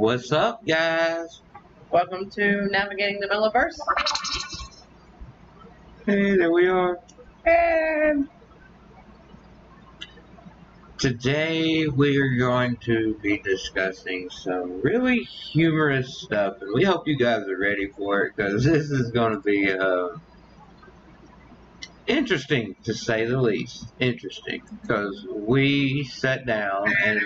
What's up, guys? Welcome to Navigating the Milliverse. Hey, there we are. And Today we are going to be discussing some really humorous stuff, and we hope you guys are ready for it because this is going to be interesting, to say the least. Interesting, because we sat down and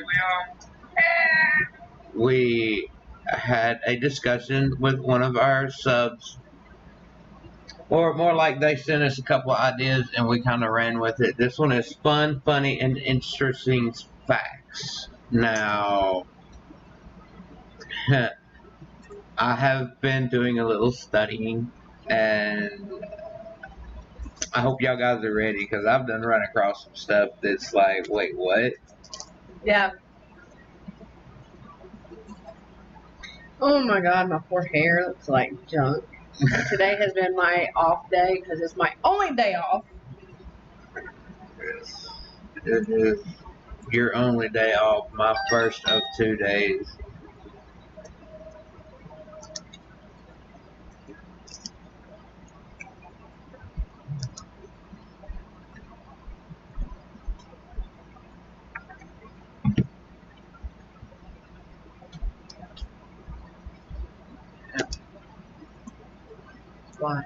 we had a discussion with one of our subs. Or more like they sent us a couple of ideas and we kind of ran with it. This one is fun, funny, and interesting facts. Now, I have been doing a little studying, and I hope y'all guys are ready because I've done run across some stuff that's like, wait, what? yeah. Oh my god, my poor hair looks like junk. Today has been my off day because it's my only day off. It is your only day off, my first of 2 days. Why?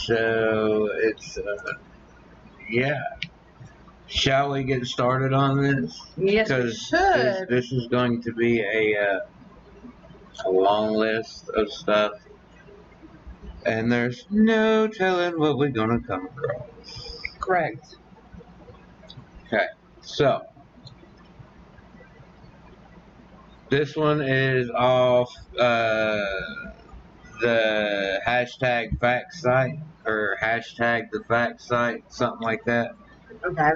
So it's yeah. Shall we get started on this? Yes, we should. This is going to be a long list of stuff, and there's no telling what we're gonna come across. Correct. Okay, so this one is off the hashtag fact site or hashtag the fact site, something like that. Okay.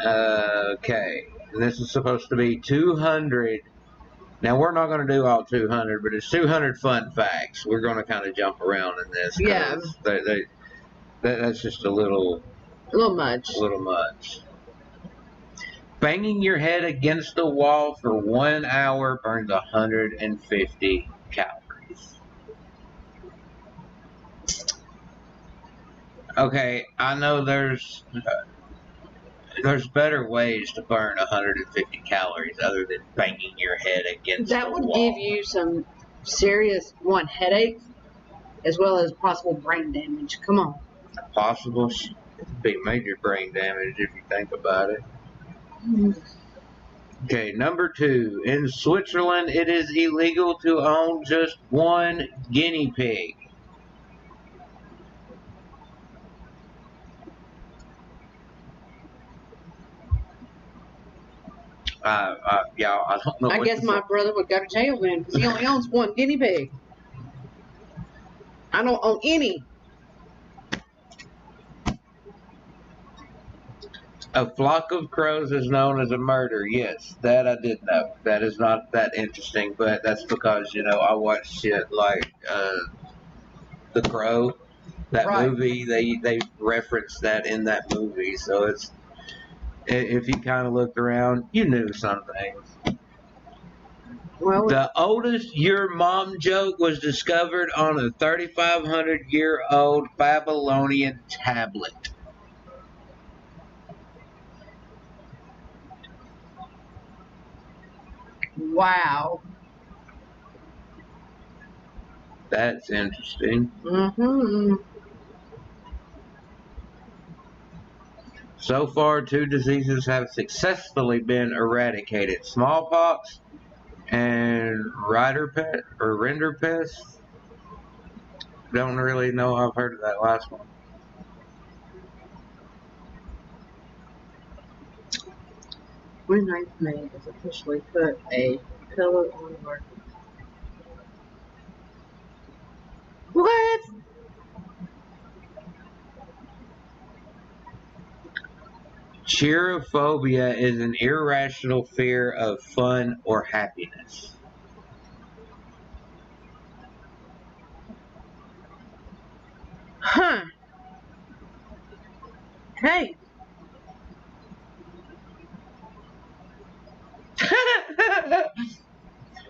Okay, and this is supposed to be 200. Now, we're not going to do all 200, but it's 200 fun facts. We're going to kind of jump around in this. Yeah. That's just a little much. A little much. Banging your head against the wall for 1 hour burns 150 calories. Okay, I know there's better ways to burn 150 calories other than banging your head against the wall. That would give you some serious, headache, as well as possible brain damage. Come on. Possible be major brain damage if you think about it. Okay, number 2. In Switzerland, it is illegal to own just one guinea pig. Y'all, I don't know. I guess my brother would go to jail then because he only owns one guinea pig. I don't own any. A flock of crows is known as a murder. Yes, that I did know. That is not that interesting, but that's because, I watch shit like The Crow. That Right. movie, they referenced that in that movie. So it's, if you kind of looked around, you knew some things. Well, the oldest "your mom" joke was discovered on a 3,500-year-old Babylonian tablet. wow. That's interesting. Mm-hmm. So far, 2 diseases have successfully been eradicated: smallpox and rinderpest. Don't really know. I've heard of that last one. When 9th May is officially put a pillow on work. What? Cheerophobia is an irrational fear of fun or happiness. Huh. Okay.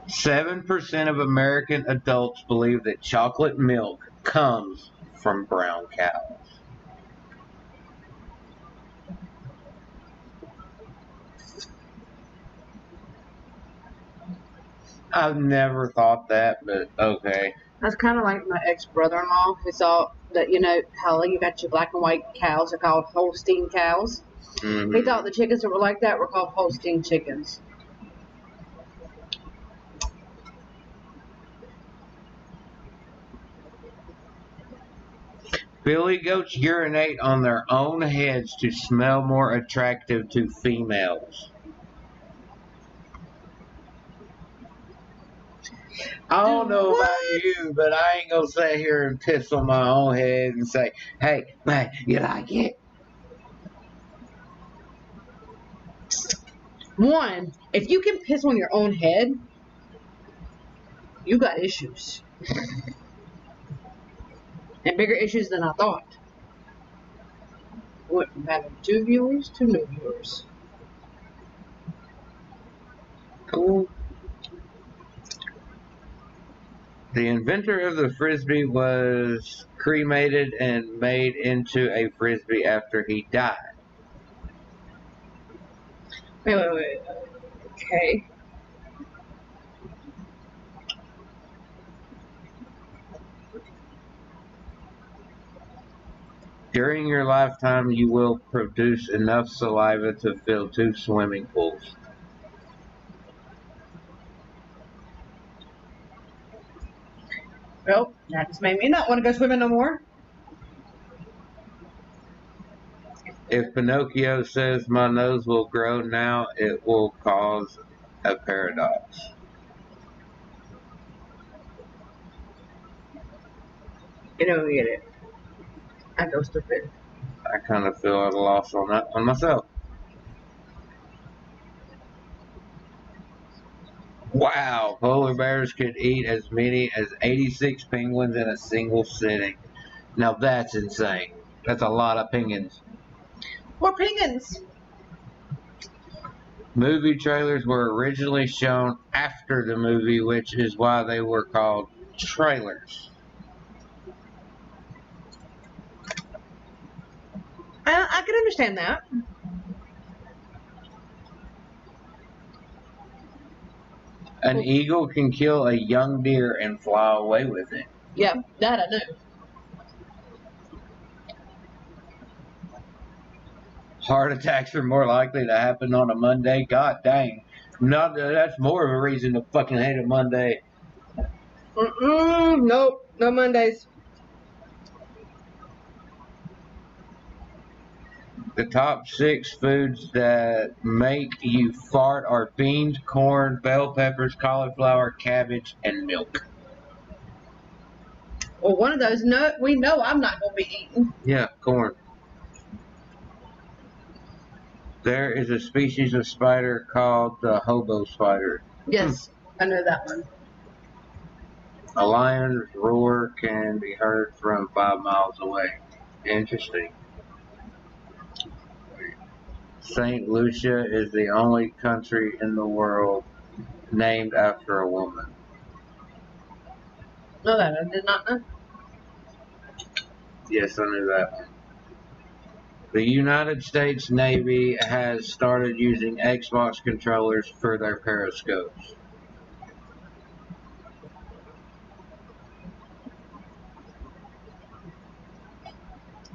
7% of American adults believe that chocolate milk comes from brown cows. I've never thought that, but okay. That's kind of like my ex-brother-in-law who thought that, you know, how you got your black and white cows are called Holstein cows. He thought the chickens that were like that were called Holstein chickens. Billy goats urinate on their own heads to smell more attractive to females. I don't know about you, but I ain't gonna sit here and piss on my own head and say, hey, man, you like it? One, if you can piss on your own head, you got issues. And bigger issues than I thought. Went from having 2 viewers to no viewers. Cool. The inventor of the Frisbee was cremated and made into a Frisbee after he died. Wait. Okay. During your lifetime, you will produce enough saliva to fill 2 swimming pools. Well, that just made me not want to go swimming no more. If Pinocchio says my nose will grow now, it will cause a paradox. You don't get it. I go stupid. I kind of feel at a loss on that one myself. Wow, polar bears could eat as many as 86 penguins in a single sitting. Now that's insane. That's a lot of penguins. More penguins. Movie trailers were originally shown after the movie, which is why they were called trailers. I can understand that. An eagle can kill a young deer and fly away with it. Yeah, that I knew. Heart attacks are more likely to happen on a Monday. God dang. That's more of a reason to fucking hate a Monday. Nope. No Mondays. The top 6 foods that make you fart are beans, corn, bell peppers, cauliflower, cabbage, and milk. Well, one of those, we know I'm not going to be eating. Yeah, corn. There is a species of spider called the hobo spider. Yes, I know that one. A lion's roar can be heard from 5 miles away. Interesting. Saint Lucia is the only country in the world named after a woman. No, that I did not know. Yes, I knew that one. The United States Navy has started using Xbox controllers for their periscopes.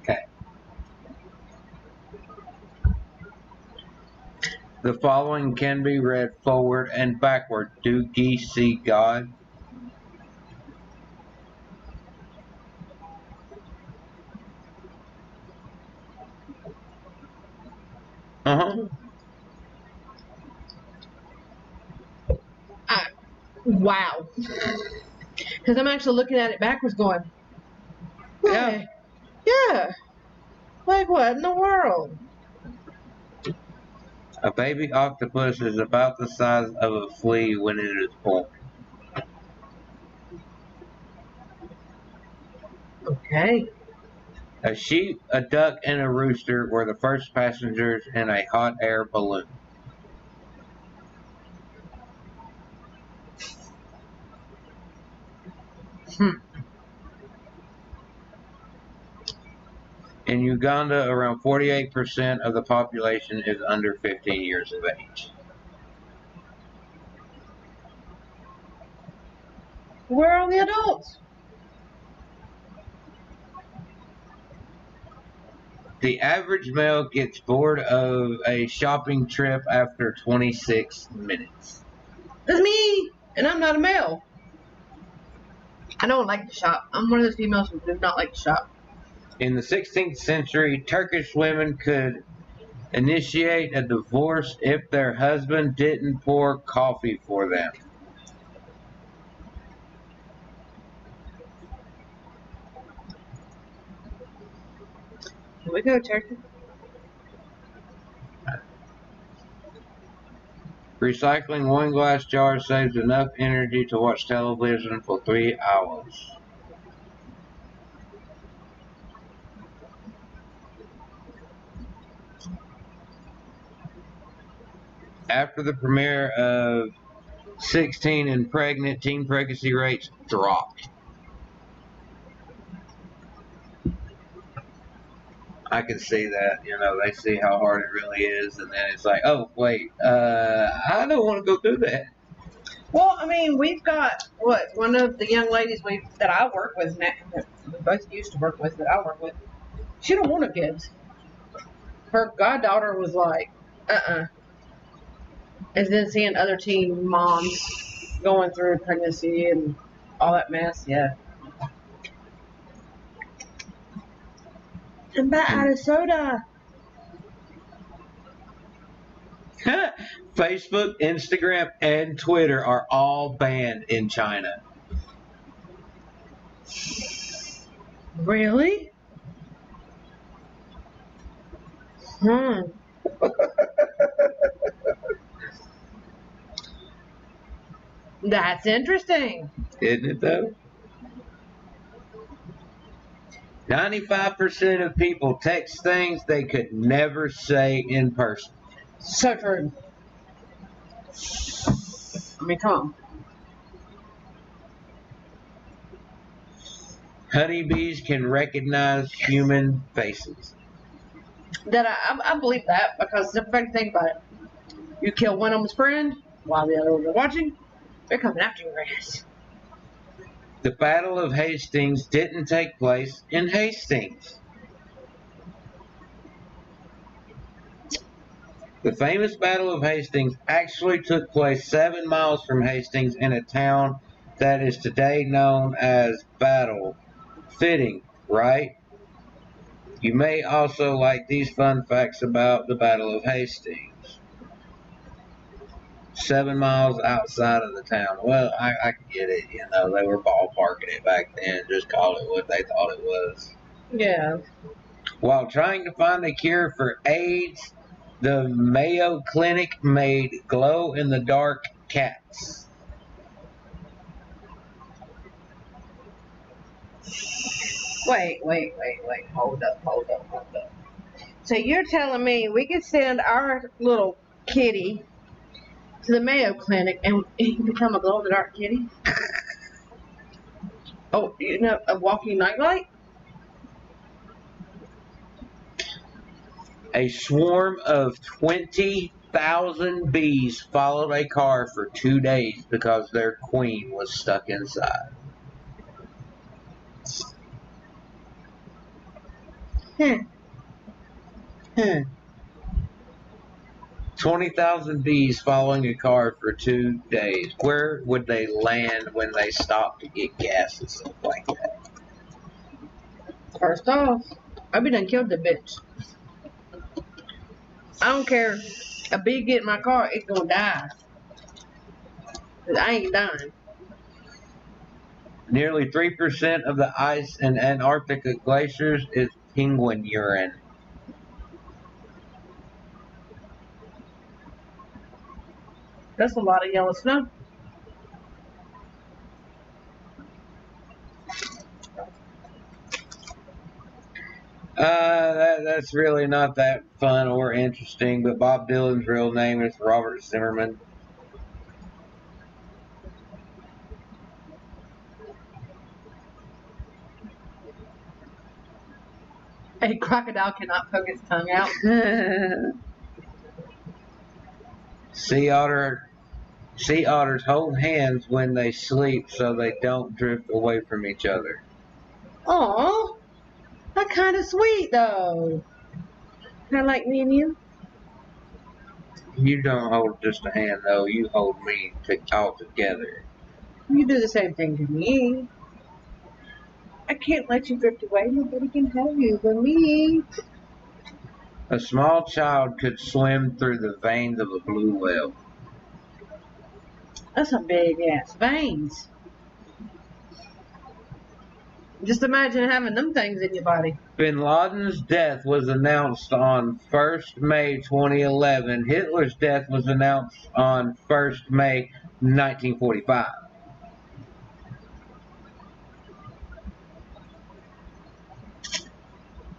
Okay. The following can be read forward and backward. Do geese see God? Uh-huh. Wow. Because I'm actually looking at it backwards going, Yeah. yeah. Like what in the world? A baby octopus is about the size of a flea when it is born. Okay. A sheep, a duck, and a rooster were the first passengers in a hot air balloon. In Uganda, around 48% of the population is under 15 years of age. Where are the adults? The average male gets bored of a shopping trip after 26 minutes. That's me, and I'm not a male. I don't like to shop. I'm one of those females who do not like to shop. In the 16th century, Turkish women could initiate a divorce if their husband didn't pour coffee for them. Can we go to Turkey? Recycling one glass jar saves enough energy to watch television for 3 hours. After the premiere of 16 and Pregnant, teen pregnancy rates dropped. I can see that. They see how hard it really is, and then it's like, oh, wait, I don't want to go through that. Well, I mean, we've got, one of the young ladies that I work with now, that we both used to work with, that I work with, she don't want no kids. Her goddaughter was like, and then seeing other teen moms going through pregnancy and all that mess, yeah. And buy out of soda. Facebook, Instagram, and Twitter are all banned in China. Really? That's interesting. Isn't it though? 95% of people text things they could never say in person. So true. I mean, come on. Honeybees can recognize human faces. That I believe that, because the funny thing about it, you kill one of them's friend while the other ones are watching, they're coming after your ass. The Battle of Hastings didn't take place in Hastings. The famous Battle of Hastings actually took place 7 miles from Hastings in a town that is today known as Battle. Fitting, right? You may also like these fun facts about the Battle of Hastings. 7 miles outside of the town. Well, I can get it. They were ballparking it back then. Just call it what they thought it was. Yeah. While trying to find a cure for AIDS, the Mayo Clinic made glow-in-the-dark cats. Wait. Hold up. So you're telling me we could send our little kitty to the Mayo Clinic and he can become a glow-in-the-dark kitty? Oh, a walking nightlight? A swarm of 20,000 bees followed a car for 2 days because their queen was stuck inside. 20,000 bees following a car for 2 days. Where would they land when they stopped to get gas and stuff like that? First off, I be done killed the bitch. I don't care. A bee get in my car, it's gonna die. 'Cause I ain't dying. Nearly 3% of the ice in Antarctica glaciers is penguin urine. That's a lot of yellow snow. That's really not that fun or interesting, but Bob Dylan's real name is Robert Zimmerman. A crocodile cannot poke its tongue out. Sea otters hold hands when they sleep so they don't drift away from each other. Aw, that's kind of sweet though. Kind of like me and you. You don't hold just a hand though, you hold me all together. You do the same thing to me. I can't let you drift away. Nobody can have you but me. A small child could swim through the veins of a blue whale. That's a big ass veins. Just imagine having them things in your body. Bin Laden's death was announced on 1st May 2011. Hitler's death was announced on 1st May 1945.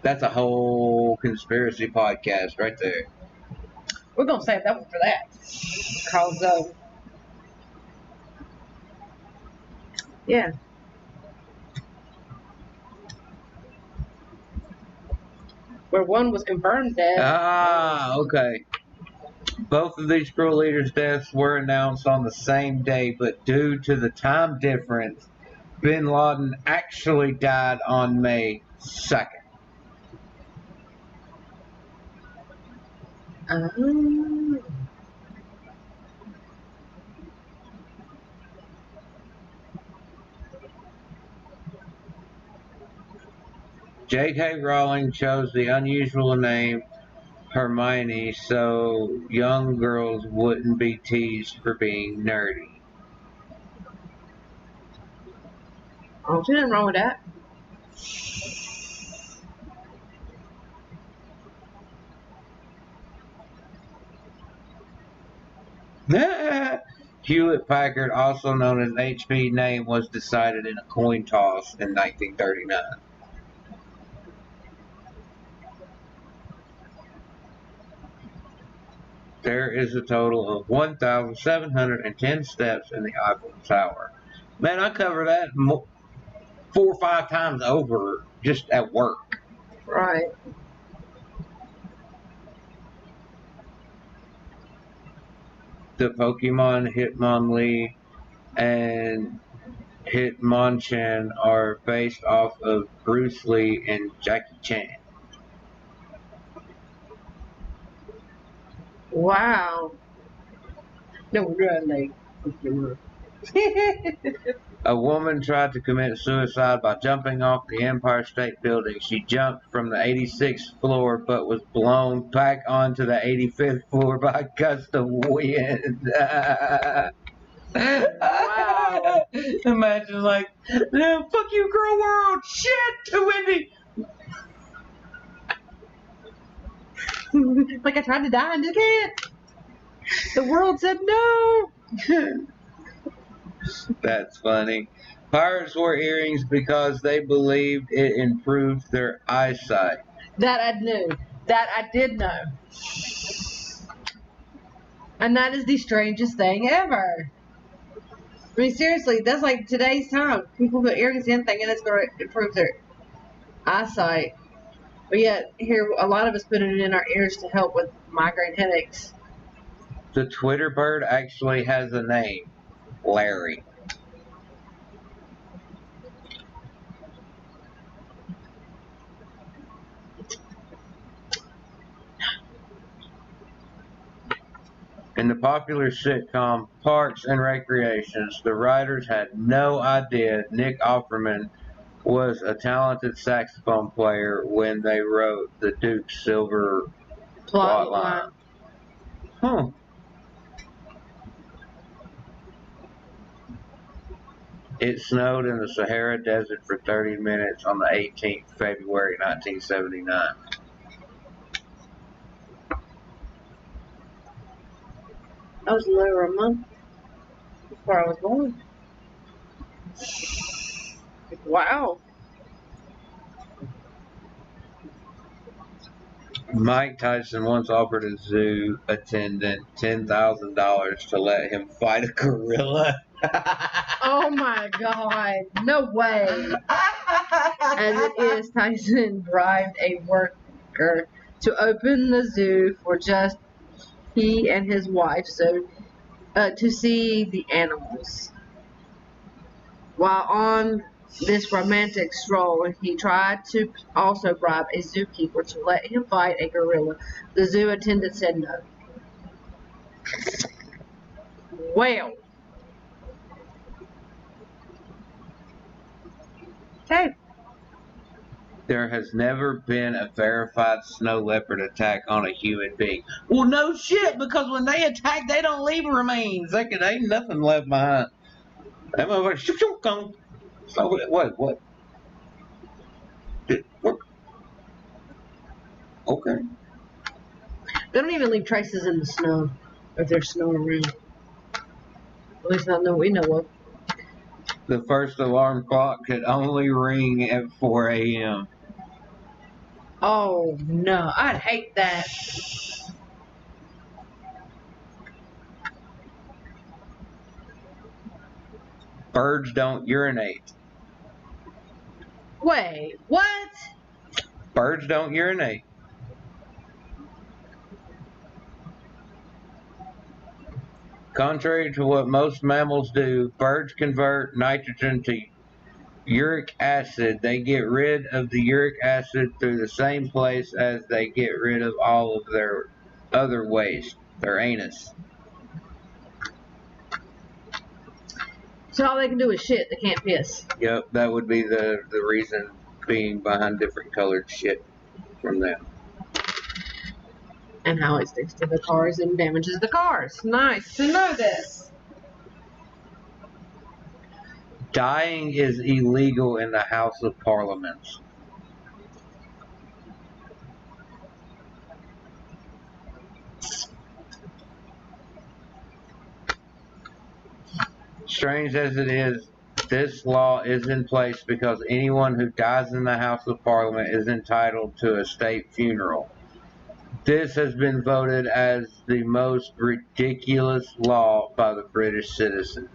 That's a whole conspiracy podcast right there. We're gonna save that one for that. Cause yeah. Where one was confirmed dead. Ah, okay. Both of these crew leaders' deaths were announced on the same day, but due to the time difference, Bin Laden actually died on May 2nd. J.K. Rowling chose the unusual name Hermione so young girls wouldn't be teased for being nerdy. Oh, she nothing wrong with that. Hewlett Packard, also known as HP, name was decided in a coin toss in 1939. There is a total of 1,710 steps in the Eiffel Tower. Man, I cover that 4 or 5 times over just at work. Right. The Pokemon Hitmonlee and Hitmonchan are based off of Bruce Lee and Jackie Chan. Wow. No, really. A woman tried to commit suicide by jumping off the Empire State Building. She jumped from the 86th floor but was blown back onto the 85th floor by a gust of wind. Wow. Imagine like, no, fuck you, girl world. Shit, too windy. Like I tried to die and just can't. The world said no. That's funny. Pirates wore earrings because they believed it improved their eyesight. That I knew. That I did know. And that is the strangest thing ever. I mean, seriously, that's like today's time. People put earrings in thinking it's going to improve their eyesight. But yet, here, a lot of us put it in our ears to help with migraine headaches. The Twitter bird actually has a name, Larry. In the popular sitcom Parks and Recreations, the writers had no idea Nick Offerman was a talented saxophone player when they wrote the Duke's Silver plotline. Huh. It snowed in the Sahara Desert for 30 minutes on the 18th of February 1979. I was a little over a month before I was born. Wow. Mike Tyson once offered a zoo attendant $10,000 to let him fight a gorilla. Oh my God. No way. As it is, Tyson bribed a worker to open the zoo for just he and his wife to see the animals. While on this romantic stroll, he tried to also bribe a zookeeper to let him fight a gorilla. The zoo attendant said no. Well, okay. There has never been a verified snow leopard attack on a human being. Well, no shit, because when they attack, they don't leave remains. There ain't nothing left behind. That motherfucker, shoop, shoop, gone. So, what? What? Okay. They don't even leave traces in the snow if there's snow around. At least not that we know of. The first alarm clock could only ring at 4 a.m. Oh no, I'd hate that. Birds don't urinate. Wait, what? Birds don't urinate. Contrary to what most mammals do, birds convert nitrogen to uric acid. They get rid of the uric acid through the same place as they get rid of all of their other waste, their anus. So all they can do is shit. They can't piss. Yep, that would be the reason being behind different colored shit from them. And how it sticks to the cars and damages the cars. Nice to know this. Dying is illegal in the House of Parliament. Strange as it is, this law is in place because anyone who dies in the House of Parliament is entitled to a state funeral. This has been voted as the most ridiculous law by the British citizens.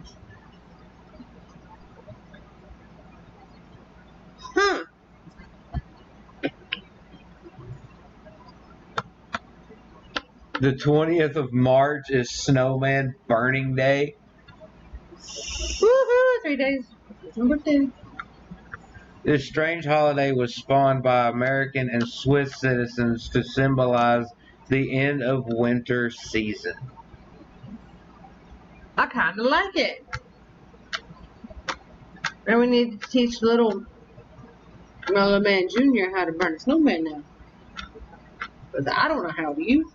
The 20th of March is Snowman Burning Day. Woohoo! 3 days. It's my birthday. This strange holiday was spawned by American and Swiss citizens to symbolize the end of winter season. I kind of like it. And we need to teach my little man Junior how to burn a snowman now. Because I don't know how to use.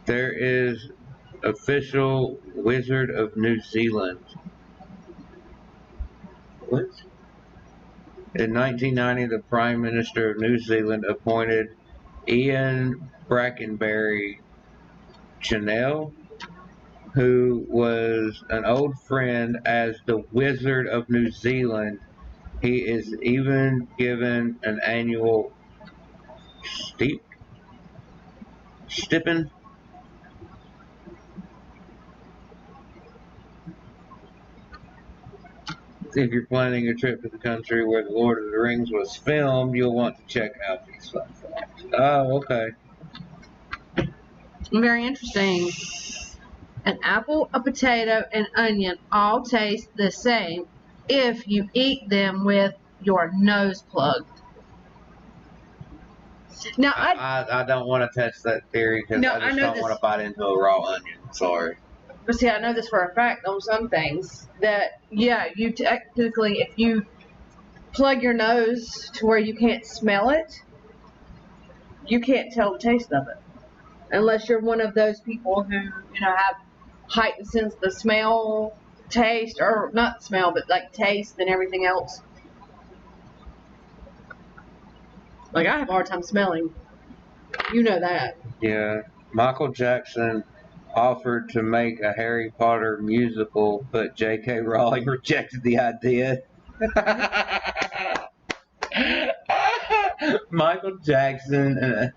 There is official Wizard of New Zealand. What? In 1990, the Prime Minister of New Zealand appointed Ian Brackenbury Chanel, who was an old friend, as the Wizard of New Zealand. He is even given an annual stipend. If you're planning a trip to the country where The Lord of the Rings was filmed, you'll want to check out these fun facts. Oh, okay. Very interesting. An apple, a potato, and onion all taste the same if you eat them with your nose plugged. Now, I don't want to test that theory because I just don't want to bite into a raw onion. Sorry. But see, I know this for a fact on some things that, yeah, you technically, if you plug your nose to where you can't smell it, you can't tell the taste of it. Unless you're one of those people who, have heightened sense of the smell, taste, or not smell, but like taste and everything else. Like, I have a hard time smelling. You know that. Yeah. Michael Jackson offered to make a Harry Potter musical, but J.K. Rowling rejected the idea. Michael Jackson.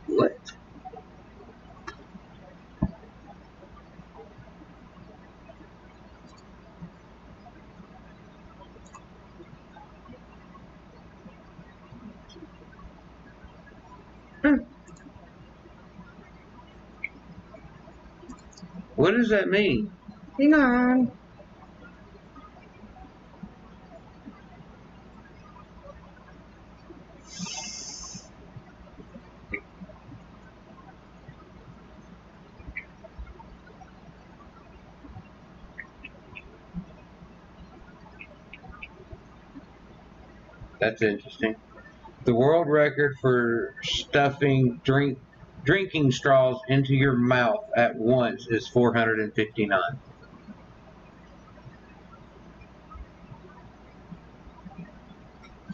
What? What does that mean? Hang on. That's interesting. The world record for stuffing drinking straws into your mouth at once is 459.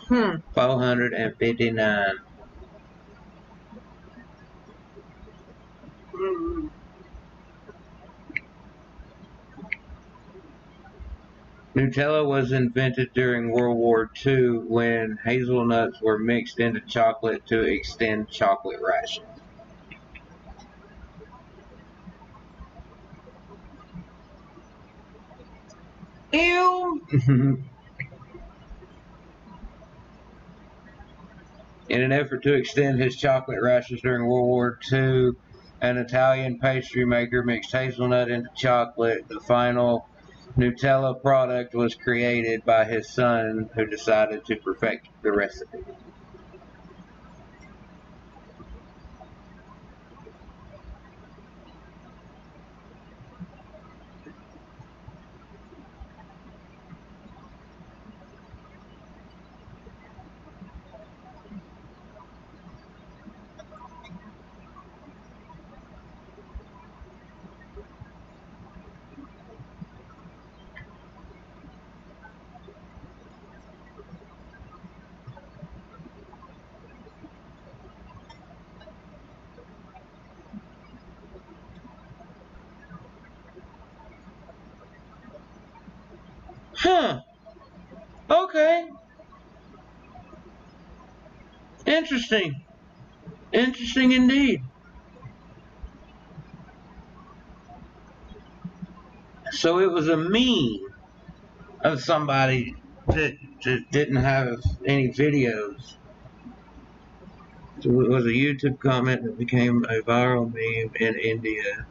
Hmm. 459. Nutella was invented during World War II when hazelnuts were mixed into chocolate to extend chocolate rations. Ew. In an effort to extend his chocolate rations during World War II, an Italian pastry maker mixed hazelnut into chocolate. The final Nutella product was created by his son, who decided to perfect the recipe. Huh. Okay. Interesting. Interesting indeed. So it was a meme of somebody that didn't have any videos. So it was a YouTube comment that became a viral meme in India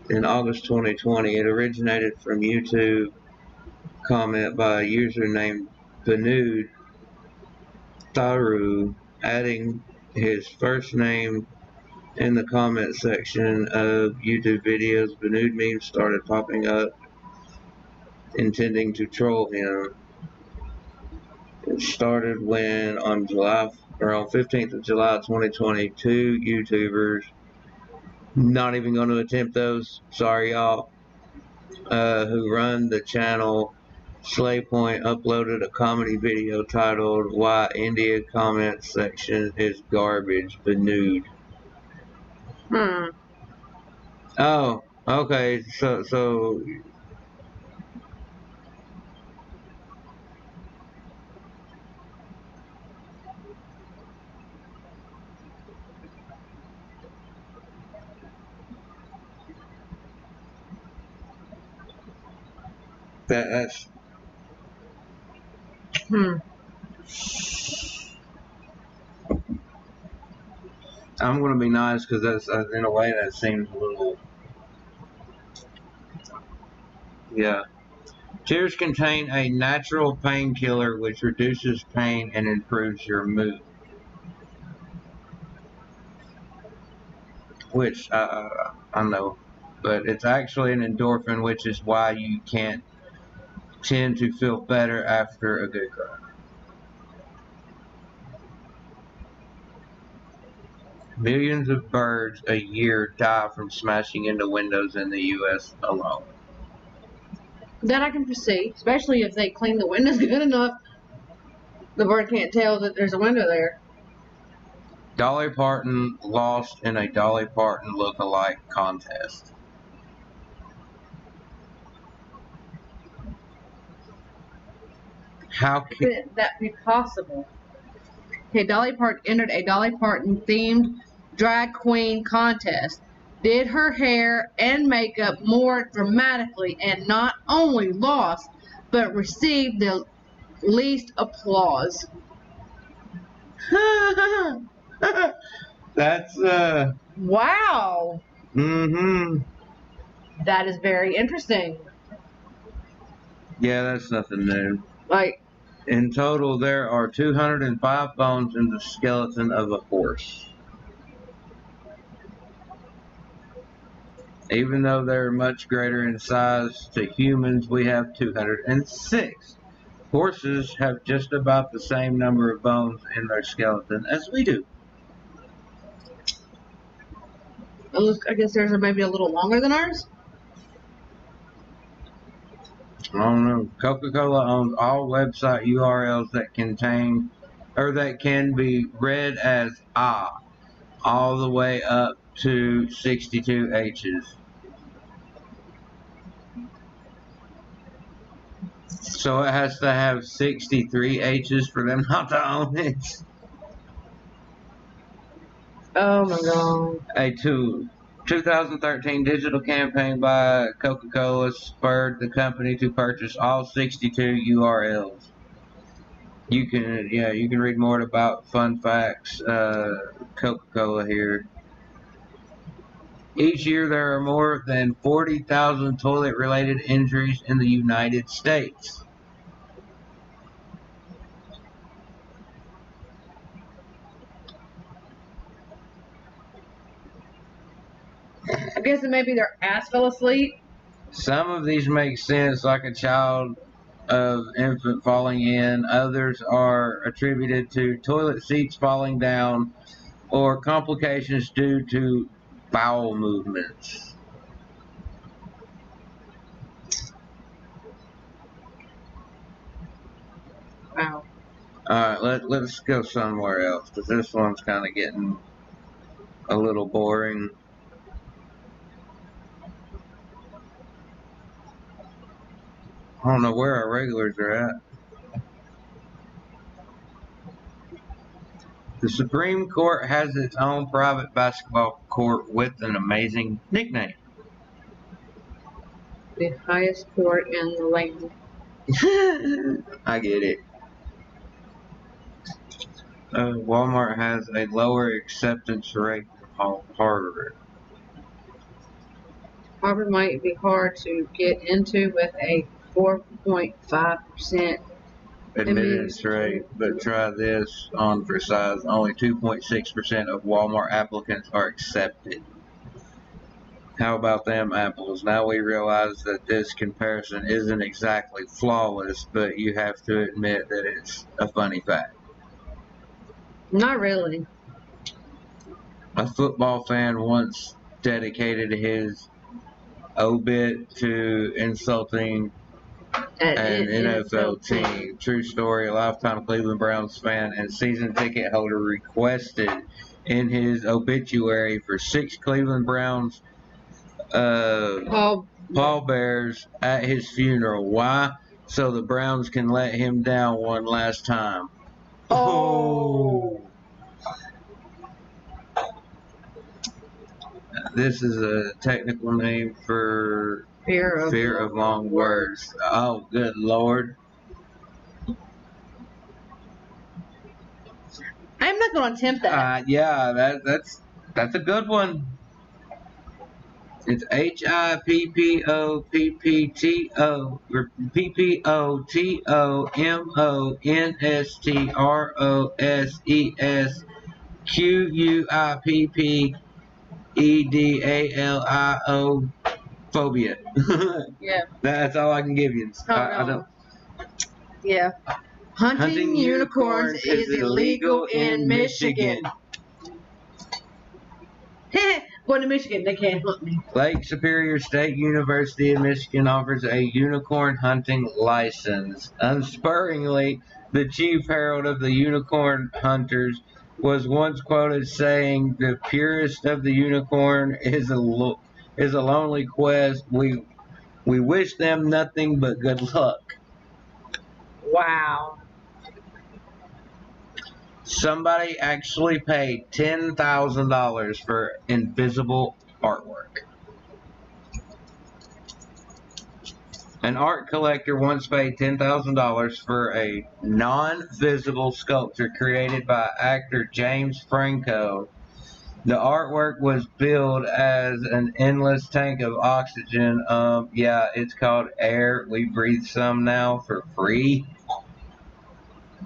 in August 2020. It originated from YouTube comment by a user named Banud Tharu, adding his first name in the comment section of YouTube videos. Banud memes started popping up, intending to troll him. It started when on 15th of July 2022, YouTubers, not even going to attempt those, sorry y'all, who run the channel Slaypoint, uploaded a comedy video titled "Why India Comment Section is Garbage." The nude. Hmm. Oh, okay. So that's. Hmm. I'm gonna be nice because that's in a way that seems a little. Yeah. Tears contain a natural painkiller which reduces pain and improves your mood. Which I know, but it's actually an endorphin, which is why you can't tend to feel better after a good cry. Millions of birds a year die from smashing into windows in the U.S. alone. That I can foresee, especially if they clean the windows good enough. The bird can't tell that there's a window there. Dolly Parton lost in a Dolly Parton look-alike contest. How Could that be possible? Okay, Dolly Parton entered a Dolly Parton themed drag queen contest. Did her hair and makeup more dramatically and not only lost, but received the least applause. That's Wow. mm-hmm. That is very interesting. Yeah, that's nothing new. Like, In total, there are 205 bones in the skeleton of a horse. Even though they're much greater in size to humans, we have 206. Horses have just about the same number of bones in their skeleton as we do. I guess theirs are maybe a little longer than ours. I don't know. Coca-Cola owns all website URLs that contain or that can be read as all the way up to 62 H's. So it has to have 63 H's for them not to own it. Oh my god. A 2013 digital campaign by Coca-Cola spurred the company to purchase all 62 URLs. You can read more about fun facts, Coca-Cola here. Each year there are more than 40,000 toilet-related injuries in the United States. I'm guessing maybe their ass fell asleep. Some of these make sense, like a child of infant falling in. Others are attributed to toilet seats falling down or complications due to bowel movements. Wow. Alright, let's go somewhere else, because this one's kind of getting a little boring. I don't know where our regulars are at. The Supreme Court has its own private basketball court with an amazing nickname. The highest court in the land. I get it. Walmart has a lower acceptance rate than Harvard. Harvard might be hard to get into with a 4.5% Admittance rate, but try this on for size. Only 2.6% of Walmart applicants are accepted. How about them apples? Now we realize that this comparison isn't exactly flawless, but you have to admit that it's a funny fact. Not really. A football fan once dedicated his obit to insulting an NFL team. True story. A lifetime Cleveland Browns fan and season ticket holder requested in his obituary for 6 Cleveland Browns pallbearers at his funeral. Why? So the Browns can let him down one last time. Oh. This is a technical name for Fear of long words. Oh, good Lord. I'm not going to attempt that. Yeah, that's a good one. It's HIPPOPPTO or PPOTOMONSTROSEQUIPPEDALIO phobia. Yeah. That's all I can give you. I don't. Yeah. Hunting unicorns is illegal in Michigan. Going to Michigan, they can't hunt me. Lake Superior State University in Michigan offers a unicorn hunting license. Unsparingly, the chief herald of the unicorn hunters was once quoted saying, "The purest of the unicorn is a lonely quest. We wish them nothing but good luck." Wow. Somebody actually paid $10,000 for invisible artwork. An art collector once paid $10,000 for a non-visible sculpture created by actor James Franco. The artwork was billed as an endless tank of oxygen. Yeah, it's called air. We breathe some now for free.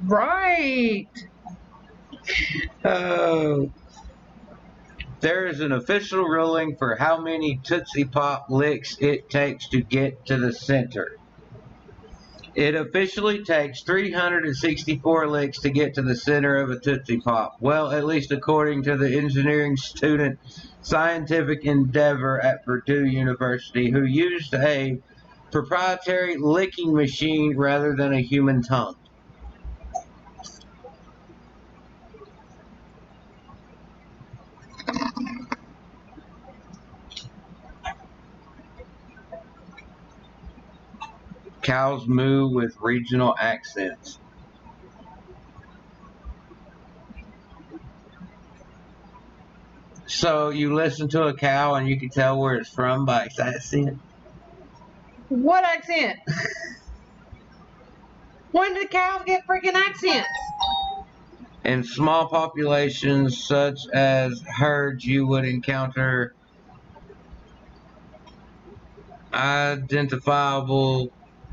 Right. Oh. There is an official ruling for how many Tootsie Pop licks it takes to get to the center. It officially takes 364 licks to get to the center of a Tootsie Pop. Well, at least according to the engineering student scientific endeavor at Purdue University, who used a proprietary licking machine rather than a human tongue. Cows moo with regional accents. So you listen to a cow and you can tell where it's from by its accent? What accent? When did cows get freaking accents? In small populations such as herds, you would encounter identifiable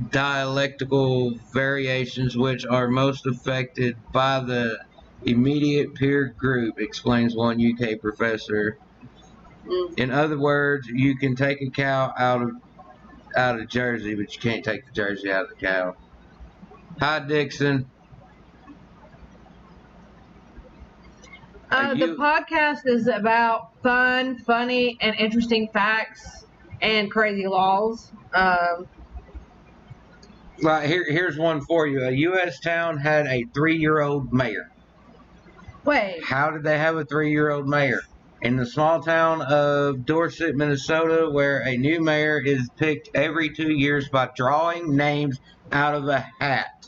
dialectical variations which are most affected by the immediate peer group, explains one UK professor. In other words, you can take a cow out of Jersey, but you can't take the Jersey out of the cow. Hi, Dixon. The podcast is about fun, funny, and interesting facts and crazy laws. Right, here's one for you. A U.S. town had a 3-year-old mayor. Wait. How did they have a 3-year-old mayor? In the small town of Dorset, Minnesota, where a new mayor is picked every 2 years by drawing names out of a hat.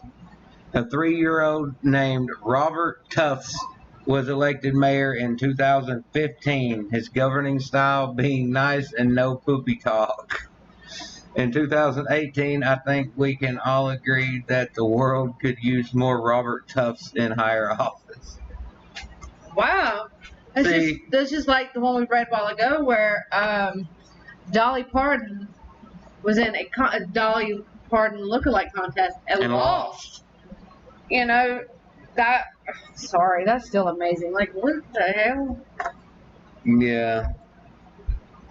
A 3-year-old named Robert Tufts was elected mayor in 2015, his governing style being nice and no poopy talk. In 2018, I think we can all agree that the world could use more Robert Tufts in higher office. Wow. That's just like the one we read a while ago where Dolly Parton was in a Dolly Parton lookalike contest and lost. You know, that's still amazing. Like, what the hell? Yeah.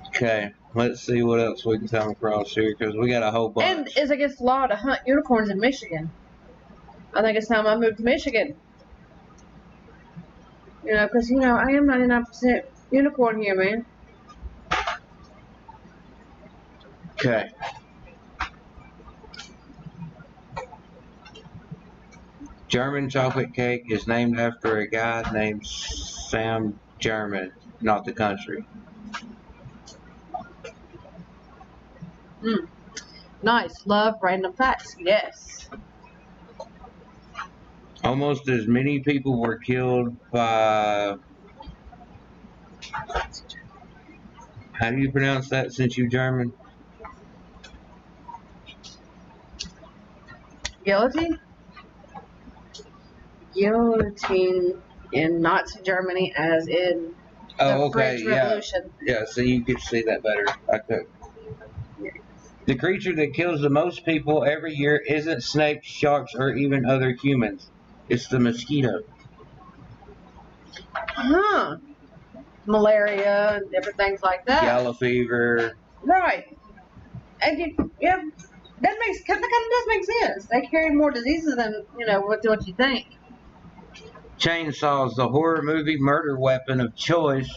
Okay, let's see what else we can come across here, because we got a whole bunch. And it's against the law to hunt unicorns in Michigan. I think it's time I moved to Michigan. You know, because, I am 99% unicorn here, man. Okay. German chocolate cake is named after a guy named Sam German, not the country. Nice. Love random facts. Yes. Almost as many people were killed by... How do you pronounce that since you're German? Guillotine? Guillotine in Nazi Germany as in the French Revolution. Yeah, so you could see that better. I could. The creature that kills the most people every year isn't snakes, sharks, or even other humans. It's the mosquito. Huh. Malaria and different things like that. Yellow fever. Right. And that kind of does make sense. They carry more diseases than, what you think. Chainsaws, the horror movie murder weapon of choice,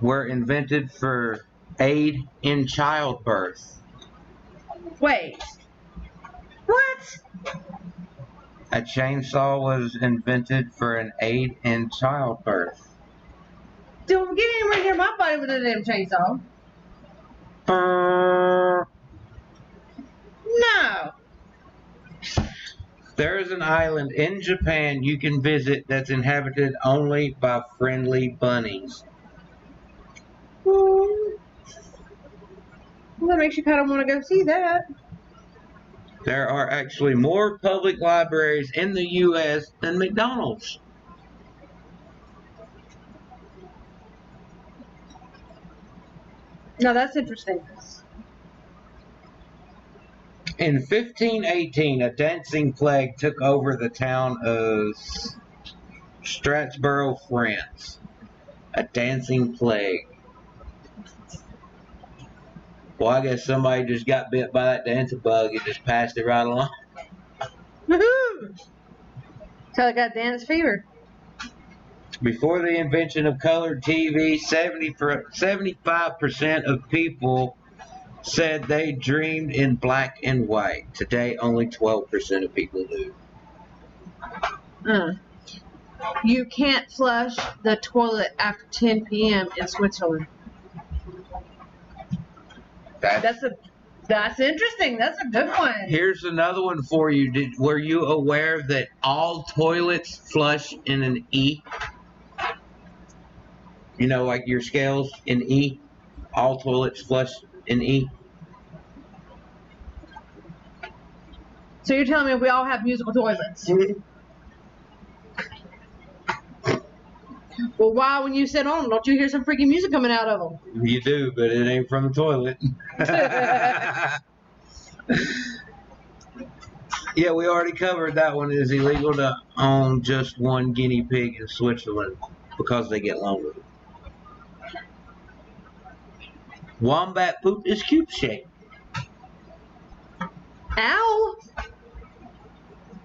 were invented for aid in childbirth. Wait. What? A chainsaw was invented for an aid in childbirth. Don't get anywhere near my body with a damn chainsaw. No. There is an island in Japan you can visit that's inhabited only by friendly bunnies. Well, that makes you kind of want to go see that. There are actually more public libraries in the U.S. than McDonald's. No, that's interesting. In 1518, a dancing plague took over the town of Strasbourg, France. A dancing plague. Well, I guess somebody just got bit by that dancing bug and just passed it right along. Woohoo! So I got dance fever. Before the invention of colored TV, 75% of people said they dreamed in black and white. Today, only 12% of people do. You can't flush the toilet after 10 p.m. in Switzerland. That's interesting. That's a good one. Here's another one for you. Were you aware that all toilets flush in an E? You know, like your scales in E? All toilets flush in E? So you're telling me we all have musical toilets? Well, why, when you sit on them, don't you hear some freaking music coming out of them? You do, but it ain't from the toilet. Yeah, we already covered that one. It is illegal to own just one guinea pig in Switzerland because they get longer. Wombat poop is cube-shaped. Ow!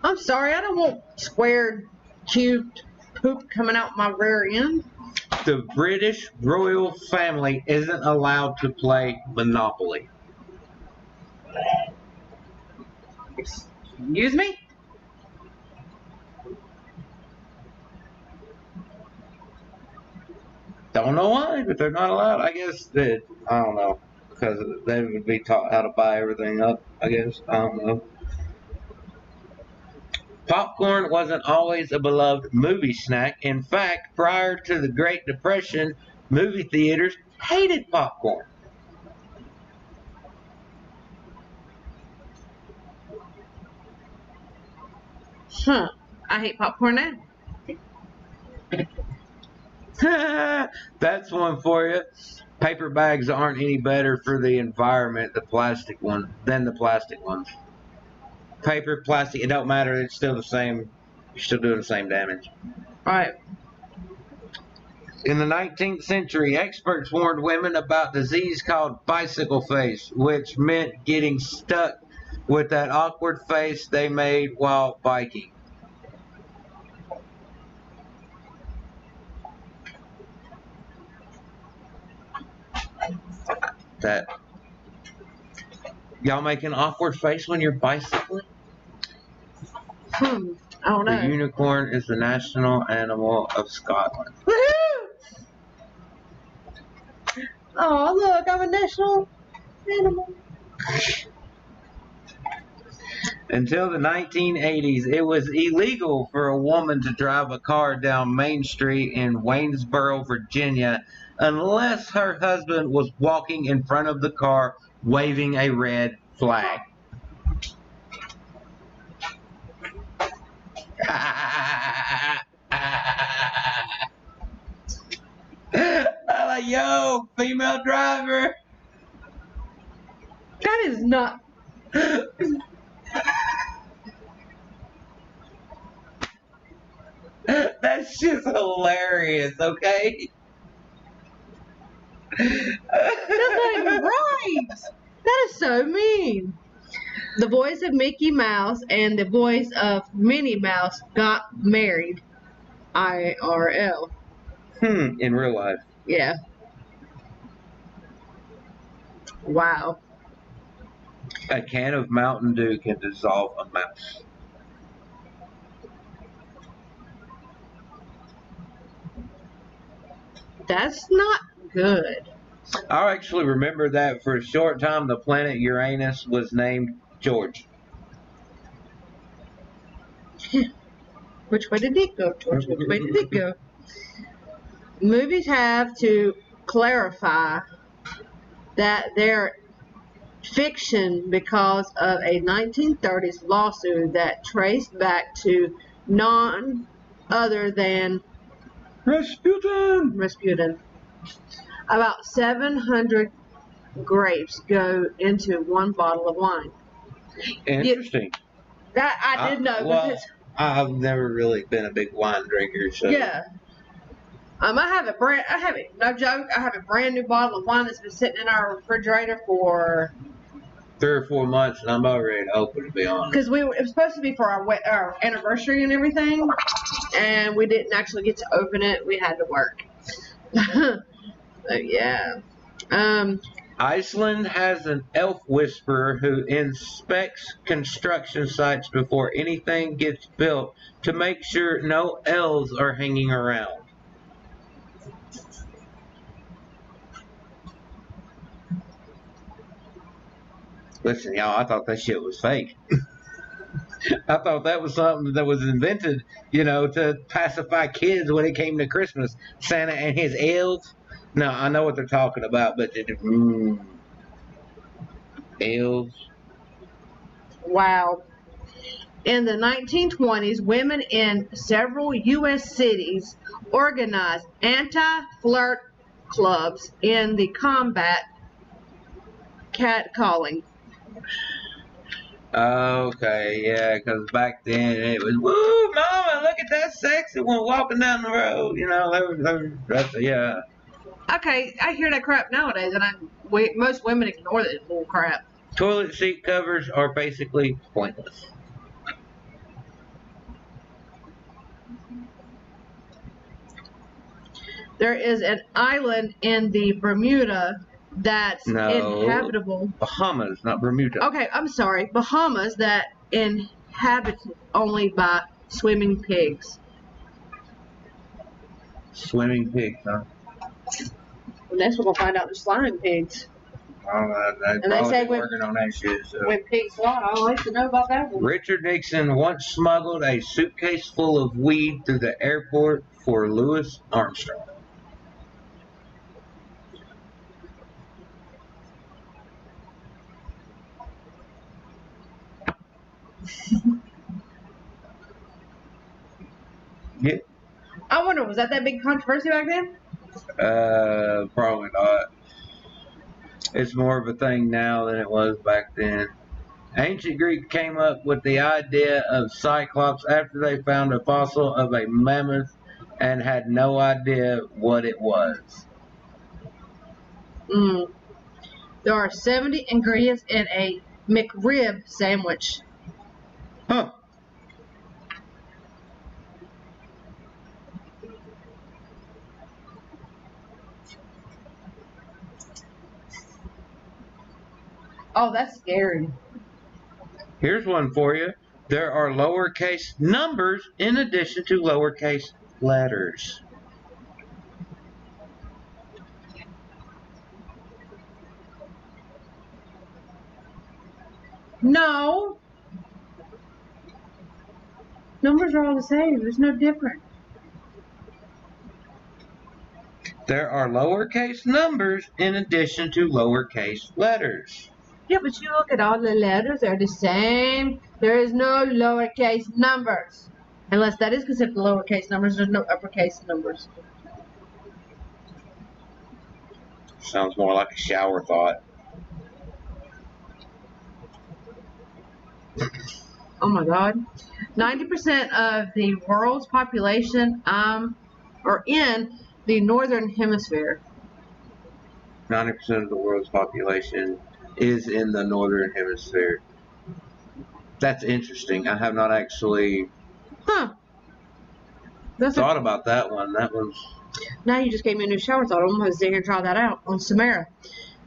I'm sorry, I don't want squared, cubed poop coming out my rear end. The British royal family isn't allowed to play Monopoly. Excuse me? Don't know why, but they're not allowed. I guess that, I don't know, because they would be taught how to buy everything up, I guess. I don't know. Popcorn wasn't always a beloved movie snack. In fact, prior to the Great Depression, movie theaters hated popcorn. Huh. I hate popcorn now. That's one for you. Paper bags aren't any better for the environment, the plastic ones. Paper, plastic, it don't matter. It's still the same. You're still doing the same damage. Right. In the 19th century, experts warned women about disease called bicycle face, which meant getting stuck with that awkward face they made while biking. That y'all make an awkward face when you're bicycling? I don't know. The unicorn is the national animal of Scotland. Woohoo! Oh, look, I'm a national animal. Until the 1980s, it was illegal for a woman to drive a car down Main Street in Waynesboro, Virginia, unless her husband was walking in front of the car waving a red flag. I'm like, yo, female driver. That is not. That's just hilarious, okay? That's not even right. That is so mean. The voice of Mickey Mouse and the voice of Minnie Mouse got married. IRL. In real life. Yeah. Wow. A can of Mountain Dew can dissolve a mouse. That's not good. I actually remember that for a short time the planet Uranus was named George. Which way did it go, George? Which way did it go? Movies have to clarify that they're fiction because of a 1930s lawsuit that traced back to none other than Rasputin. About 700 grapes go into one bottle of wine. Interesting. That I did know. Well, I've never really been a big wine drinker, so Yeah. No joke, I have a brand new bottle of wine that's been sitting in our refrigerator for 3 or 4 months, and I'm about ready to open, to be honest. because it was supposed to be for our anniversary and everything, and we didn't actually get to open it. We had to work. So, yeah. Iceland has an elf whisperer who inspects construction sites before anything gets built to make sure no elves are hanging around. Listen, y'all, I thought that shit was fake. I thought that was something that was invented, to pacify kids when it came to Christmas. Santa and his elves. No, I know what they're talking about, but elves. Wow. In the 1920s, women in several U.S. cities organized anti-flirt clubs in the combat catcalling. Okay, yeah, because back then it was, woo, mama, look at that sexy one walking down the road. Yeah. Okay, I hear that crap nowadays, and most women ignore that bull crap. Toilet seat covers are basically pointless. There is an island in the Bermuda that's inhabitable. Bahamas, not Bermuda. Okay, I'm sorry. Bahamas that inhabited only by swimming pigs. Swimming pigs, huh? Well, next we're going to find out there's flying pigs. And they say working on that shit. So. When pigs fly, I'd like to know about that one. Richard Nixon once smuggled a suitcase full of weed through the airport for Louis Armstrong. Yeah. I wonder, was that big controversy back then? Probably not. It's more of a thing now than it was back then. Ancient Greeks came up with the idea of Cyclops after they found a fossil of a mammoth and had no idea what it was. There are 70 ingredients in a McRib sandwich. Huh. Oh, that's scary. Here's one for you. There are lowercase numbers in addition to lowercase letters. No. Numbers are all the same. There's no difference. There are lowercase numbers in addition to lowercase letters. Yeah, but you look at all the letters, they're the same. There is no lowercase numbers. Unless that is considered lowercase numbers, there's no uppercase numbers. Sounds more like a shower thought. Oh my God. 90% of the world's population are in the northern hemisphere. 90% of the world's population is in the northern hemisphere. That's interesting. I have not actually thought about that one. That was. Now you just gave me a new shower thought. I'm going to sit here and try that out on Samara.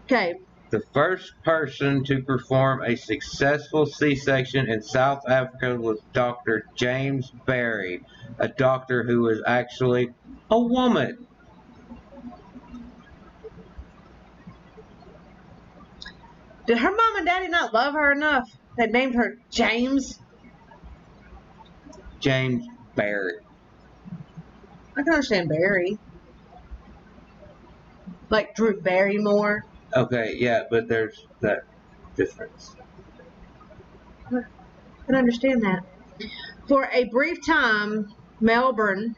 Okay. The first person to perform a successful C-section in South Africa was Dr. James Barry, a doctor who was actually a woman. Did her mom and daddy not love her enough? They named her James. James Barry. I can understand Barry. Like Drew Barrymore. Okay, yeah, but there's that difference. I can understand that. For a brief time, Melbourne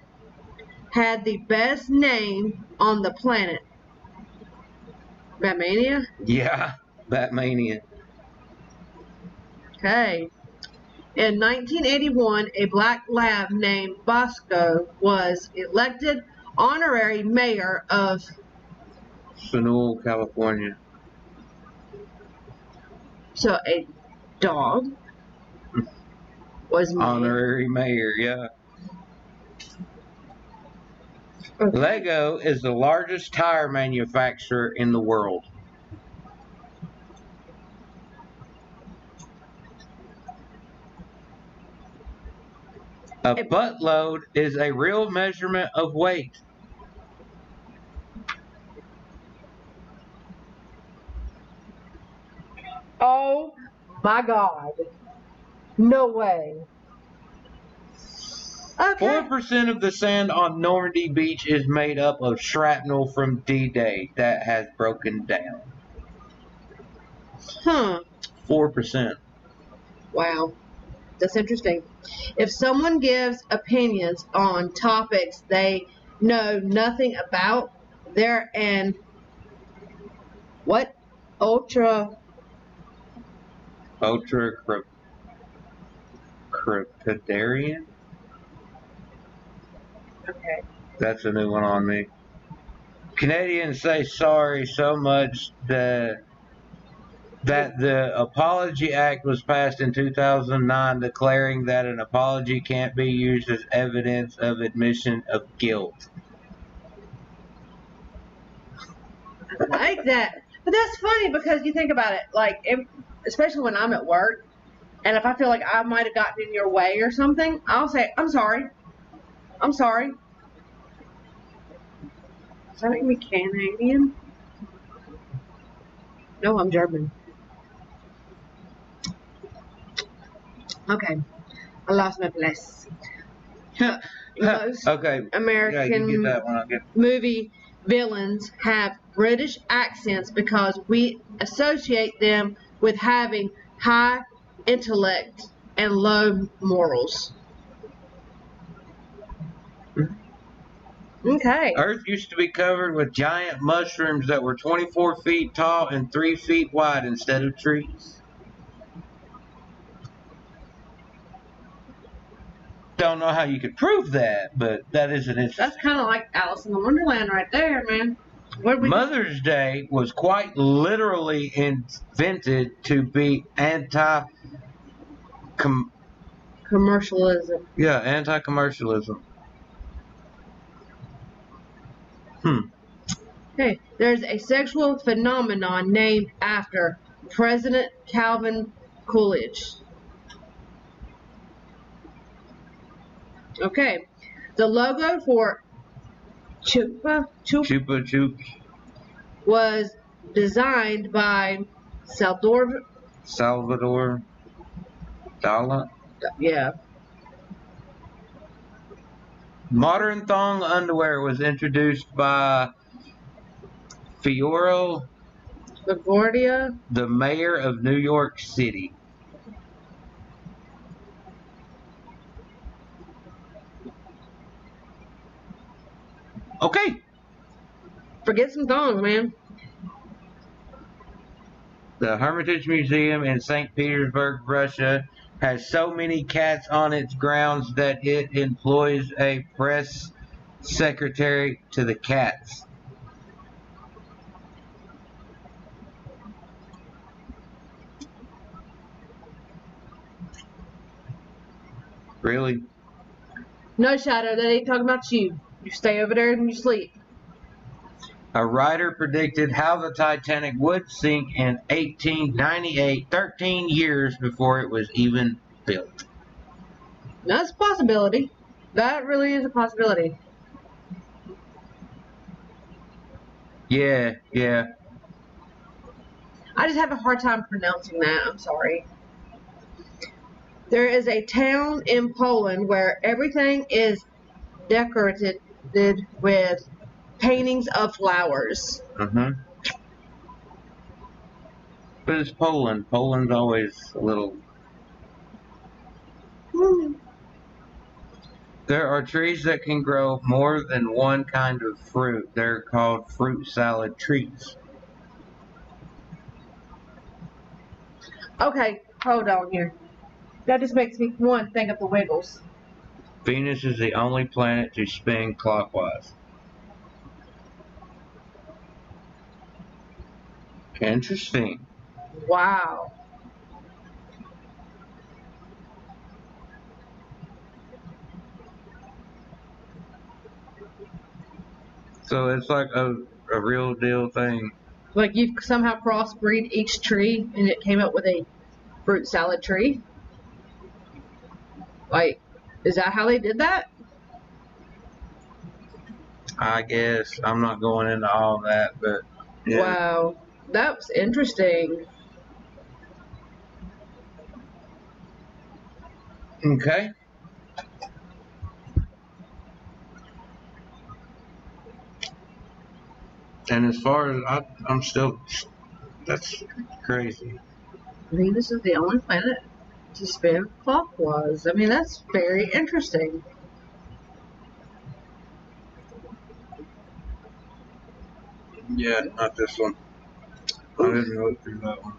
had the best name on the planet. Batmania? Yeah, Batmania. Okay. In 1981, a black lab named Bosco was elected honorary mayor of Sonora, California. So a dog was made. Honorary mayor, yeah. Okay. Lego is the largest tire manufacturer in the world. A buttload is a real measurement of weight. Oh my God. No way. Okay. 4% of the sand on Normandy Beach is made up of shrapnel from D-Day that has broken down. 4%. Wow. That's interesting. If someone gives opinions on topics they know nothing about, they're an what? Crepidarian? Okay. That's a new one on me. Canadians say sorry so much that the Apology Act was passed in 2009, declaring that an apology can't be used as evidence of admission of guilt. I like that. But that's funny because you think about it, like, especially when I'm at work, and if I feel like I might have gotten in your way or something, I'll say, I'm sorry. I'm sorry. Does that make me Canadian? No, I'm German. Okay. I lost my place. Most Okay. American you get that one. movie villains have British accents because we associate them with having high intellect and low morals. Okay. Earth used to be covered with giant mushrooms that were 24 feet tall and 3 feet wide instead of trees. Don't know how you could prove that, but that is an interesting. That's kind of like Alice in the Wonderland right there, man. Mother's Day was quite literally invented to be commercialism. Yeah, anti-commercialism. Hey, there's a sexual phenomenon named after President Calvin Coolidge. Okay, the logo for Chupa Chupa was designed by Salvador Dali. Yeah. Modern thong underwear was introduced by Fiorello, LaGuardia, the mayor of New York City. Okay. Forget some thongs, man. The Hermitage Museum in St. Petersburg, Russia, has so many cats on its grounds that it employs a press secretary to the cats. Really? No, Shadow, that ain't talking about you. You stay over there and you sleep. A writer predicted how the Titanic would sink in 1898, 13 years before it was even built. That's a possibility. That really is a possibility. Yeah. I just have a hard time pronouncing that. I'm sorry. There is a town in Poland where everything is decorated with paintings of flowers. Mm-hmm. But it's Poland. Poland's always a little... There are trees that can grow more than one kind of fruit. They're called fruit salad trees. Okay, hold on here. That just makes me think of the Wiggles. Venus is the only planet to spin clockwise. Interesting. Wow. So it's like a real deal thing. Like you've somehow crossbreed each tree and it came up with a fruit salad tree? Like, is that how they did that? I guess I'm not going into all that, but yeah. Wow, that was interesting. Okay. And as far as I'm still, that's crazy. Venus is the only planet to spin clockwise. I mean, that's very interesting. Yeah, not this one. I didn't look through that one.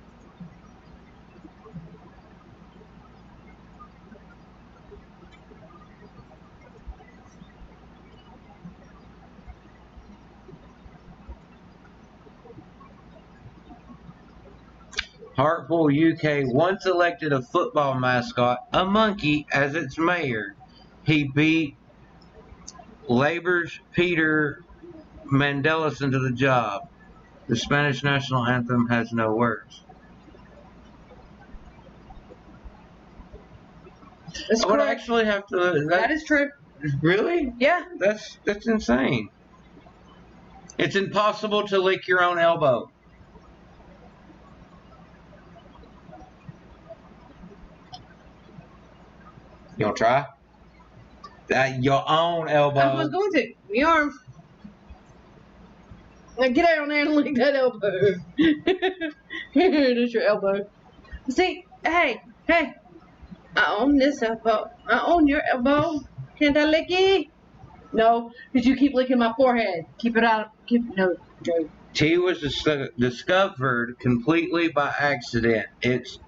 Hartlepool, UK once elected a football mascot, a monkey, as its mayor. He beat Labour's Peter Mandelis into the job. The Spanish national anthem has no words. That's I would correct. actually have to. That is true. Really? Yeah. That's insane. It's impossible to lick your own elbow. You want to try? That your own elbow. I was going to. Your arm. Now get out there and lick that elbow. There's your elbow. See, hey. I own this elbow. I own your elbow. Can't I lick it? No, because you keep licking my forehead. Keep it out. No. Tea was discovered completely by accident. It's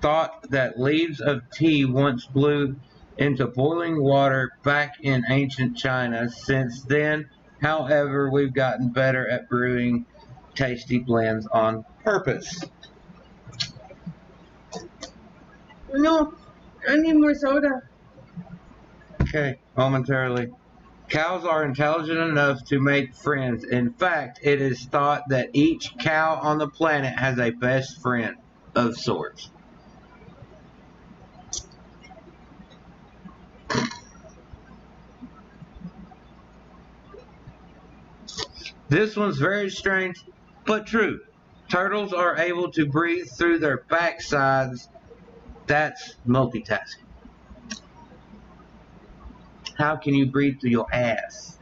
thought that leaves of tea once blew into boiling water back in ancient China. Since then, however, we've gotten better at brewing tasty blends on purpose. No, I need more soda. Okay, momentarily. Cows are intelligent enough to make friends. In fact, it is thought that each cow on the planet has a best friend of sorts. This one's very strange, but true. Turtles are able to breathe through their backsides. That's multitasking. How can you breathe through your ass?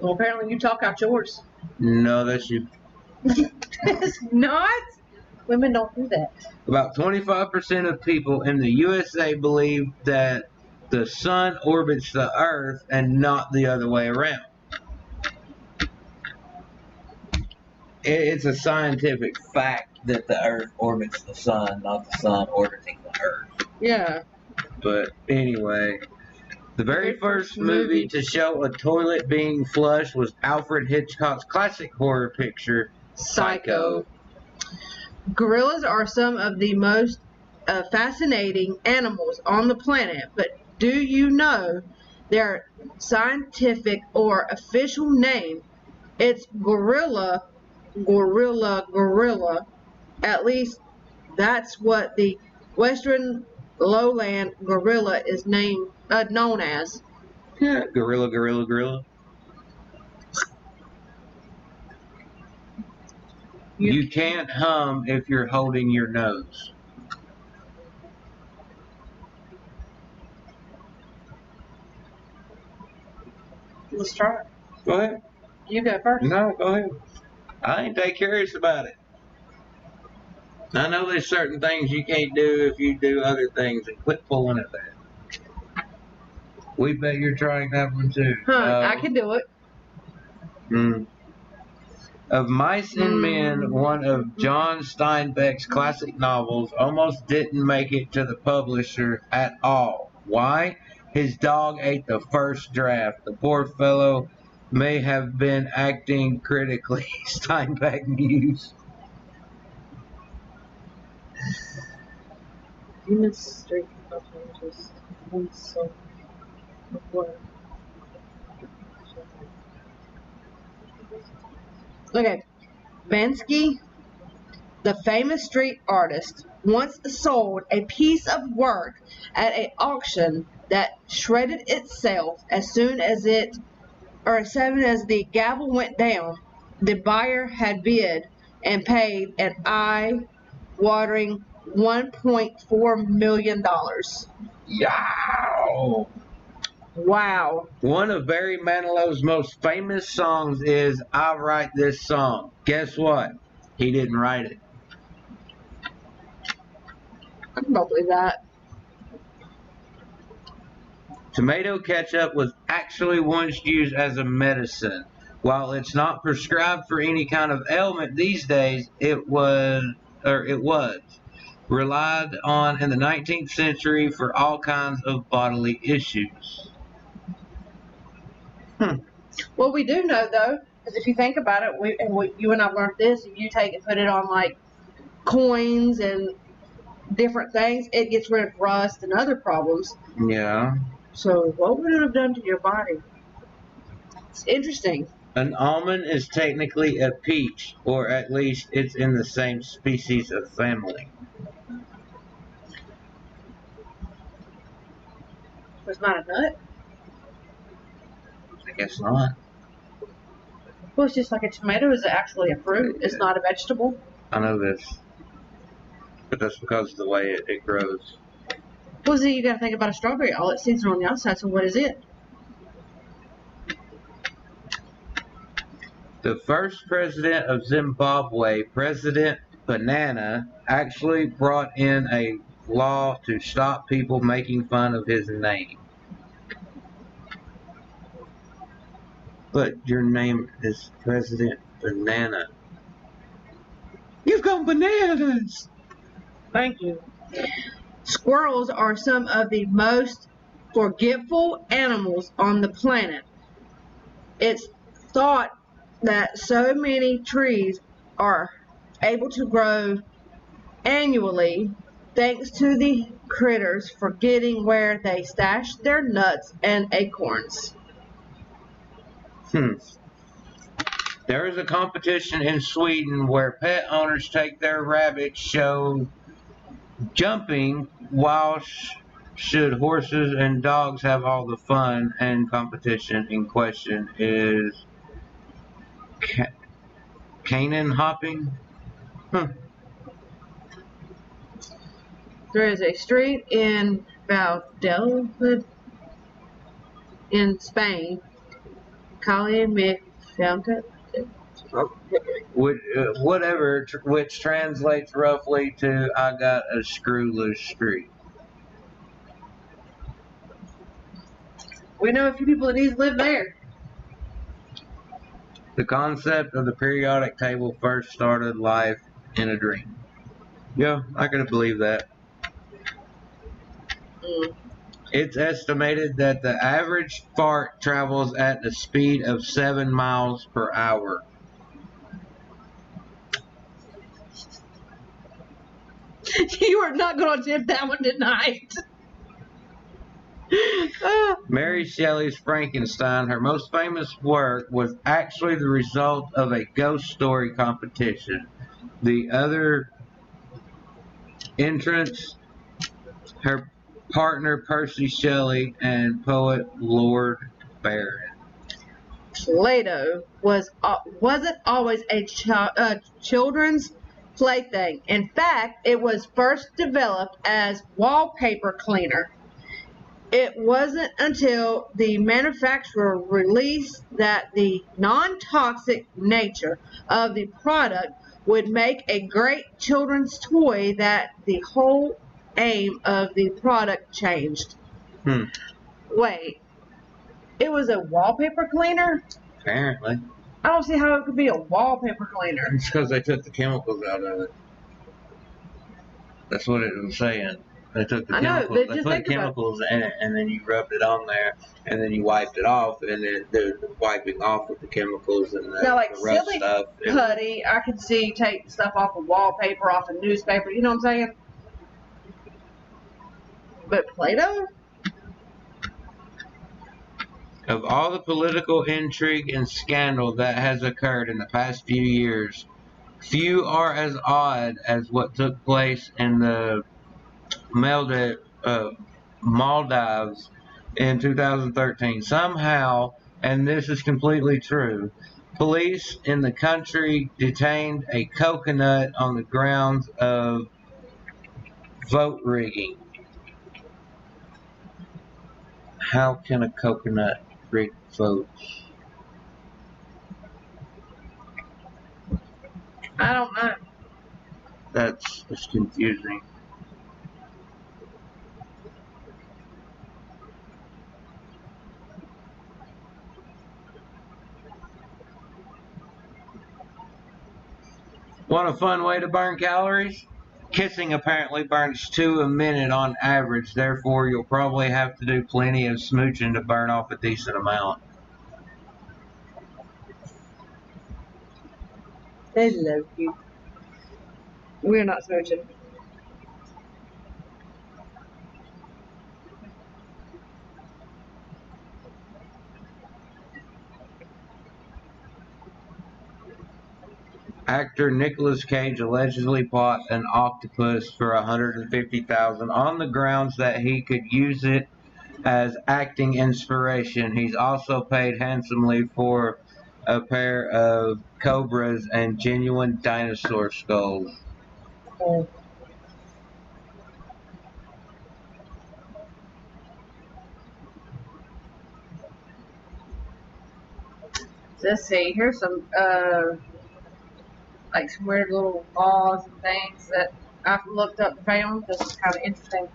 Well, apparently you talk out yours. No, that's you. It's not. Women don't do that. About 25% of people in the USA believe that the sun orbits the earth and not the other way around. It's a scientific fact that the earth orbits the sun, not the sun orbiting the earth. Yeah. But anyway, the very first movie to show a toilet being flushed was Alfred Hitchcock's classic horror picture, Psycho. Gorillas are some of the most fascinating animals on the planet, but do you know their scientific or official name. It's gorilla. At least that's what the western lowland gorilla is known as. Yeah, gorilla. You can't hum if you're holding your nose. Let's try it. Go ahead. You go first. No, go ahead. I ain't that curious about it. I know there's certain things you can't do if you do other things, and quit pulling at that. We bet you're trying that one too. I can do it. Of Mice and Men, one of John Steinbeck's classic novels, almost didn't make it to the publisher at all. Why? His dog ate the first draft. The poor fellow may have been acting critically. Steinbeck mused. Human street just so Okay. Bansky, the famous street artist, once sold a piece of work at an auction that shredded itself as soon as the gavel went down. The buyer had bid and paid an eye-watering $1.4 million. Yow! Wow. One of Barry Manilow's most famous songs is I Write This Song. Guess what? He didn't write it. I can believe that. Tomato ketchup was actually once used as a medicine. While it's not prescribed for any kind of ailment these days, it was relied on in the 19th century for all kinds of bodily issues. Well, we do know though, because if you think about it, you and I learned this. If you take it, put it on like coins and different things, it gets rid of rust and other problems. Yeah. So, what would it have done to your body? It's interesting. An almond is technically a peach, or at least it's in the same species of family. It's not a nut. I guess not. Well, it's just like a tomato is actually a fruit. It's not a vegetable. I know this. But that's because of the way it grows. Well, see, you got to think about a strawberry. All its seeds are on the outside, so what is it? The first president of Zimbabwe, President Banana, actually brought in a law to stop people making fun of his name. But your name is President Banana. You've gone bananas! Thank you. Squirrels are some of the most forgetful animals on the planet. It's thought that so many trees are able to grow annually thanks to the critters forgetting where they stash their nuts and acorns. There is a competition in Sweden where pet owners take their rabbits show jumping while should horses and dogs have all the fun, and competition in question is cannon hopping. There is a street in Valladolid in Spain, Calle me Fountain, Which translates roughly to I got a screw loose street. We know a few people that need to live there. The concept of the periodic table first started life in a dream. Yeah, I can believe that. It's estimated that the average fart travels at the speed of 7 miles per hour. You are not going to attempt that one tonight. Mary Shelley's Frankenstein, her most famous work, was actually the result of a ghost story competition. The other entrants, her partner Percy Shelley and poet Lord Byron. Play-Doh wasn't always a children's plaything. In fact, it was first developed as wallpaper cleaner. It wasn't until the manufacturer released that the non-toxic nature of the product would make a great children's toy that the whole aim of the product changed. Wait, it was a wallpaper cleaner? Apparently. I don't see how it could be a wallpaper cleaner. It's because they took the chemicals out of it. That's what it was saying. They took the chemicals. They put chemicals in it, and then you rubbed it on there, and then you wiped it off, and then the wiping off with the chemicals and the, now, like the rough silly stuff. putty, I could see take stuff off of wallpaper, off of newspaper. You know what I'm saying? But Play-Doh? Of all the political intrigue and scandal that has occurred in the past few years, few are as odd as what took place in the Maldives in 2013. Somehow, and this is completely true, police in the country detained a coconut on the grounds of vote rigging. How can a coconut rig votes? I don't know. That's confusing. Want a fun way to burn calories? Kissing apparently burns 2 a minute on average, therefore you'll probably have to do plenty of smooching to burn off a decent amount. They love you. We're not smooching. Actor Nicolas Cage allegedly bought an octopus for $150,000 on the grounds that he could use it as acting inspiration. He's also paid handsomely for a pair of cobras and genuine dinosaur skulls. Oh. Let's see. Here's some like some weird little laws and things that I've looked up and found. This is kind of interesting.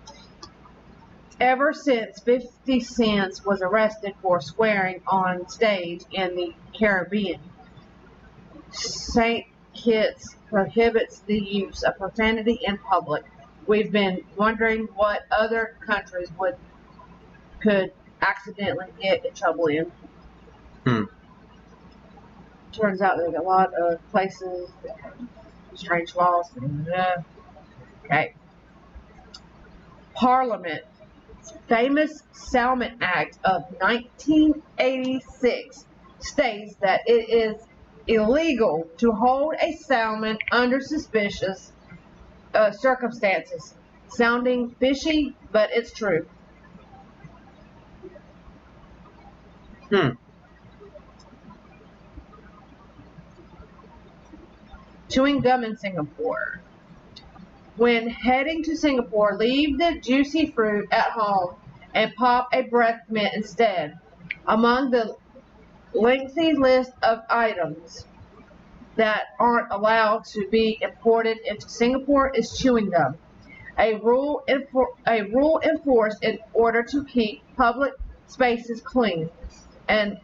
Ever since 50 Cent was arrested for swearing on stage in the Caribbean, St. Kitts prohibits the use of profanity in public. We've been wondering what other countries could accidentally get in trouble in. Turns out there's a lot of places that have strange laws. Okay. Parliament. Famous Salmon Act of 1986 states that it is illegal to hold a salmon under suspicious circumstances. Sounding fishy, but it's true. Chewing gum in Singapore. When heading to Singapore, leave the juicy fruit at home and pop a breath mint instead. Among the lengthy list of items that aren't allowed to be imported into Singapore is chewing gum. A rule enforced in order to keep public spaces clean. An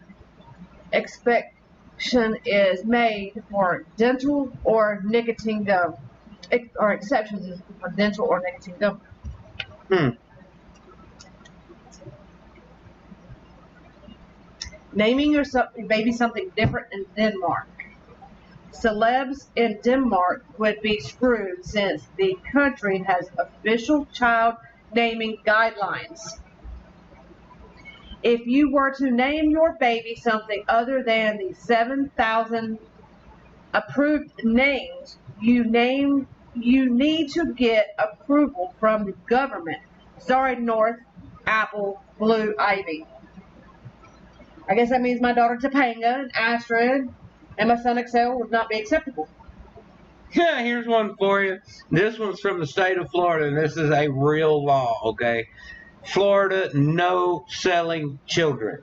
exception is made for dental or nicotine gum. Or exceptions for dental or nicotine gum. Naming your baby something different in Denmark. Celebs in Denmark would be screwed since the country has official child naming guidelines. If you were to name your baby something other than the 7,000 approved names, you need to get approval from the government. Sorry, North, Apple, Blue, Ivy. I guess that means my daughter Topanga and Astrid and my son Excel would not be acceptable. Yeah, here's one for you. This one's from the state of Florida, and this is a real law, okay? Florida, no selling children.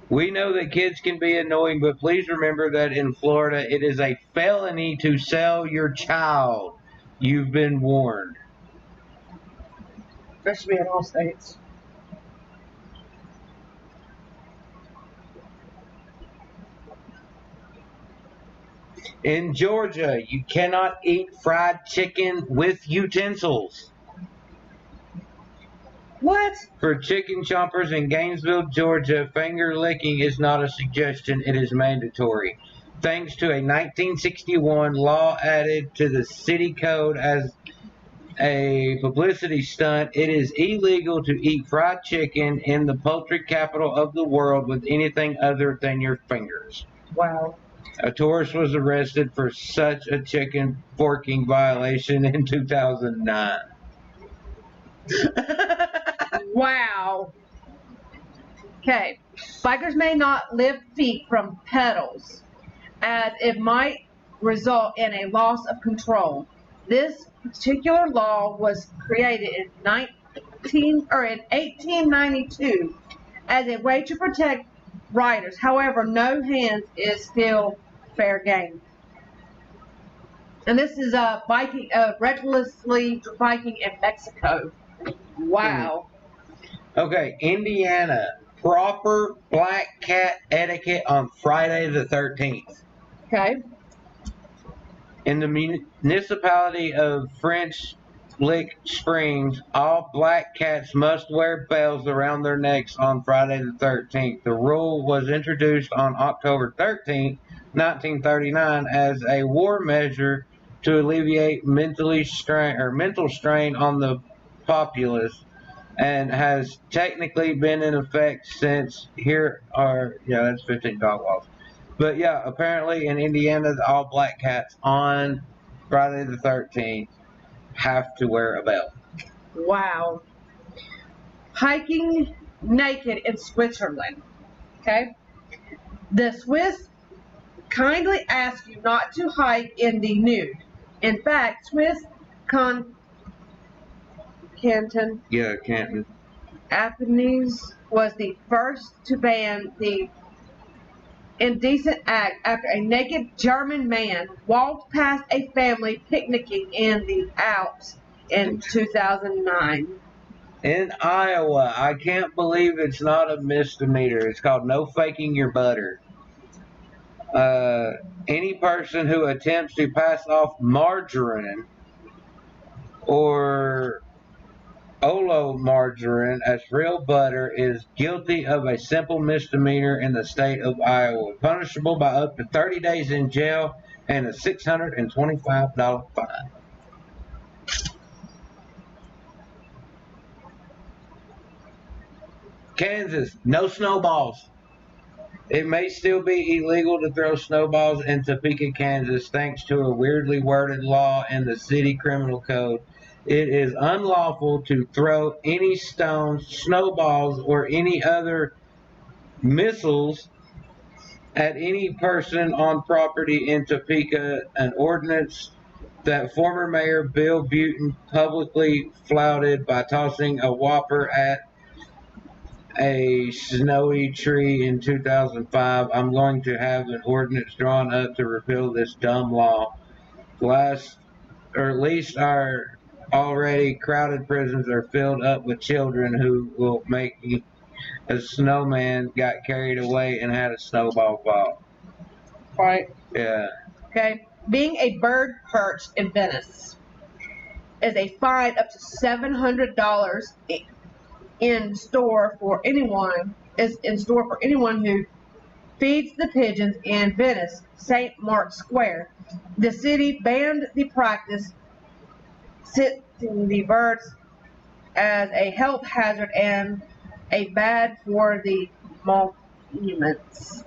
We know that kids can be annoying, but please remember that in Florida, it is a felony to sell your child. You've been warned. That should be in all states. In Georgia, you cannot eat fried chicken with utensils. What? For chicken chompers in Gainesville, Georgia, finger licking is not a suggestion, it is mandatory. Thanks to a 1961 law added to the city code as a publicity stunt, it is illegal to eat fried chicken in the poultry capital of the world with anything other than your fingers. Wow. A tourist was arrested for such a chicken forking violation in 2009. Wow. Okay. Bikers may not lift feet from pedals, as it might result in a loss of control. This particular law was created in 1892 as a way to protect riders. However, no hands is still fair game. And this is biking, recklessly biking in Mexico. Wow. Okay, Indiana. Proper black cat etiquette on Friday the 13th. Okay. In the municipality of French Lick Springs, all black cats must wear bells around their necks on Friday the 13th. The rule was introduced on October 13th, 1939 as a war measure to alleviate mental strain on the populace, and has technically been in effect since that's 15 dog walks. But yeah, apparently in Indiana, all black cats on Friday the 13th have to wear a belt. Wow. Hiking naked in Switzerland. Okay. The Swiss kindly ask you not to hike in the nude. In fact, Swiss Canton Athens was the first to ban the indecent act after a naked German man walked past a family picnicking in the Alps in 2009. In Iowa, I can't believe it's not a misdemeanor. It's called no faking your butter. Any person who attempts to pass off margarine or margarine as real butter is guilty of a simple misdemeanor in the state of Iowa, punishable by up to 30 days in jail and a $625 fine. Kansas, no snowballs. It may still be illegal to throw snowballs in Topeka, Kansas, thanks to a weirdly worded law in the city criminal code. It is unlawful to throw any stones, snowballs, or any other missiles at any person on property in Topeka, an ordinance that former Mayor Bill Butin publicly flouted by tossing a whopper at a snowy tree in 2005. I'm going to have an ordinance drawn up to repeal this dumb law. At least our already crowded prisons are filled up with children who will make a snowman got carried away and had a snowball fall. Right. Yeah. Okay. Being a bird perched in Venice is a fine up to $700 in store for anyone who feeds the pigeons in Venice, St. Mark's Square. The city banned the practice, citing the birds as a health hazard and bad for the monuments.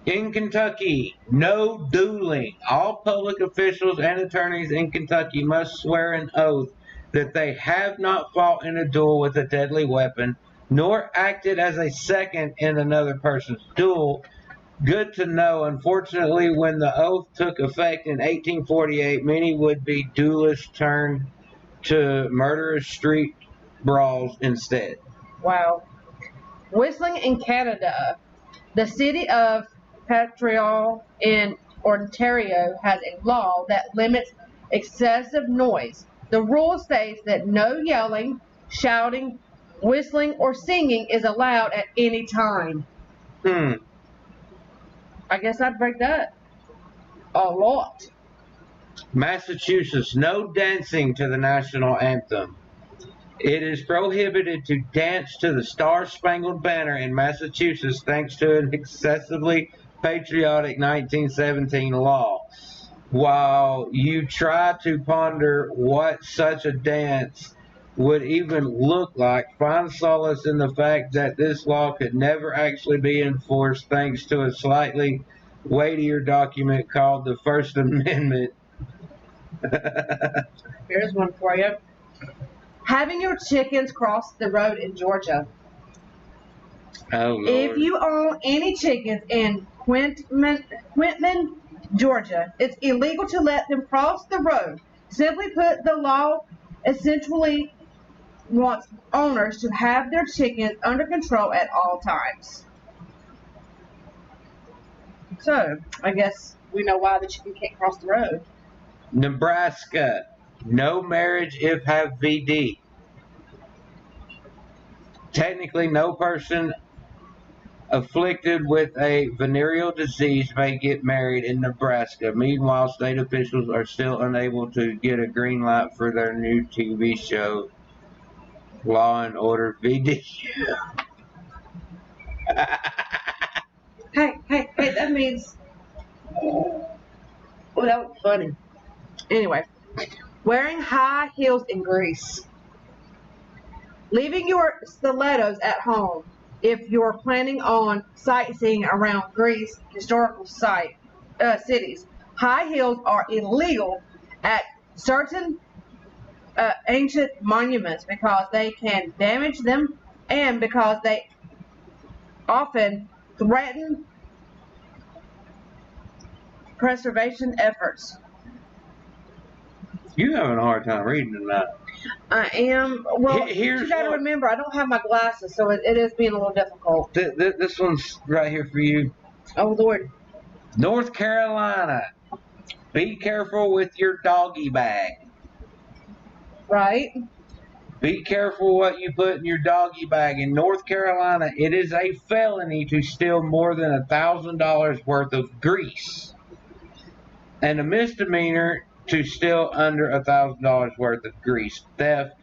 In Kentucky, no dueling. All public officials and attorneys in Kentucky must swear an oath that they have not fought in a duel with a deadly weapon, nor acted as a second in another person's duel. Good to know. Unfortunately, when the oath took effect in 1848, many would-be duelists turned to murderous street brawls instead. Wow. Whistling in Canada. The city of Montreal in Ontario has a law that limits excessive noise. The rule states that no yelling, shouting, whistling, or singing is allowed at any time. Hmm. I guess I'd break that a lot. Massachusetts, no dancing to the national anthem. It is prohibited to dance to the Star-Spangled Banner in Massachusetts thanks to an excessively patriotic 1917 law. While you try to ponder what such a dance would even look like, find solace in the fact that this law could never actually be enforced thanks to a slightly weightier document called the First Amendment. Here's one for you. Having your chickens cross the road in Georgia. Oh, Lord. If you own any chickens in Quitman, Georgia, it's illegal to let them cross the road. Simply put, the law essentially wants owners to have their chickens under control at all times. So, I guess we know why the chicken can't cross the road. Nebraska, no marriage if have VD. Technically, no person afflicted with a venereal disease may get married in Nebraska. Meanwhile, state officials are still unable to get a green light for their new TV show, Law and Order VD. Hey, that means... Oh, that was funny. Anyway, wearing high heels in Greece. Leaving your stilettos at home if you're planning on sightseeing around Greece historical cities. High heels are illegal at certain ancient monuments because they can damage them and because they often threaten preservation efforts. You having a hard time reading tonight. I am. Well, Here's you got to one. remember, I don't have my glasses, so it is being a little difficult. This one's right here for you. Oh, Lord. North Carolina, be careful with your doggy bag. Right? Be careful what you put in your doggy bag. In North Carolina, it is a felony to steal more than $1,000 worth of grease, and a misdemeanor to steal under $1,000 worth of grease. Theft.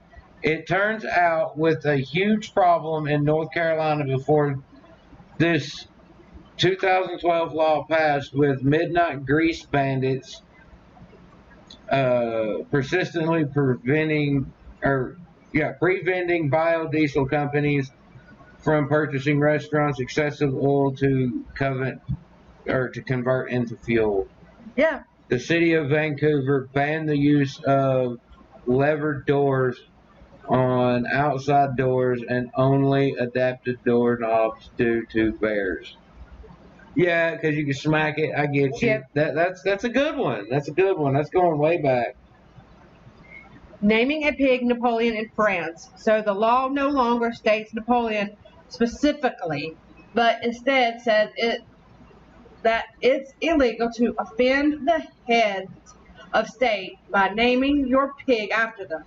It turns out, with a huge problem in North Carolina before this 2012 law passed, with midnight grease bandits persistently preventing biodiesel companies from purchasing restaurants excessive oil to convert into fuel. Yeah. The city of Vancouver banned the use of levered doors on outside doors and only adapted doorknobs due to bears. Yeah, because you can smack it. I get you. Yeah. That's a good one. That's a good one. That's going way back. Naming a pig Napoleon in France. So the law no longer states Napoleon specifically, but instead says that it's illegal to offend the heads of state by naming your pig after them.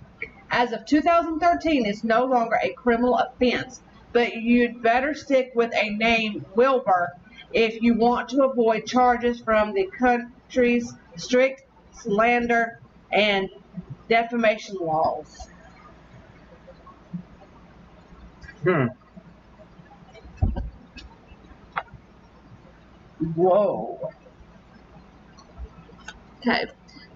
As of 2013, it's no longer a criminal offense, but you'd better stick with a name Wilbur if you want to avoid charges from the country's strict slander and defamation laws. Whoa. Okay.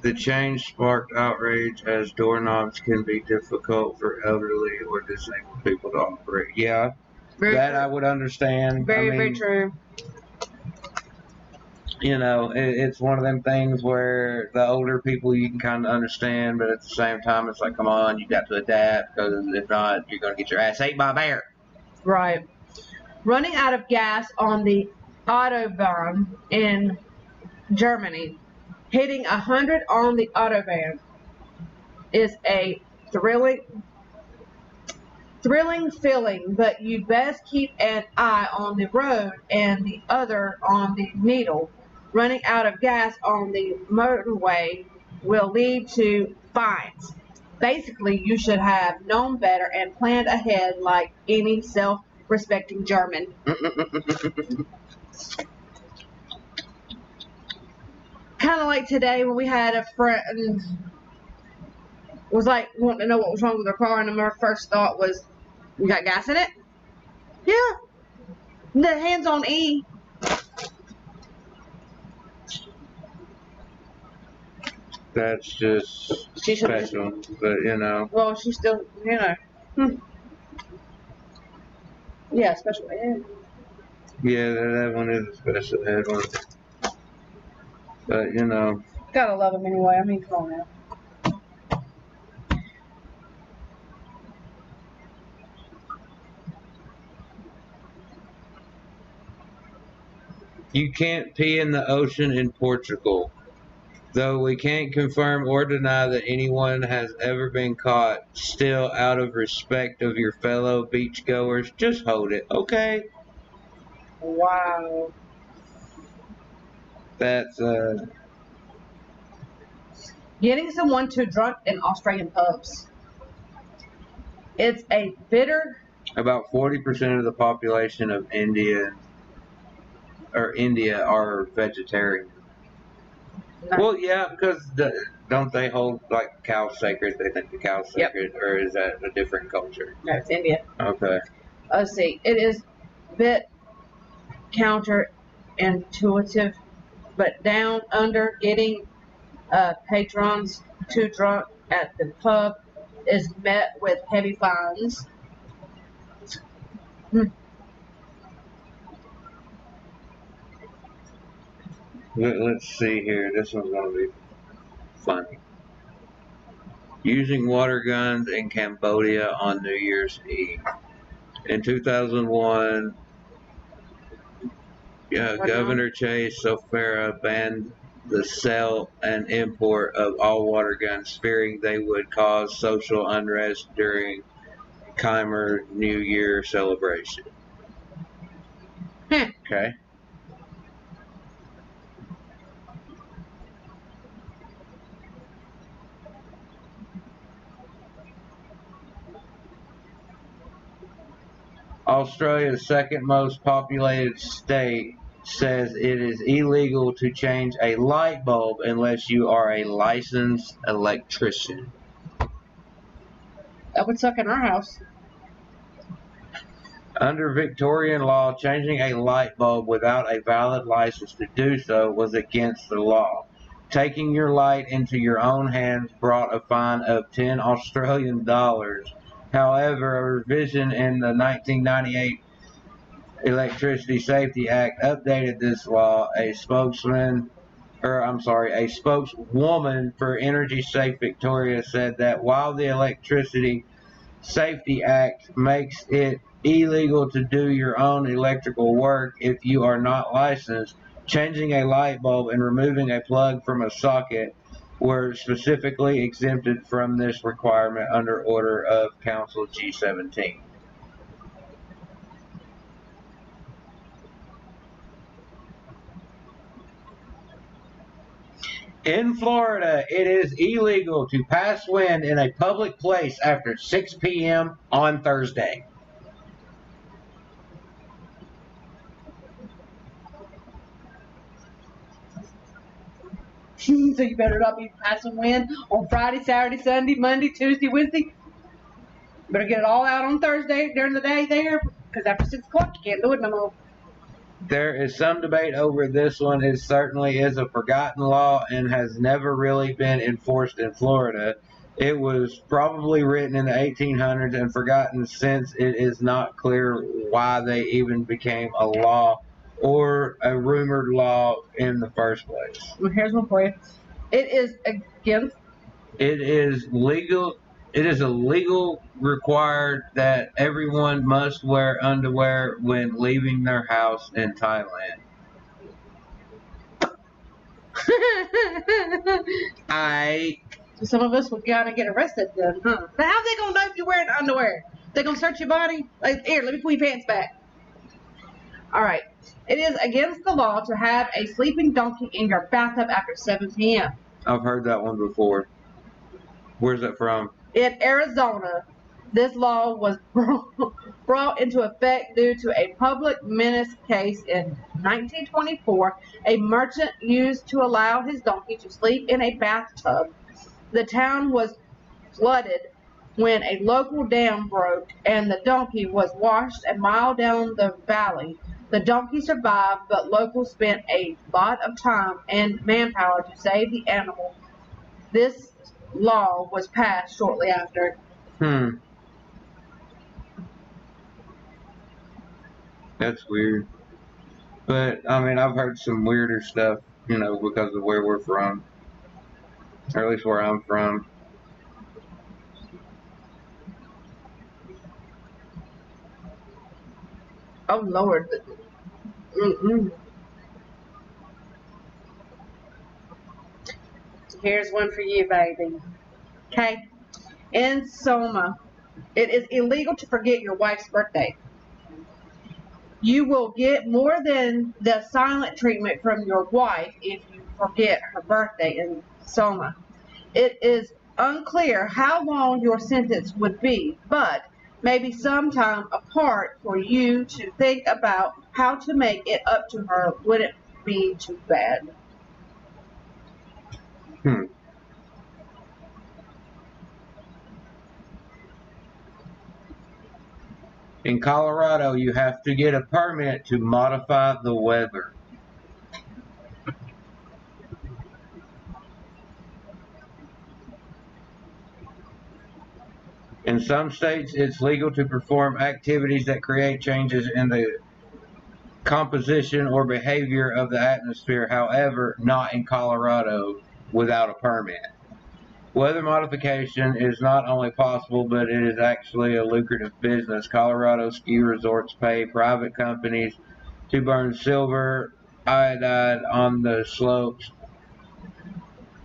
The change sparked outrage as doorknobs can be difficult for elderly or disabled people to operate. Yeah, Very that true. I would understand. Very, I mean, very true. you know, it's one of them things where the older people you can kind of understand, but at the same time, it's like, come on, you got to adapt, because if not, you're going to get your ass ate by a bear. Right. Running out of gas on the Autobahn in Germany, hitting 100 on the Autobahn is a thrilling feeling, but you best keep an eye on the road and the other on the needle. Running out of gas on the motorway will lead to fines. Basically, you should have known better and planned ahead like any self-respecting German. Kind of like today when we had a friend was like wanting to know what was wrong with her car, and our first thought was, "You got gas in it?" Yeah. The hands on E. That's just special, but you know. Well, she's still, you know. Yeah, special ed. Yeah, that one is a special ed one. But you know. Gotta love him anyway. I mean, come on now. You can't pee in the ocean in Portugal. Though we can't confirm or deny that anyone has ever been caught, still, out of respect of your fellow beachgoers, just hold it, okay? Wow. That's, Getting someone too drunk in Australian pubs. It's a bitter. about 40% of the population of India are vegetarian. No. Well, yeah, because don't they hold like cows sacred? They think the cow's sacred, or is that a different culture? No, it's India. Okay. Let's see. It is a bit counterintuitive, but down under getting patrons too drunk at the pub is met with heavy fines. Let's see here. This one's going to be funny. Using water guns in Cambodia on New Year's Eve. In 2001, Governor Chase Sofera banned the sale and import of all water guns, fearing they would cause social unrest during Khmer New Year celebration. Okay. Australia's second most populated state says it is illegal to change a light bulb unless you are a licensed electrician. That would suck in our house. Under Victorian law, changing a light bulb without a valid license to do so was against the law. Taking your light into your own hands brought a fine of 10 Australian dollars. However, a revision in the 1998 Electricity Safety Act updated this law. A spokeswoman for Energy Safe Victoria said that while the Electricity Safety Act makes it illegal to do your own electrical work if you are not licensed, changing a light bulb and removing a plug from a socket were specifically exempted from this requirement under order of Council G17. In Florida, it is illegal to pass wind in a public place after 6 p.m. on Thursday. So you better not be passing wind on Friday, Saturday, Sunday, Monday, Tuesday, Wednesday. Better get it all out on Thursday during the day there, because after 6 o'clock you can't do it no more. There is some debate over this one. It certainly is a forgotten law and has never really been enforced in Florida. It was probably written in the 1800s and forgotten since it is not clear why they even became a law or a rumored law in the first place. Well, here's one for you. It is against. It is legal. It is a legal required that everyone must wear underwear when leaving their house in Thailand. Some of us would gotta get arrested then, huh? But how they gonna know if you're wearing underwear? They gonna search your body? Like, here, let me pull your pants back. All right. It is against the law to have a sleeping donkey in your bathtub after 7 p.m. I've heard that one before. Where's that from? In Arizona, this law was brought into effect due to a public menace case in 1924. A merchant used to allow his donkey to sleep in a bathtub. The town was flooded when a local dam broke and the donkey was washed a mile down the valley. The donkey survived, but locals spent a lot of time and manpower to save the animal. This law was passed shortly after. That's weird. But, I mean, I've heard some weirder stuff, because of where we're from. Or at least where I'm from. Oh, Lord. Here's one for you, baby. Okay? In Soma, it is illegal to forget your wife's birthday. You will get more than the silent treatment from your wife if you forget her birthday in Soma. It is unclear how long your sentence would be, but maybe some time apart for you to think about how to make it up to her wouldn't be too bad. In Colorado, you have to get a permit to modify the weather. In some states, it's legal to perform activities that create changes in the composition or behavior of the atmosphere. However, not in Colorado without a permit. Weather modification is not only possible, but it is actually a lucrative business. Colorado ski resorts pay private companies to burn silver iodide on the slopes.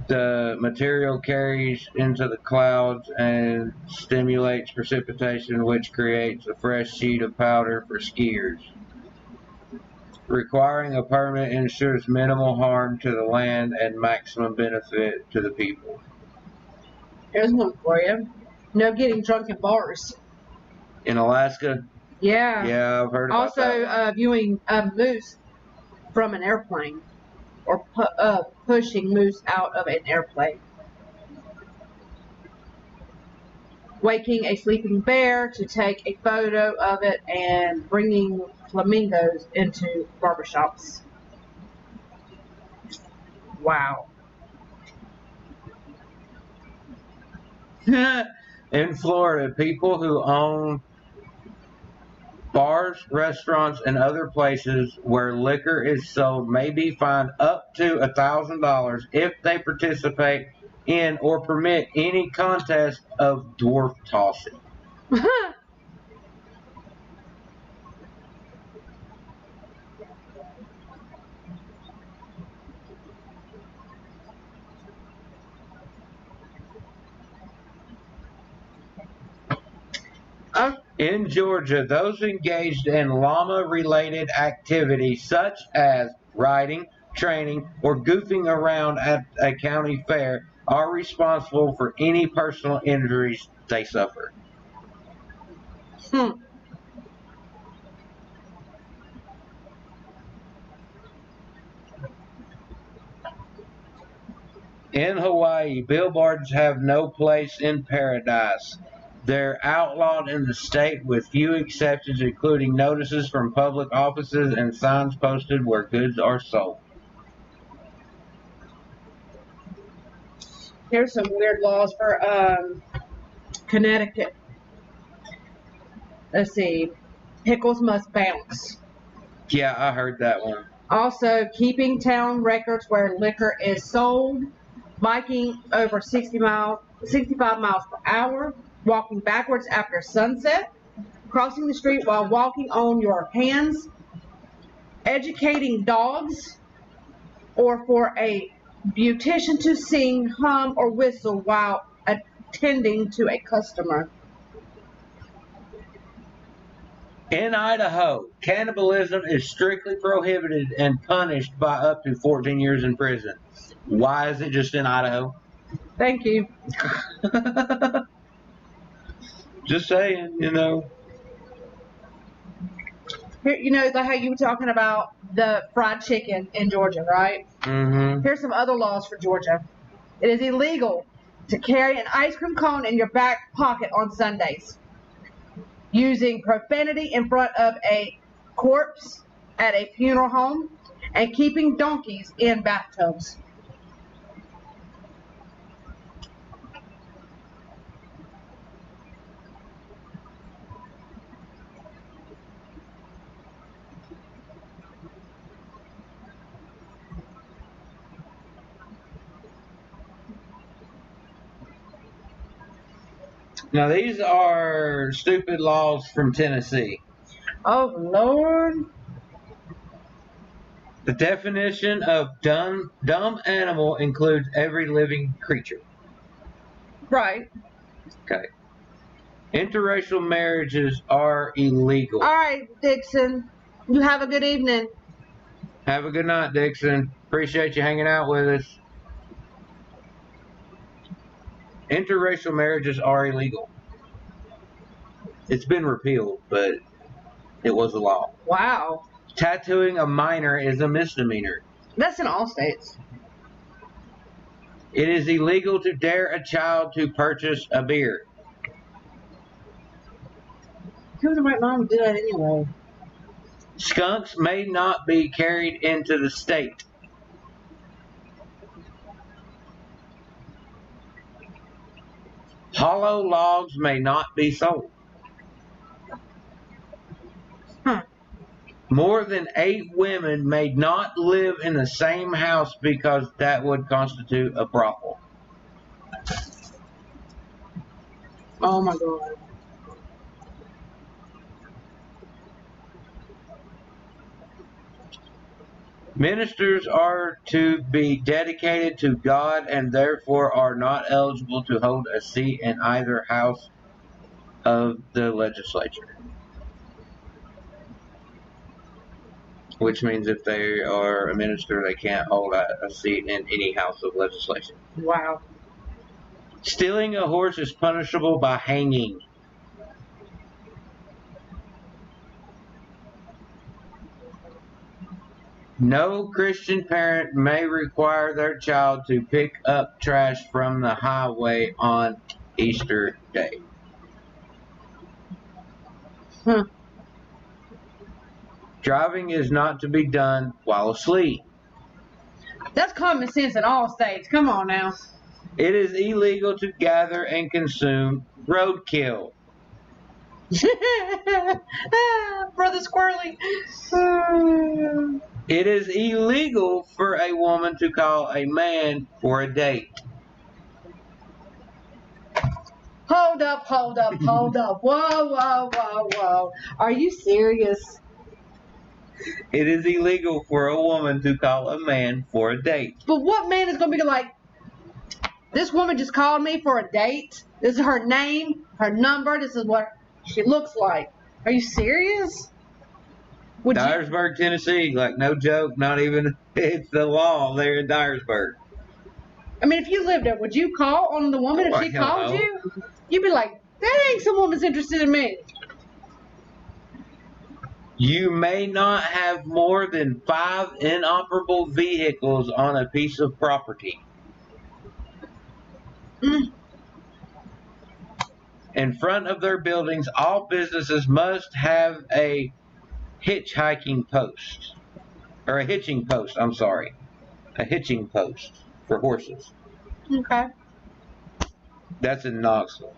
The material carries into the clouds and stimulates precipitation, which creates a fresh sheet of powder for skiers. Requiring a permit ensures minimal harm to the land and maximum benefit to the people. Here's one for you. No getting drunk in bars. In Alaska? Yeah. Yeah, I've heard about that. Also, viewing moose from an airplane or pushing moose out of an airplane. Waking a sleeping bear to take a photo of it and bringing flamingos into barbershops. Wow. In Florida, people who own bars, restaurants, and other places where liquor is sold may be fined up to $1,000 if they participate in or permit any contest of dwarf tossing. In Georgia, those engaged in llama-related activities such as riding, training, or goofing around at a county fair are responsible for any personal injuries they suffer. In Hawaii, billboards have no place in paradise. They're outlawed in the state with few exceptions, including notices from public offices and signs posted where goods are sold. Here's some weird laws for Connecticut. Let's see. Pickles must bounce. Yeah, I heard that one. Also, keeping town records where liquor is sold, biking over 65 miles per hour, walking backwards after sunset, crossing the street while walking on your hands, educating dogs, or for a beautician to sing, hum, or whistle while attending to a customer. In Idaho, cannibalism is strictly prohibited and punished by up to 14 years in prison. Why is it just in Idaho? Thank you. Just saying, you know. Here, you know how you were talking about the fried chicken in Georgia, right? Mm-hmm. Here's some other laws for Georgia. It is illegal to carry an ice cream cone in your back pocket on Sundays. Using profanity in front of a corpse at a funeral home, and keeping donkeys in bathtubs. Now, these are stupid laws from Tennessee. Oh, Lord. The definition of dumb animal includes every living creature. Right. Okay. Interracial marriages are illegal. All right, Dixon. You have a good evening. Have a good night, Dixon. Appreciate you hanging out with us. Interracial marriages are illegal. It's been repealed, but it was a law. Wow. Tattooing a minor is a misdemeanor. That's in all states. It is illegal to dare a child to purchase a beer. Who in the right mind would do that anyway? Skunks may not be carried into the state. Hollow logs may not be sold. More than 8 women may not live in the same house because that would constitute a brothel. Oh my God. Ministers are to be dedicated to God and therefore are not eligible to hold a seat in either house of the legislature. Which means if they are a minister, they can't hold a seat in any house of legislation. Wow. Stealing a horse is punishable by hanging. No Christian parent may require their child to pick up trash from the highway on Easter Day. Driving is not to be done while asleep. That's common sense in all states. Come on now. It is illegal to gather and consume roadkill. Brother Squirrely. It is illegal for a woman to call a man for a date. Hold up, hold up, hold up. Whoa, whoa, whoa, whoa. Are you serious? It is illegal for a woman to call a man for a date. But what man is going to be like, this woman just called me for a date? This is her name, her number, this is what she looks like. Are you serious? Dyersburg, Tennessee, like no joke, not even, it's the law there in Dyersburg. I mean, if you lived there, would you call on the woman if she called you? You'd be like, that ain't some woman's interested in me. You may not have more than 5 inoperable vehicles on a piece of property. In front of their buildings, all businesses must have a hitchhiking post. Or a hitching post, I'm sorry. A hitching post for horses. Okay. That's in Knoxville.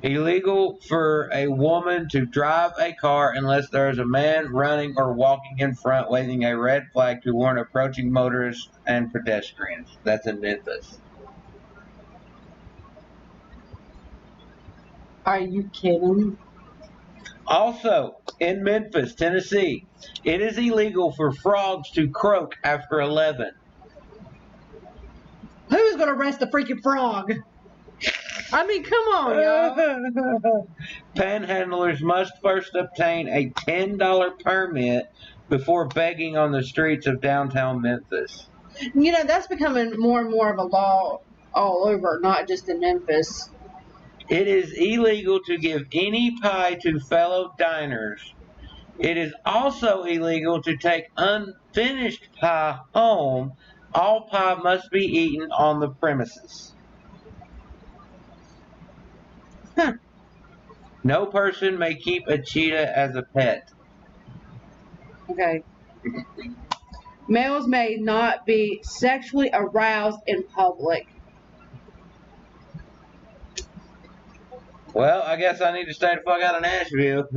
Illegal for a woman to drive a car unless there is a man running or walking in front waving a red flag to warn approaching motorists and pedestrians. That's in Memphis. Are you kidding? Also, in Memphis, Tennessee, it is illegal for frogs to croak after 11. Who's gonna arrest a freaking frog? I mean, come on, y'all. Panhandlers must first obtain a $10 permit before begging on the streets of downtown Memphis. You know, that's becoming more and more of a law all over, not just in Memphis. It is illegal to give any pie to fellow diners. It is also illegal to take unfinished pie home. All pie must be eaten on the premises. Huh. No person may keep a cheetah as a pet. Okay. Males may not be sexually aroused in public. Well, I guess I need to stay the fuck out of Nashville.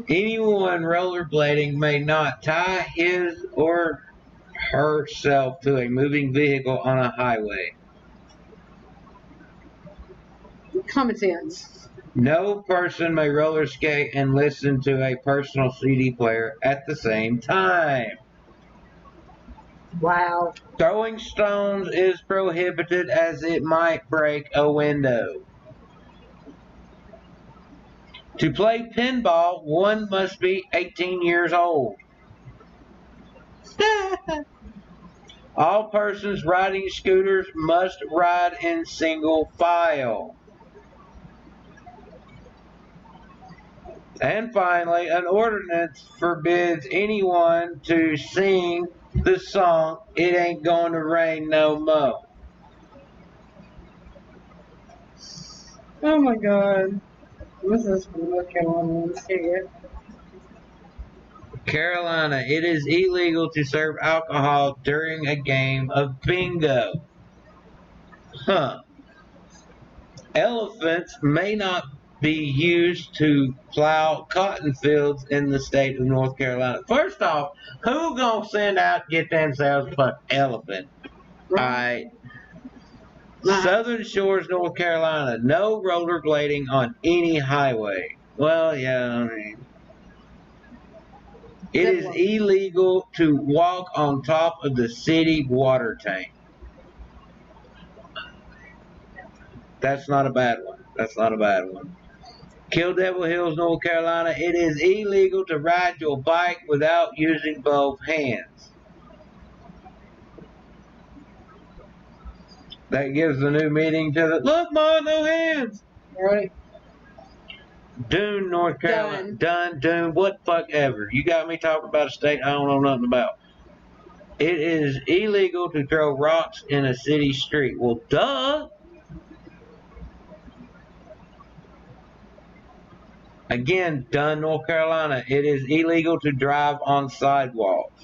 Anyone rollerblading may not tie his or herself to a moving vehicle on a highway. Common sense. No person may roller skate and listen to a personal CD player at the same time. Wow. Throwing stones is prohibited as it might break a window. To play pinball, one must be 18 years old. All persons riding scooters must ride in single file. And finally, an ordinance forbids anyone to sing the song "It Ain't Gonna Rain No Mo." Oh my god. This is from North Carolina. Let's see it. Carolina, it is illegal to serve alcohol during a game of bingo. Huh. Elephants may not be used to plow cotton fields in the state of North Carolina. First off, who gonna send out and get themselves a fucking elephant? Alright. Southern Shores, North Carolina. No rollerblading on any highway. Well, yeah, I mean. It is illegal to walk on top of the city water tank. That's not a bad one. That's not a bad one. Kill Devil Hills, North Carolina. It is illegal to ride your bike without using both hands. That gives a new meaning to the look, Mom, no hands. Right. Dune, North Carolina. Dune, what the fuck ever. You got me talking about a state I don't know nothing about. It is illegal to throw rocks in a city street. Well, duh. Again, Dunn, North Carolina. It is illegal to drive on sidewalks.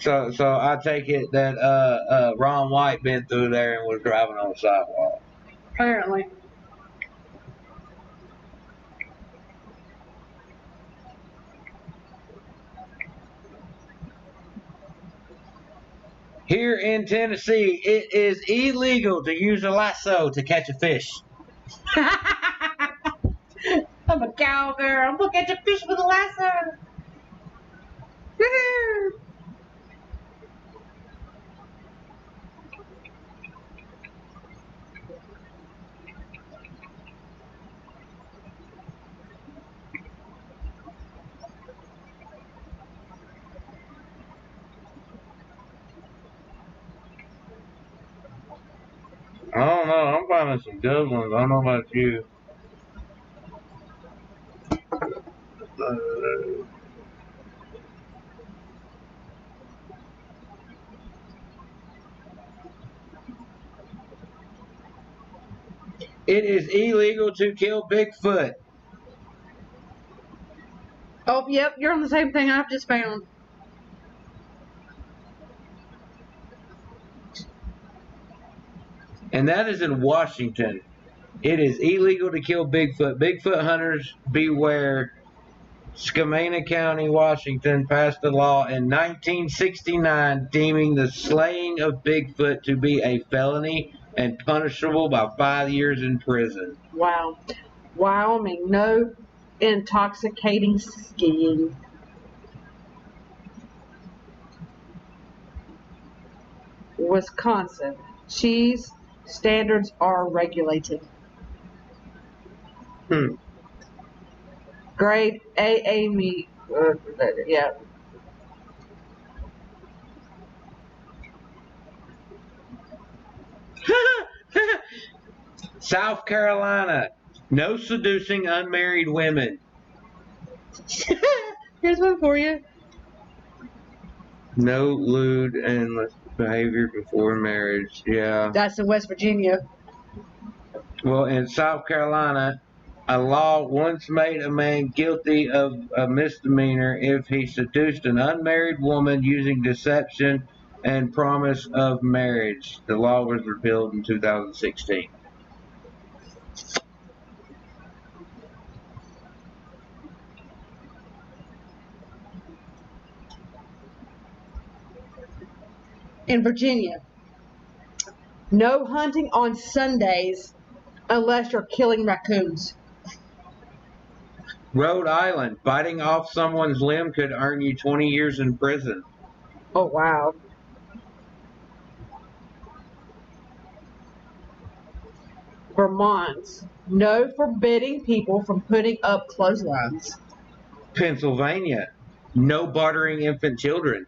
So I take it that Ron White been through there and was driving on the sidewalk. Apparently. Here in Tennessee, it is illegal to use a lasso to catch a fish. I'm a cowgirl. I'm gonna catch a fish with a lasso. Woohoo! I don't know. I'm finding some good ones. I don't know about you. It is illegal to kill Bigfoot. Oh, yep, you're on the same thing I've just found. And that is in Washington. It is illegal to kill Bigfoot. Bigfoot hunters beware. Skamania County, Washington passed a law in 1969 deeming the slaying of Bigfoot to be a felony and punishable by 5 years in prison. Wow. Wyoming, no intoxicating skiing. Wisconsin, cheese standards are regulated. Grade AA meat. Yeah. South Carolina, no seducing unmarried women. Here's one for you. No lewd and behavior before marriage. Yeah. That's in West Virginia. Well, in South Carolina, a law once made a man guilty of a misdemeanor if he seduced an unmarried woman using deception and promise of marriage. The law was repealed in 2016. In Virginia, no hunting on Sundays unless you're killing raccoons. Rhode Island, biting off someone's limb could earn you 20 years in prison. Oh, wow. Vermont, no forbidding people from putting up clotheslines. Pennsylvania, no bartering infant children.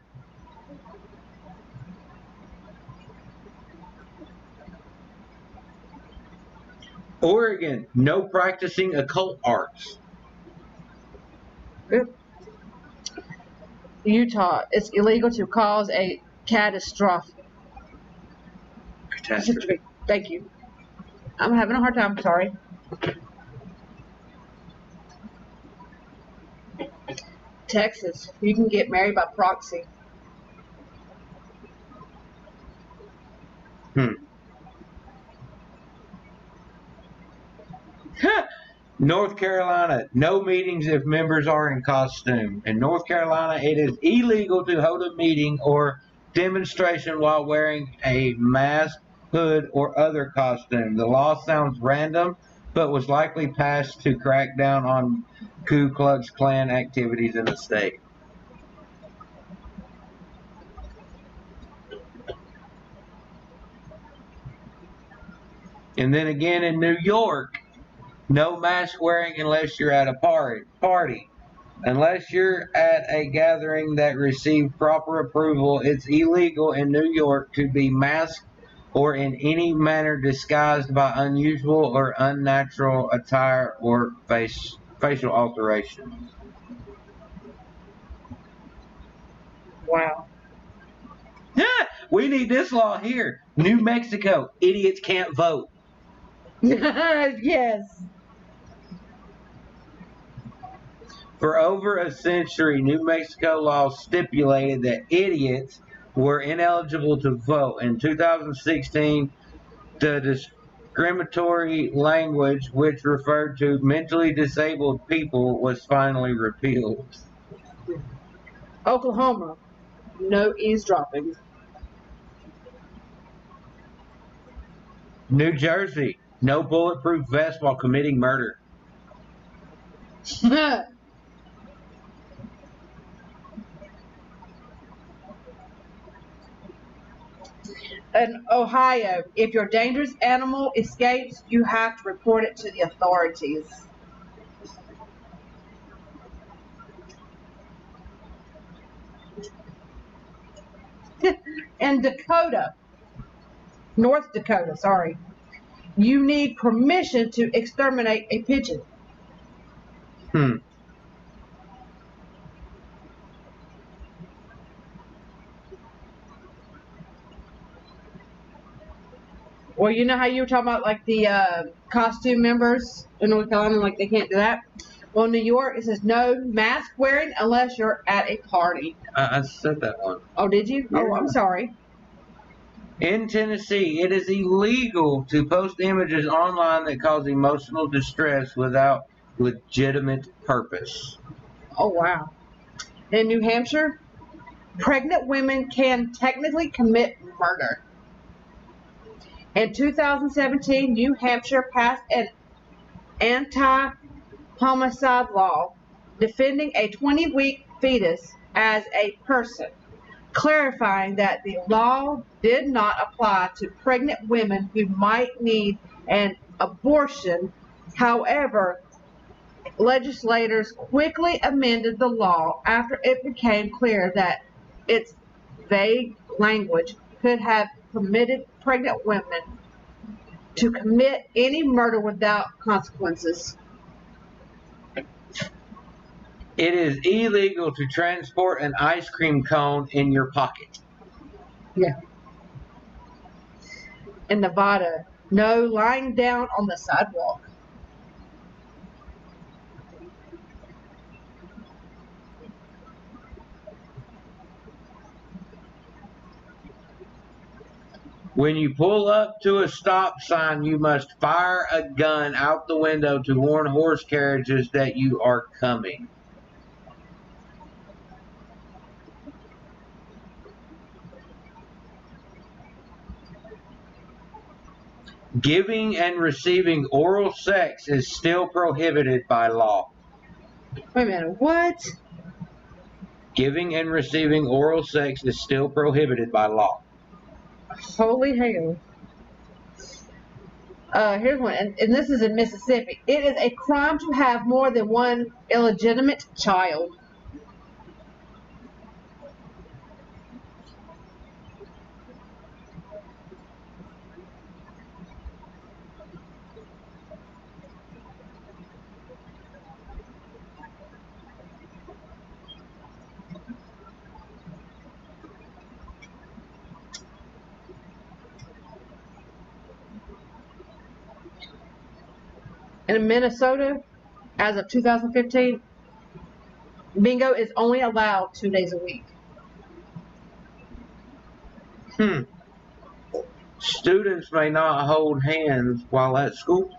Oregon, no practicing occult arts. Utah, it's illegal to cause a catastrophe. Thank you. I'm having a hard time, sorry. Texas, you can get married by proxy. North Carolina, no meetings if members are in costume. In North Carolina, it is illegal to hold a meeting or demonstration while wearing a mask, hood, or other costume. The law sounds random, but was likely passed to crack down on Ku Klux Klan activities in the state. And then again in New York, no mask wearing unless you're at a party. Unless you're at a gathering that received proper approval, it's illegal in New York to be masked or in any manner disguised by unusual or unnatural attire or facial alterations. Wow. We need this law here. New Mexico, idiots can't vote. Yes. For over a century, New Mexico law stipulated that idiots were ineligible to vote. In 2016, the discriminatory language, which referred to mentally disabled people, was finally repealed. Oklahoma, no eavesdropping. New Jersey, no bulletproof vest while committing murder. In Ohio, if your dangerous animal escapes, you have to report it to the authorities. In Dakota, North Dakota, sorry, you need permission to exterminate a pigeon. Well, you know how you were talking about like the costume members in North Carolina, like they can't do that. Well, in New York, it says no mask wearing unless you're at a party. I said that one. Oh, did you? Yeah. Oh, I'm sorry. In Tennessee, it is illegal to post images online that cause emotional distress without legitimate purpose. Oh, wow. In New Hampshire, pregnant women can technically commit murder. In 2017, New Hampshire passed an anti-homicide law defending a 20-week fetus as a person, clarifying that the law did not apply to pregnant women who might need an abortion. However, legislators quickly amended the law after it became clear that its vague language could have permitted pregnant women to commit any murder without consequences. It is illegal to transport an ice cream cone in your pocket. Yeah. In Nevada, no lying down on the sidewalk. When you pull up to a stop sign, you must fire a gun out the window to warn horse carriages that you are coming. Giving and receiving oral sex is still prohibited by law. Wait a minute, what? Giving and receiving oral sex is still prohibited by law. Holy hell. Here's one, and this is in Mississippi. It is a crime to have more than one illegitimate child. In Minnesota, as of 2015, bingo is only allowed 2 days a week. Students may not hold hands while at school.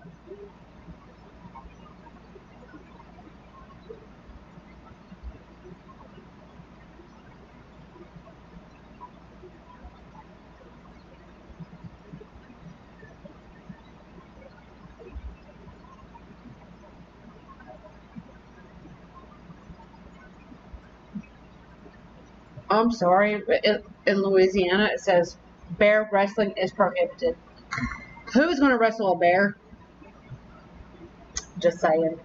I'm sorry, but in Louisiana, it says bear wrestling is prohibited. Who's going to wrestle a bear? Just saying.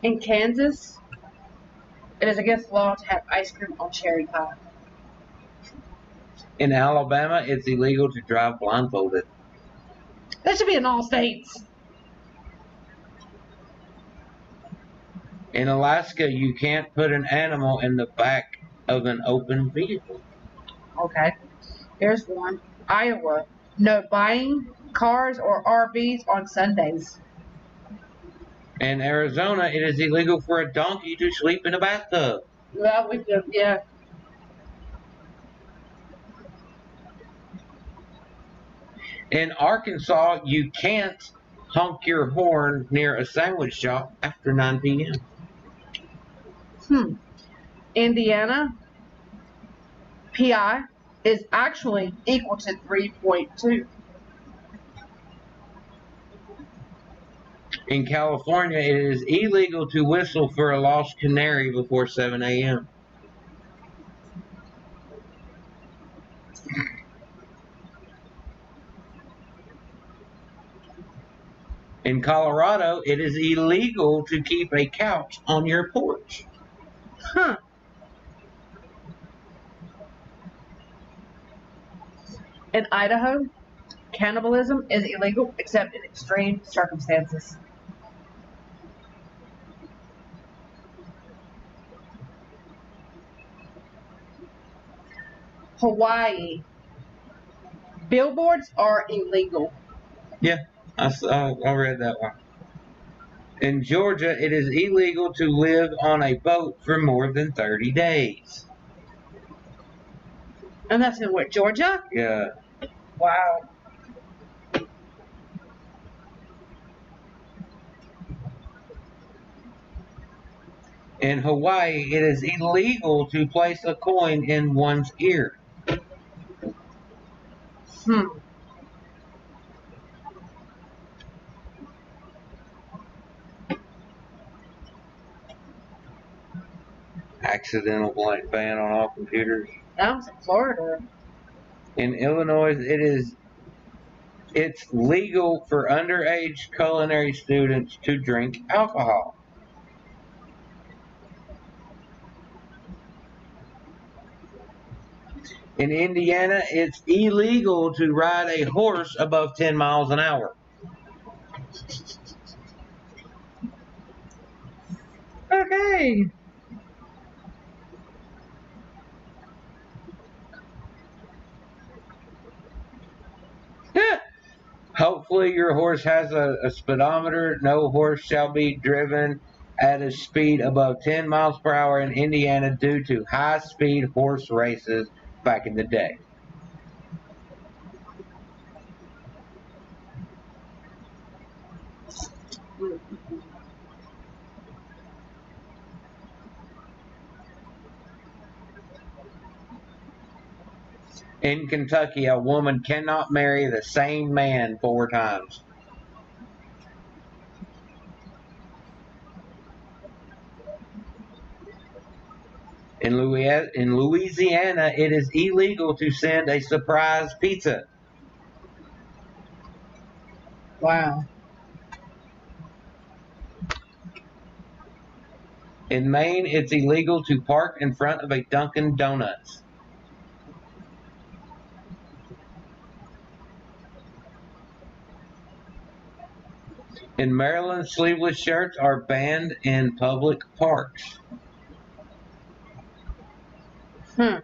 In Kansas, it is against the law to have ice cream on cherry pie. In Alabama, it's illegal to drive blindfolded. That should be in all states. In Alaska, you can't put an animal in the back of an open vehicle. Okay. Here's one. Iowa. No buying cars or RVs on Sundays. In Arizona, it is illegal for a donkey to sleep in a bathtub. Well, yeah. In Arkansas, you can't honk your horn near a sandwich shop after 9 p.m. Indiana, PI is actually equal to 3.2. In California, it is illegal to whistle for a lost canary before 7 a.m. In Colorado, it is illegal to keep a couch on your porch. Huh. In Idaho, cannibalism is illegal except in extreme circumstances. Hawaii. Billboards are illegal. Yeah, I read that one. In Georgia, it is illegal to live on a boat for more than 30 days. And that's in what, Georgia? Yeah. Wow. In Hawaii, it is illegal to place a coin in one's ear. Hmm. Accidental blank ban on all computers. That was in Florida. In Illinois, it's legal for underage culinary students to drink alcohol. In Indiana, it's illegal to ride a horse above 10 miles an hour. Okay. Hopefully, your horse has a speedometer. No horse shall be driven at a speed above 10 miles per hour in Indiana due to high speed horse races back in the day. In Kentucky, a woman cannot marry the same man 4 times. In Louisiana, it is illegal to send a surprise pizza. Wow. In Maine, it's illegal to park in front of a Dunkin' Donuts. In Maryland, sleeveless shirts are banned in public parks. Hmm.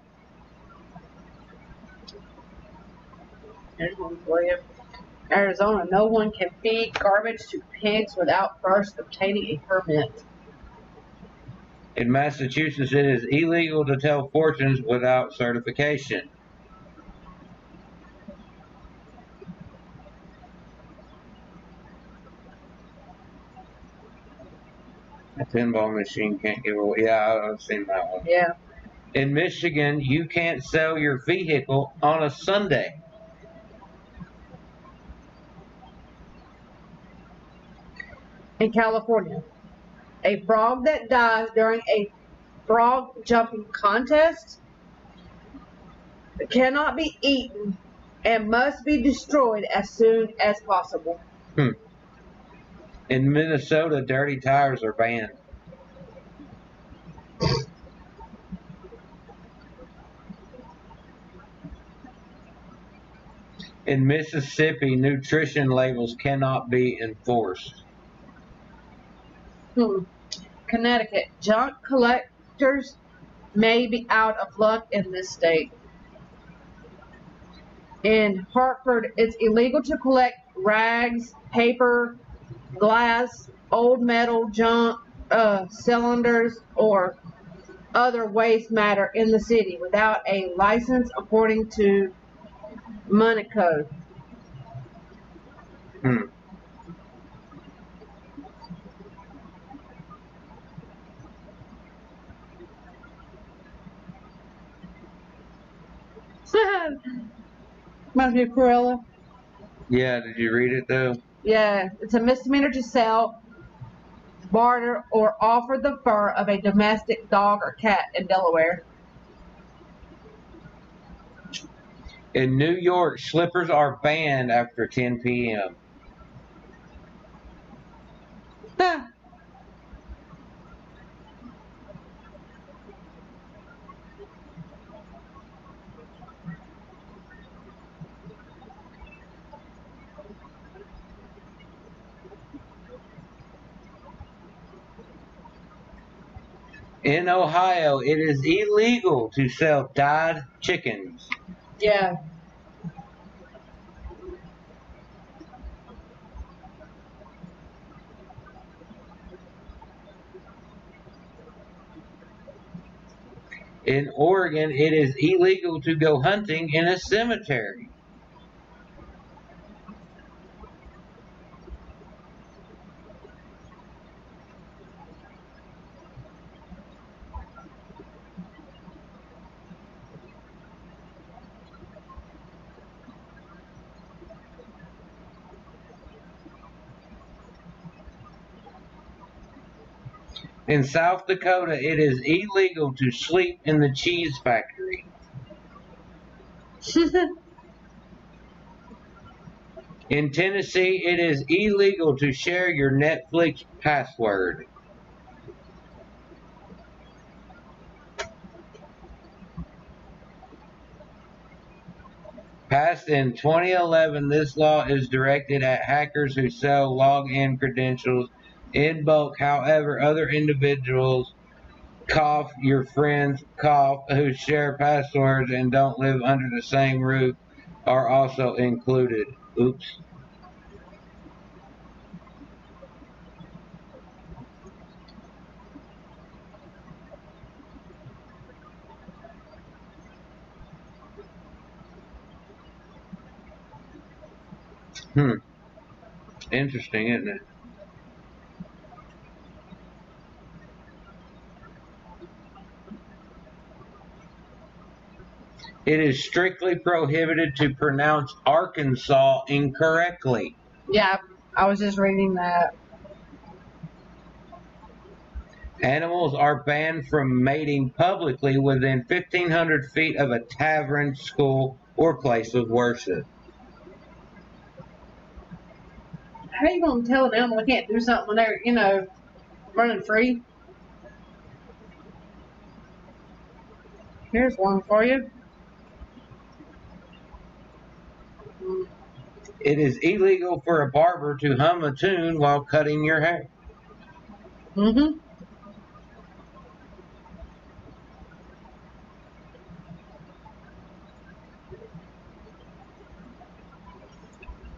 Here's one for you. Arizona, no one can feed garbage to pigs without first obtaining a permit. In Massachusetts, it is illegal to tell fortunes without certification. A pinball machine can't give away. Yeah, I've seen that one. Yeah. In Michigan, you can't sell your vehicle on a Sunday. In California, a frog that dies during a frog jumping contest cannot be eaten and must be destroyed as soon as possible. In Minnesota, dirty tires are banned. In Mississippi, nutrition labels cannot be enforced. Connecticut, junk collectors may be out of luck in this state. In Hartford, it's illegal to collect rags, paper, glass, old metal, junk, cylinders, or other waste matter in the city without a license according to Money Code. Hmm. Reminds me of Cruella. Yeah, did you read it though? Yeah, it's a misdemeanor to sell, barter, or offer the fur of a domestic dog or cat in Delaware. In New York, slippers are banned after 10 p.m. In Ohio, it is illegal to sell dyed chickens. Yeah. In Oregon, it is illegal to go hunting in a cemetery. In South Dakota, it is illegal to sleep in the cheese factory. In Tennessee, it is illegal to share your Netflix password. Passed in 2011, this law is directed at hackers who sell login credentials in bulk. However, other individuals, your friends, who share passwords and don't live under the same roof are also included. Oops. Interesting, isn't it? It is strictly prohibited to pronounce Arkansas incorrectly. Yeah, I was just reading that. Animals are banned from mating publicly within 1,500 feet of a tavern, school, or place of worship. How are you going to tell an animal they can't do something when they're, running free? Here's one for you. It is illegal for a barber to hum a tune while cutting your hair. Mm-hmm.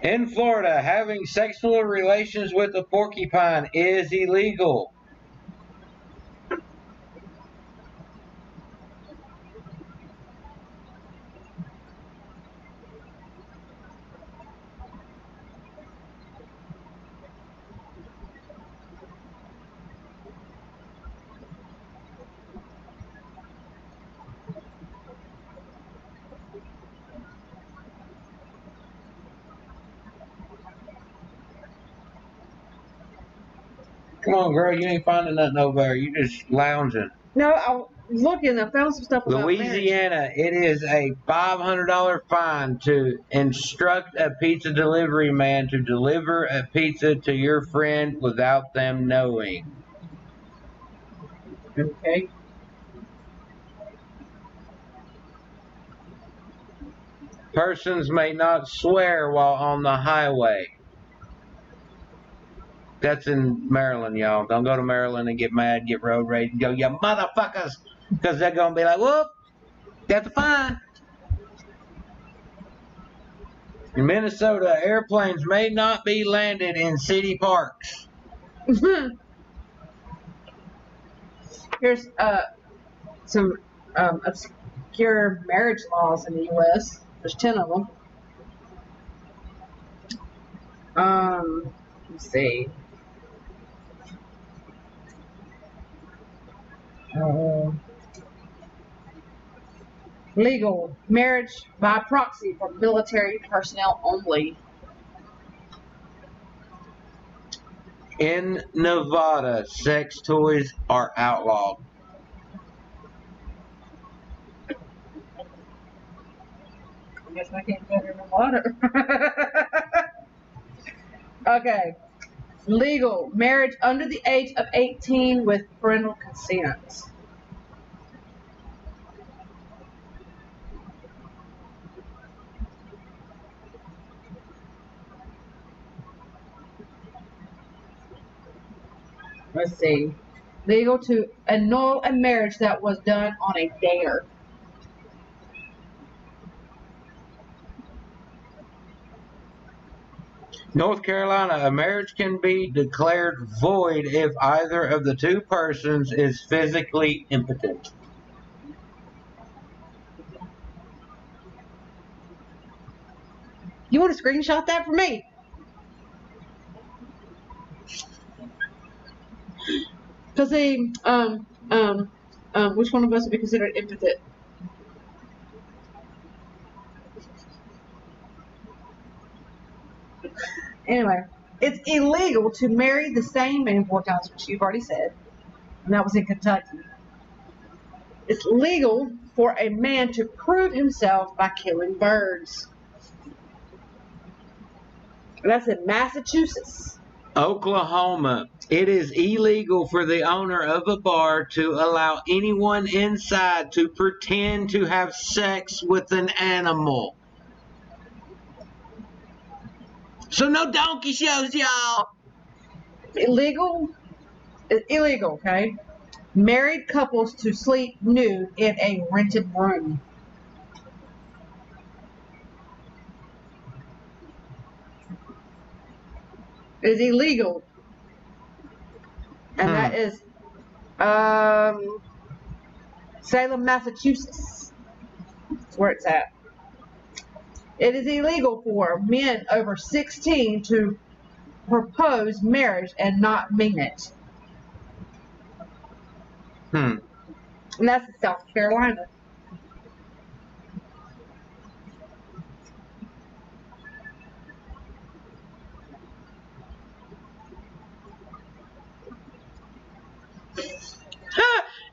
In Florida, having sexual relations with a porcupine is illegal. Come on, girl, you ain't finding nothing over there. You just lounging. No, I was looking. I found some stuff about marriage. Louisiana, it is a $500 fine to instruct a pizza delivery man to deliver a pizza to your friend without them knowing. Okay. Persons may not swear while on the highway. That's in Maryland, y'all. Don't go to Maryland and get mad, get road rage, and go, you motherfuckers, because they're going to be like, whoop, that's a fine. In Minnesota, airplanes may not be landed in city parks. Here's some obscure marriage laws in the U.S. There's 10 of them. Let's see. Legal marriage by proxy for military personnel only. In Nevada, sex toys are outlawed. I guess I can't go in the water. Okay. Legal marriage under the age of 18 with parental consent. Let's see. Legal to annul a marriage that was done on a dare. North Carolina, a marriage can be declared void if either of the two persons is physically impotent. You want to screenshot that for me? Because which one of us would be considered impotent? Anyway, it's illegal to marry the same man 4 times, which you've already said, and that was in Kentucky. It's legal for a man to prove himself by killing birds. And that's in Massachusetts. Oklahoma, it is illegal for the owner of a bar to allow anyone inside to pretend to have sex with an animal. So no donkey shows, y'all. Illegal. It's illegal, okay? Married couples to sleep nude in a rented room. It is illegal. And that is Salem, Massachusetts. That's where it's at. It is illegal for men over 16 to propose marriage and not mean it. And that's in South Carolina.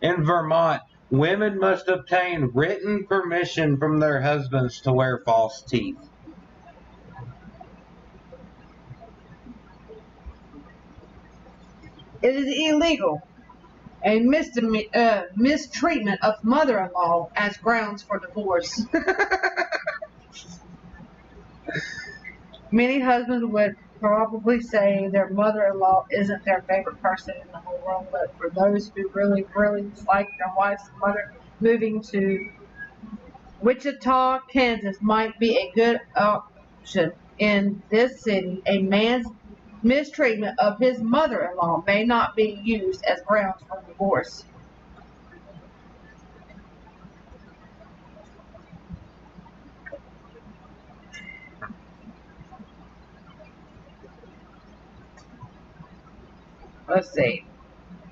In Vermont, women must obtain written permission from their husbands to wear false teeth. It is illegal. A mistreatment of mother-in-law as grounds for divorce. Many husbands would probably say their mother-in-law isn't their favorite person in the whole world, but for those who really, really dislike their wife's mother, moving to Wichita, Kansas might be a good option. In this city, a man's mistreatment of his mother-in-law may not be used as grounds for divorce. Let's see.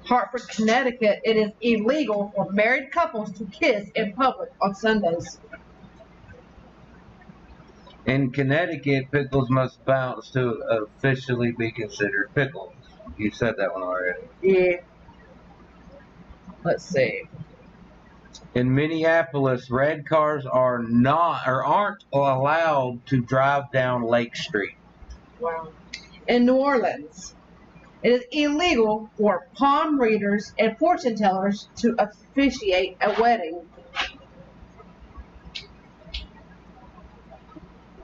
Hartford, Connecticut, it is illegal for married couples to kiss in public on Sundays. In Connecticut, pickles must bounce to officially be considered pickles. You said that one already. Yeah. Let's see. In Minneapolis, red cars are not or aren't allowed to drive down Lake Street. Wow. In New Orleans, it is illegal for palm readers and fortune tellers to officiate a wedding.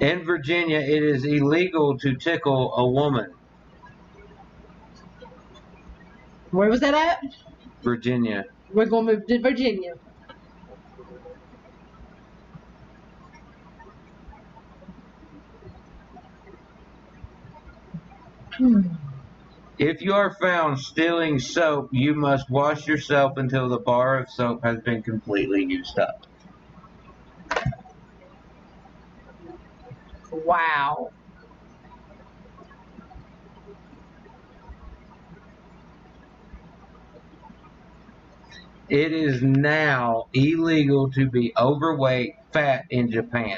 In Virginia, it is illegal to tickle a woman. Where was that at? Virginia. We're going to move to Virginia. If you are found stealing soap, you must wash yourself until the bar of soap has been completely used up. Wow. It is now illegal to be overweight, fat in Japan.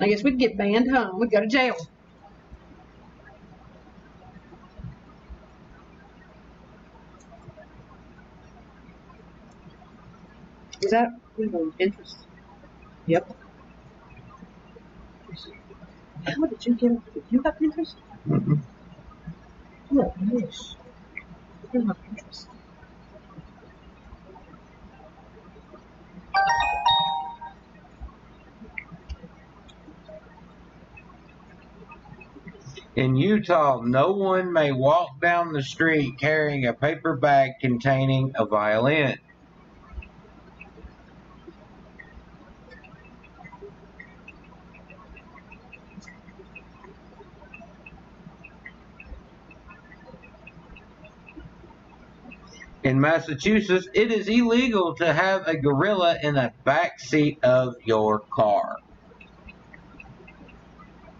I guess we'd get banned home. We'd go to jail. Is that interest? Yep. How did you get? Did you have Pinterest? Mm-hmm. Oh, yes. I don't have Pinterest. In Utah, no one may walk down the street carrying a paper bag containing a violin. In Massachusetts, it is illegal to have a gorilla in the back seat of your car.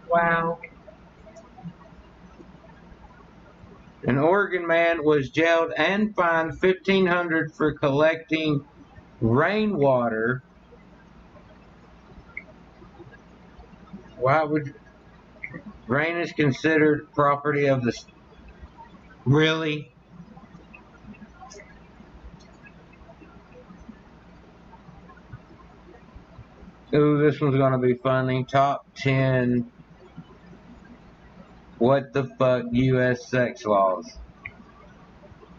Wow. An Oregon man was jailed and fined $1,500 for collecting rainwater. Why would rain is considered property of the really? Ooh, this one's gonna be funny. Top 10 what the fuck U.S. sex laws.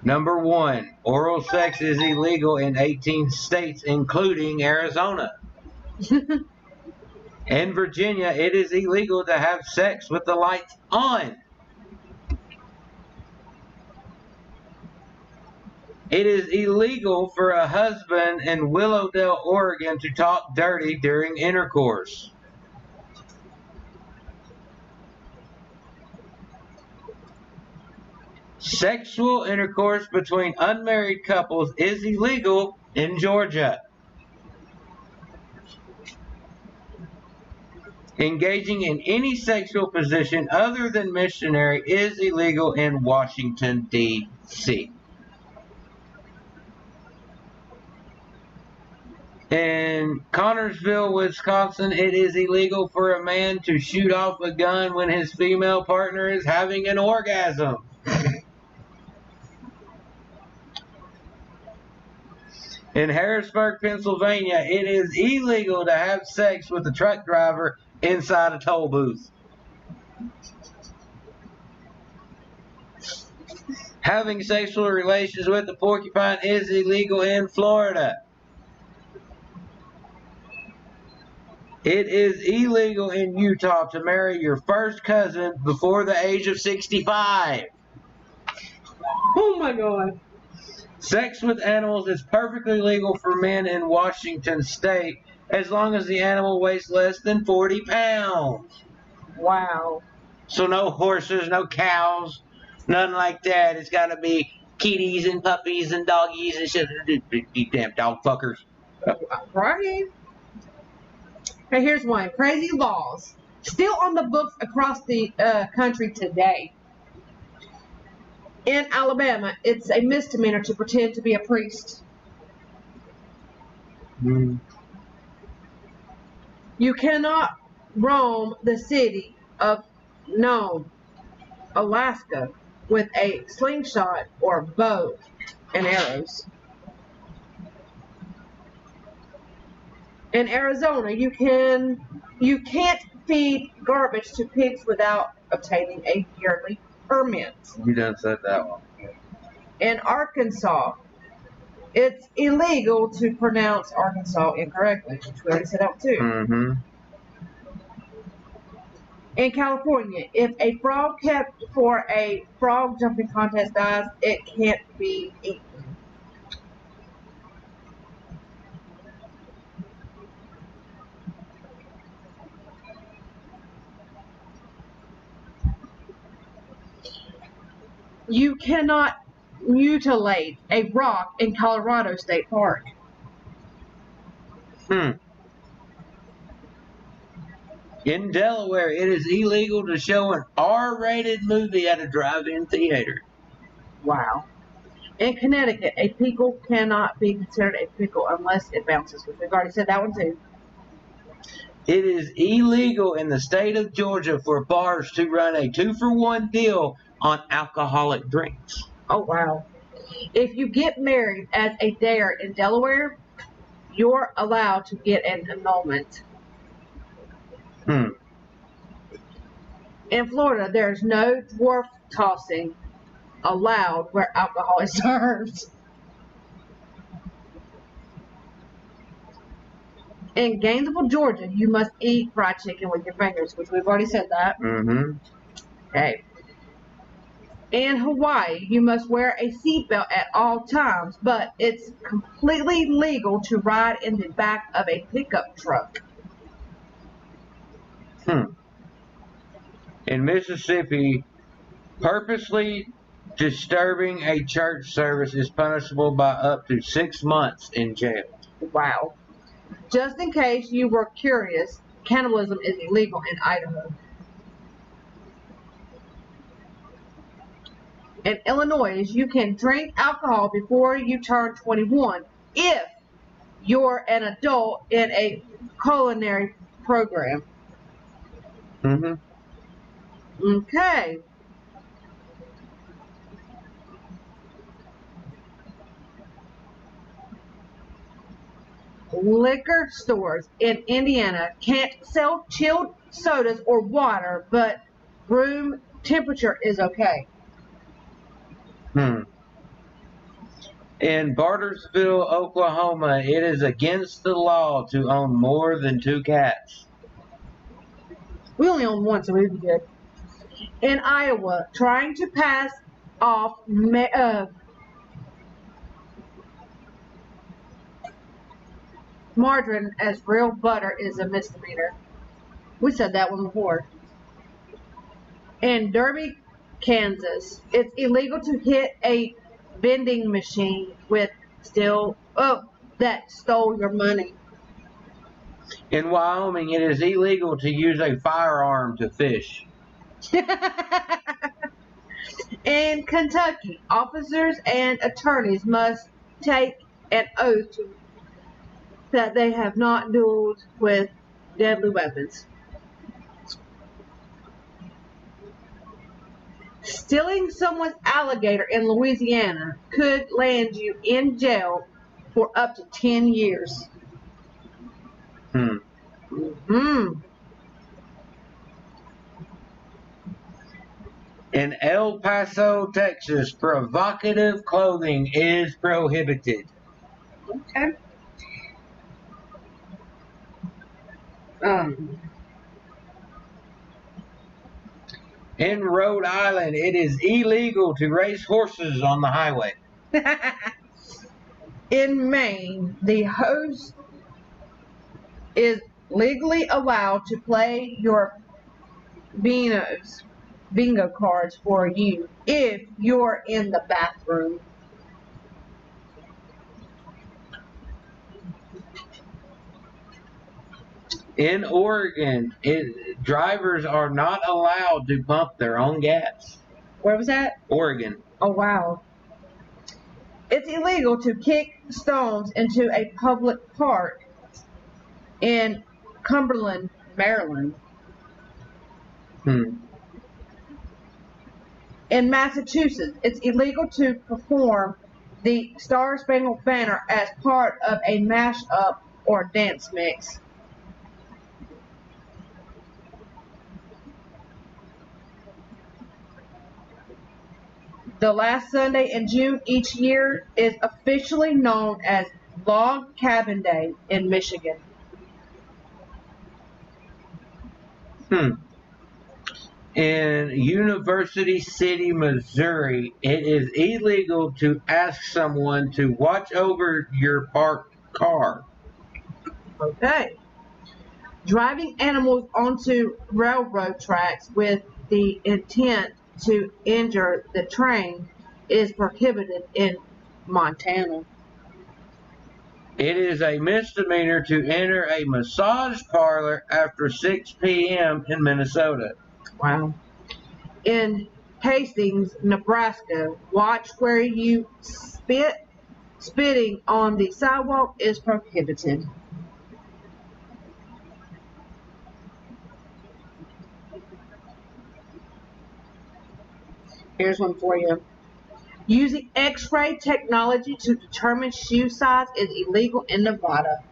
Number 1, oral sex is illegal in 18 states, including Arizona. In Virginia, it is illegal to have sex with the lights on. It is illegal for a husband in Willowdale, Oregon to talk dirty during intercourse. Sexual intercourse between unmarried couples is illegal in Georgia. Engaging in any sexual position other than missionary is illegal in Washington, D.C. In Connorsville, Wisconsin, it is illegal for a man to shoot off a gun when his female partner is having an orgasm. In Harrisburg, Pennsylvania, it is illegal to have sex with a truck driver inside a toll booth. Having sexual relations with a porcupine is illegal in Florida. It is illegal in Utah to marry your first cousin before the age of 65. Oh my God. Sex with animals is perfectly legal for men in Washington state as long as the animal weighs less than 40 pounds. Wow. So no horses, no cows, nothing like that. It's got to be kitties and puppies and doggies and shit. You damn dog fuckers. Right. Hey, here's one. Crazy laws. Still on the books across the country today. In Alabama, it's a misdemeanor to pretend to be a priest. You cannot roam the city of Nome, Alaska, with a slingshot or bow and arrows. In Arizona, you can't feed garbage to pigs without obtaining a yearly permit. You done said that one. In Arkansas, it's illegal to pronounce Arkansas incorrectly, which we already said that too. Mm-hmm. In California, if a frog kept for a frog jumping contest dies, it can't be eaten. You cannot mutilate a rock in Colorado State Park. In Delaware, it is illegal to show an R-rated movie at a drive-in theater. Wow. In Connecticut, a pickle cannot be considered a pickle unless it bounces, which we've already said that one too. It is illegal in the state of Georgia for bars to run a 2-for-1 deal on alcoholic drinks. Oh, wow. If you get married as a dare in Delaware, you're allowed to get an annulment. In Florida, there's no dwarf tossing allowed where alcohol is served. In Gainesville, Georgia, you must eat fried chicken with your fingers, which we've already said that. Mm-hmm. Okay. In Hawaii, you must wear a seatbelt at all times, but it's completely legal to ride in the back of a pickup truck. In Mississippi, purposely disturbing a church service is punishable by up to 6 months in jail. Wow. Just in case you were curious, cannibalism is illegal in Idaho. In Illinois, you can drink alcohol before you turn 21 if you're an adult in a culinary program. Mm-hmm. Okay. Liquor stores in Indiana can't sell chilled sodas or water, but room temperature is okay. In Bartersville, Oklahoma, it is against the law to own more than 2 cats. We only own one, so we'd be good. In Iowa, trying to pass off margarine as real butter is a misdemeanor. We said that one before. In Derby, Kansas, it's illegal to hit a vending machine with that stole your money. In Wyoming, it is illegal to use a firearm to fish. In Kentucky, officers and attorneys must take an oath that they have not dueled with deadly weapons. Stealing someone's alligator in Louisiana could land you in jail for up to 10 years. In El Paso, Texas, provocative clothing is prohibited. Okay. In Rhode Island, it is illegal to race horses on the highway. In Maine, the host is legally allowed to play your bingo cards for you if you're in the bathroom. In Oregon, drivers are not allowed to pump their own gas. Where was that? Oregon. Oh, wow. It's illegal to kick stones into a public park in Cumberland, Maryland. In Massachusetts, it's illegal to perform the Star Spangled Banner as part of a mashup or dance mix. The last Sunday in June each year is officially known as Log Cabin Day in Michigan. In University City, Missouri, it is illegal to ask someone to watch over your parked car. Okay. Driving animals onto railroad tracks with the intent to injure the train is prohibited in Montana. It is a misdemeanor to enter a massage parlor after 6 p.m. in Minnesota. Wow. In Hastings, Nebraska, watch where you spit. Spitting on the sidewalk is prohibited. Here's one for you. Using X-ray technology to determine shoe size is illegal in Nevada.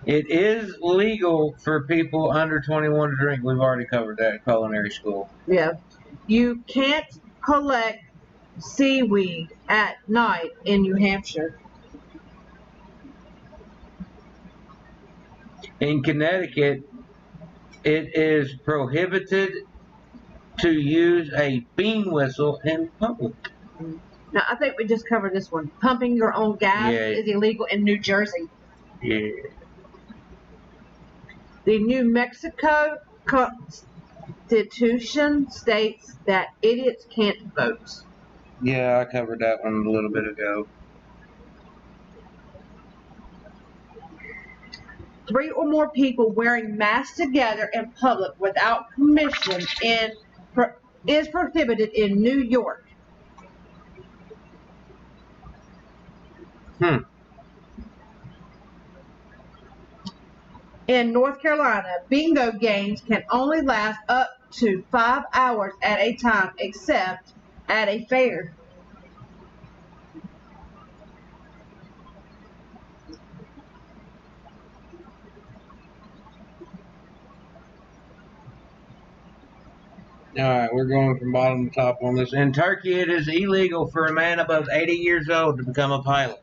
It is legal for people under 21 to drink. We've already covered that at culinary school. Yeah. You can't collect seaweed at night in New Hampshire. In Connecticut, It is prohibited to use a bean whistle in public. Now, I think we just covered this one. Pumping your own gas Yeah. is illegal in New Jersey. Yeah. The New Mexico Constitution states that idiots can't vote. Yeah, I covered that one a little bit ago. 3 or more people wearing masks together in public without permission is prohibited in New York. In North Carolina, bingo games can only last up to 5 hours at a time, except at a fair. All right, we're going from bottom to top on this. In Turkey, it is illegal for a man above 80 years old to become a pilot.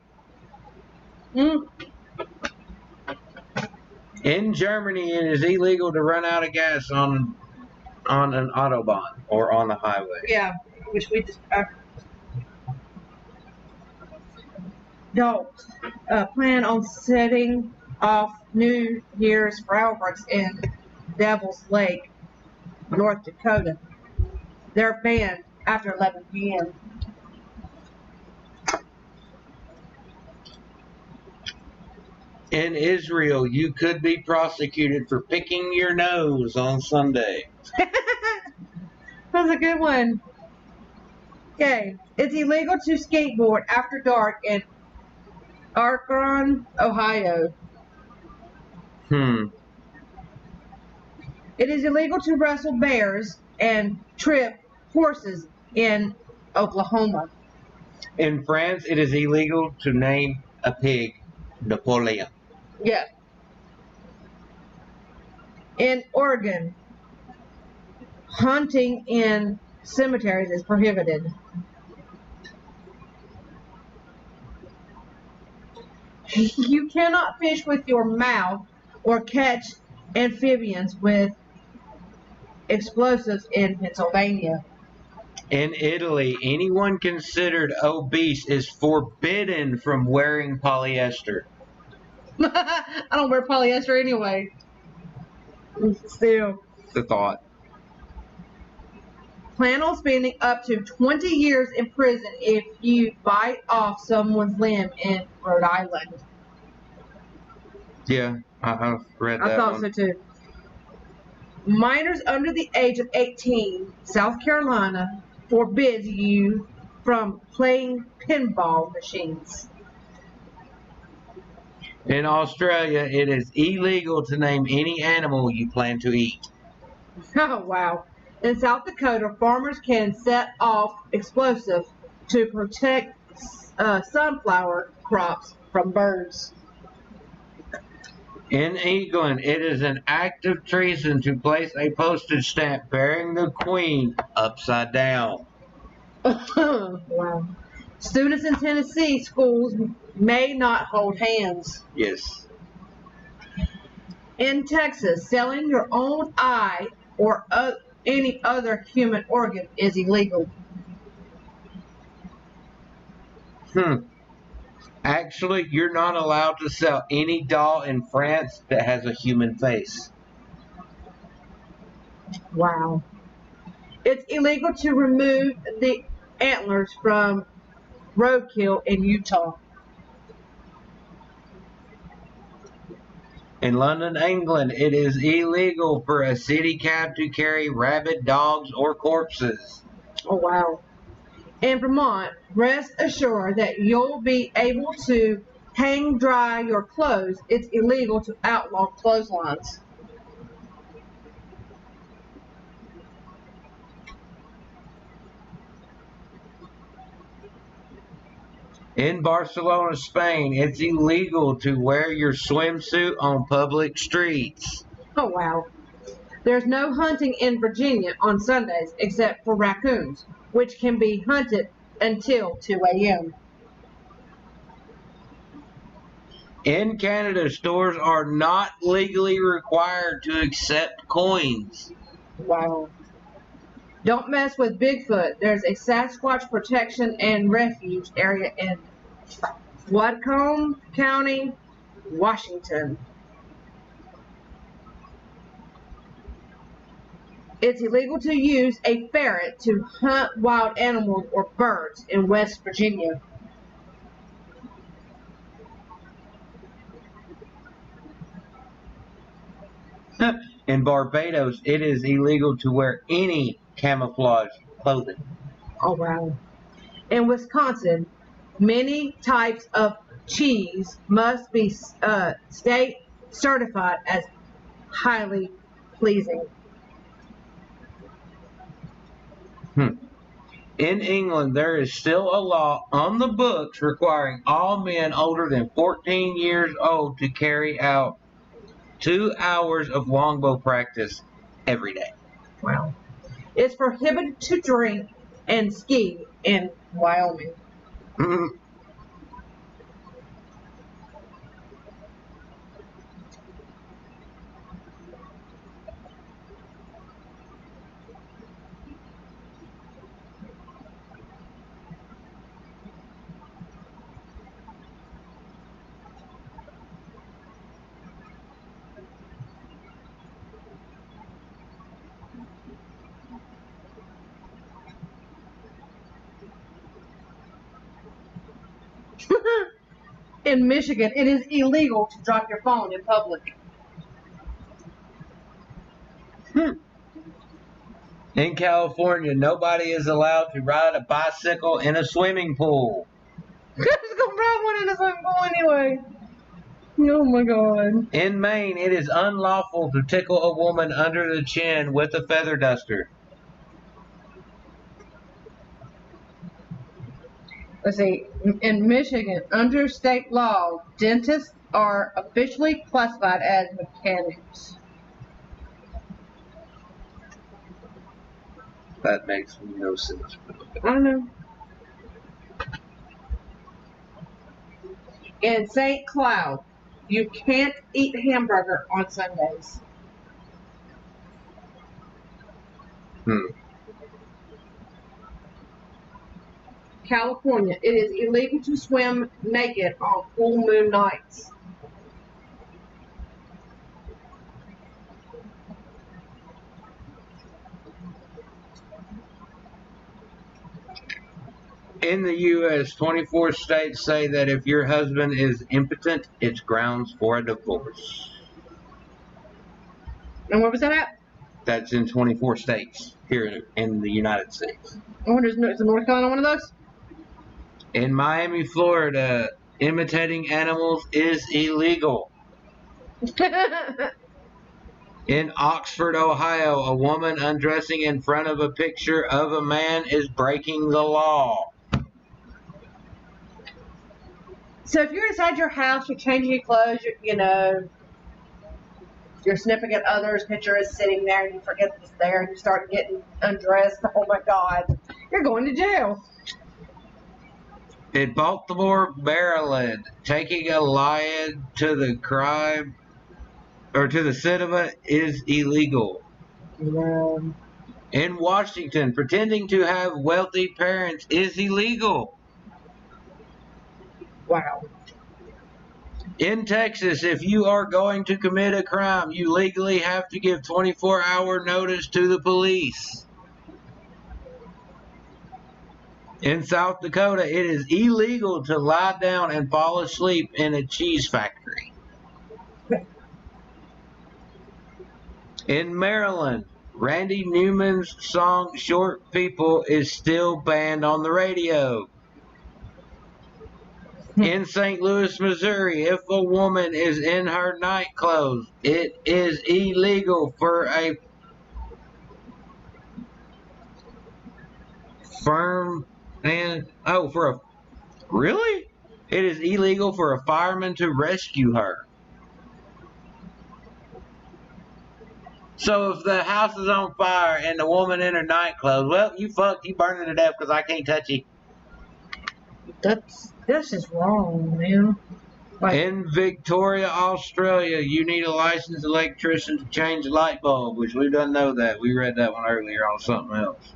In Germany, it is illegal to run out of gas on an autobahn or on the highway. Yeah, which we just don't plan on setting off New Year's fireworks in Devil's Lake, North Dakota. They're banned after 11 p.m. In Israel, you could be prosecuted for picking your nose on Sunday. That's a good one. Okay. It's illegal to skateboard after dark in Akron, Ohio. It is illegal to wrestle bears and trip horses in Oklahoma. In France, it is illegal to name a pig Napoleon. Yeah. In Oregon, hunting in cemeteries is prohibited. You cannot fish with your mouth or catch amphibians with explosives in Pennsylvania. In Italy, anyone considered obese is forbidden from wearing polyester. I don't wear polyester anyway. Still. The thought. Plan on spending up to 20 years in prison if you bite off someone's limb in Rhode Island. Yeah, I've read that. I thought one. so too. Minors under the age of 18, South Carolina forbids you from playing pinball machines. In Australia, it is illegal to name any animal you plan to eat. Oh, wow. In South Dakota, farmers can set off explosives to protect sunflower crops from birds. In England, it is an act of treason to place a postage stamp bearing the Queen upside down. Wow. Students in Tennessee schools may not hold hands. Yes. In Texas, selling your own eye or any other human organ is illegal. Actually, you're not allowed to sell any doll in France that has a human face. Wow. It's illegal to remove the antlers from roadkill in Utah. In London, England, it is illegal for a city cab to carry rabid dogs or corpses. Oh, wow. In Vermont, rest assured that you'll be able to hang dry your clothes. It's illegal to outlaw clotheslines. In Barcelona, Spain, it's illegal to wear your swimsuit on public streets. Oh, wow. There's no hunting in Virginia on Sundays except for raccoons, which can be hunted until 2 a.m. In Canada, stores are not legally required to accept coins. Wow. Don't mess with Bigfoot. There's a Sasquatch protection and refuge area in Whatcom County, Washington. It's illegal to use a ferret to hunt wild animals or birds in West Virginia. In Barbados, it is illegal to wear any camouflage clothing. Oh, wow. In Wisconsin, many types of cheese must be state certified as highly pleasing. In England, there is still a law on the books requiring all men older than 14 years old to carry out 2 hours of longbow practice every day. Wow. It's prohibited to drink and ski in Wyoming. In Michigan, it is illegal to drop your phone in public. In California, nobody is allowed to ride a bicycle in a swimming pool. Just gonna drive one in a swimming pool anyway. Oh my god. In Maine, it is unlawful to tickle a woman under the chin with a feather duster. Let's see. In Michigan, under state law, dentists are officially classified as mechanics. That makes no sense. I don't know. In St. Cloud, you can't eat hamburger on Sundays. California, it is illegal to swim naked on full moon nights. In the U.S., 24 states say that if your husband is impotent, it's grounds for a divorce. And where was that at? That's in 24 states here in the United States. I wonder, is North Carolina one of those? In Miami, Florida, imitating animals is illegal. In Oxford, Ohio, a woman undressing in front of a picture of a man is breaking the law. So if you're inside your house, you're changing your clothes, your significant other's picture is sitting there and you forget it's there and you start getting undressed, oh my God, you're going to jail. In Baltimore, Maryland, taking a lion to the crime or to the cinema is illegal. In Washington, pretending to have wealthy parents is illegal. Wow. In Texas, if you are going to commit a crime, you legally have to give 24-hour notice to the police. In South Dakota, it is illegal to lie down and fall asleep in a cheese factory. In Maryland, Randy Newman's song Short People is still banned on the radio. In St. Louis, Missouri, if a woman is in her night clothes, it is illegal for a really? It is illegal for a fireman to rescue her. So if the house is on fire and the woman in her night clothes, well, you fucked, you burning to death because I can't touch you. That's just wrong, man. Like, In Victoria, Australia, you need a licensed electrician to change a light bulb, which we don't know that. We read that one earlier on something else.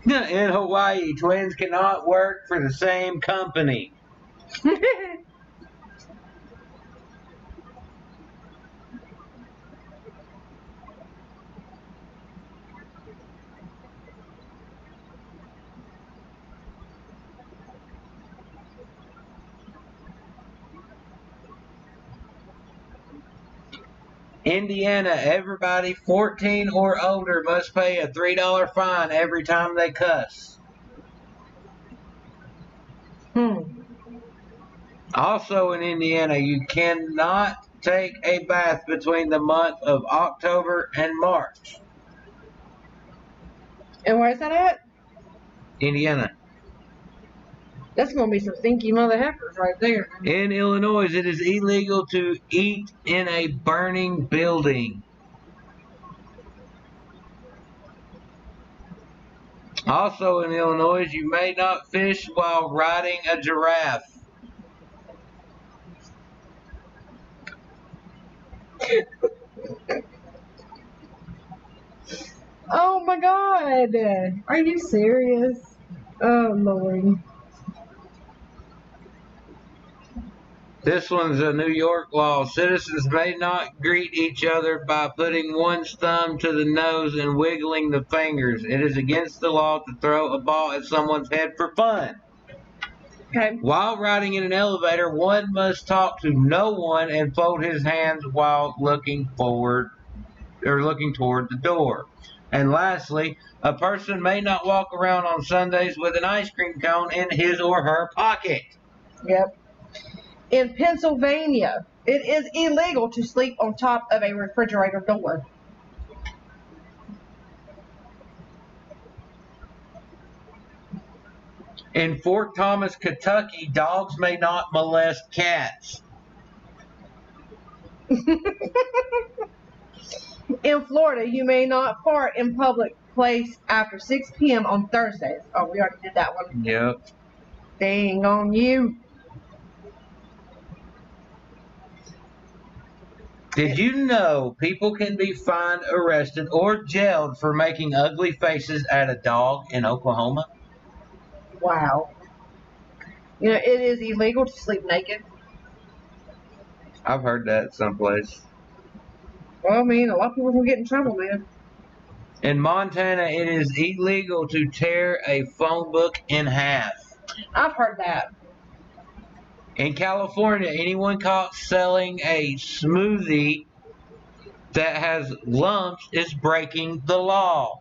In Hawaii, twins cannot work for the same company. Indiana, everybody 14 or older must pay a $3 fine every time they cuss. Also in Indiana, you cannot take a bath between the month of October and March. And where's that at? Indiana. That's going to be some stinky mother heifers right there. In Illinois, it is illegal to eat in a burning building. Also in Illinois, you may not fish while riding a giraffe. Oh my God. Are you serious? Oh Lord. This one's a New York law. Citizens may not greet each other by putting one's thumb to the nose and wiggling the fingers. It is against the law to throw a ball at someone's head for fun. Okay. While riding in an elevator, one must talk to no one and fold his hands while looking forward or looking toward the door. And lastly, a person may not walk around on Sundays with an ice cream cone in his or her pocket. Yep. In Pennsylvania, it is illegal to sleep on top of a refrigerator door. In Fort Thomas, Kentucky, dogs may not molest cats. In Florida, you may not fart in public place after 6 p.m. on Thursdays. Oh, we already did that one. Yep. Dang on you. Did you know people can be fined, arrested, or jailed for making ugly faces at a dog in Oklahoma? Wow. You know, it is illegal to sleep naked. I've heard that someplace. Well, I mean, a lot of people can get in trouble, man. In Montana, it is illegal to tear a phone book in half. I've heard that. In California, anyone caught selling a smoothie that has lumps is breaking the law.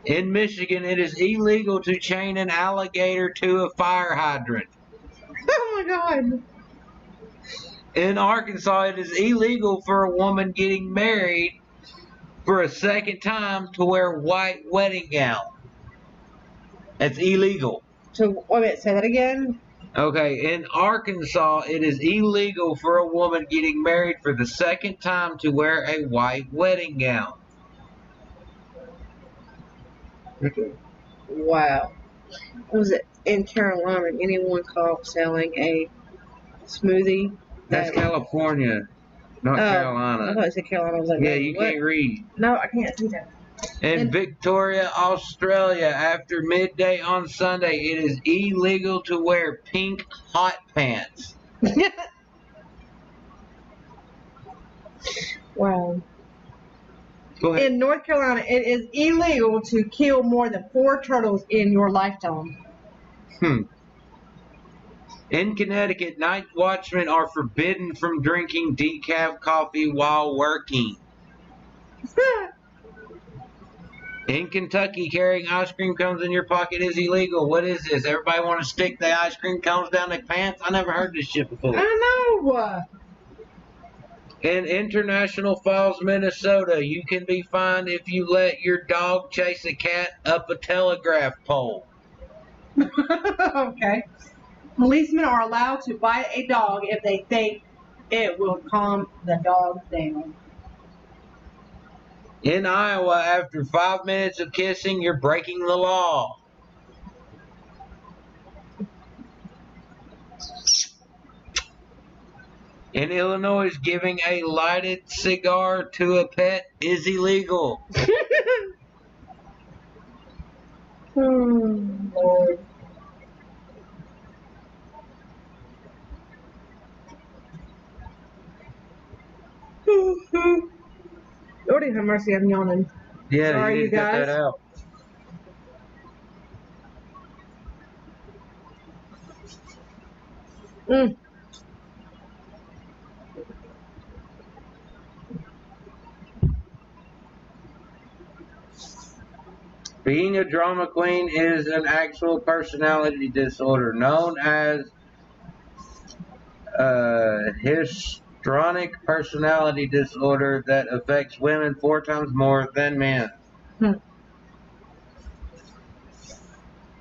In Michigan, it is illegal to chain an alligator to a fire hydrant. Oh my God. In Arkansas, it is illegal for a woman getting married for a second time to wear a white wedding gown. That's illegal. So, wait a minute, say that again. Okay, in Arkansas, it is illegal for a woman getting married for the second time to wear a white wedding gown. Wow. What was it in Carolina? Anyone caught selling a smoothie? That's California, not I Carolina. thought it said Carolina. I was like, Yeah, you what? can't read. No, I can't do that. In Victoria, Australia, after midday on Sunday, it is illegal to wear pink hot pants. Wow. Go ahead. In North Carolina, it is illegal to kill more than 4 turtles in your lifetime. In Connecticut, night watchmen are forbidden from drinking decaf coffee while working. In Kentucky, carrying ice cream cones in your pocket is illegal. What is this? Everybody want to stick the ice cream cones down their pants? I never heard this shit before. I know. In International Falls, Minnesota, you can be fined if you let your dog chase a cat up a telegraph pole. Okay. Policemen are allowed to bite a dog if they think it will calm the dog down. In Iowa, after 5 minutes of kissing, you're breaking the law. In Illinois, giving a lighted cigar to a pet is illegal. Lord. Lord have mercy, I'm yawning. Yeah, Sorry, you you need to cut guys. that out. Mm. Being a drama queen is an actual personality disorder known as histrionic personality disorder that affects women 4 times more than men. Hmm.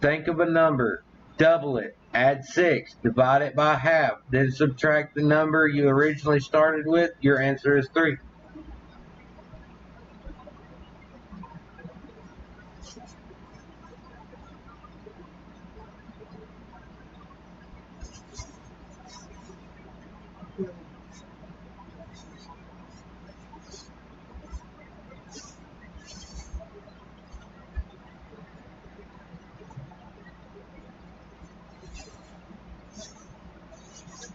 Think of a number, double it, add 6, divide it by half, then subtract the number you originally started with. Your answer is 3.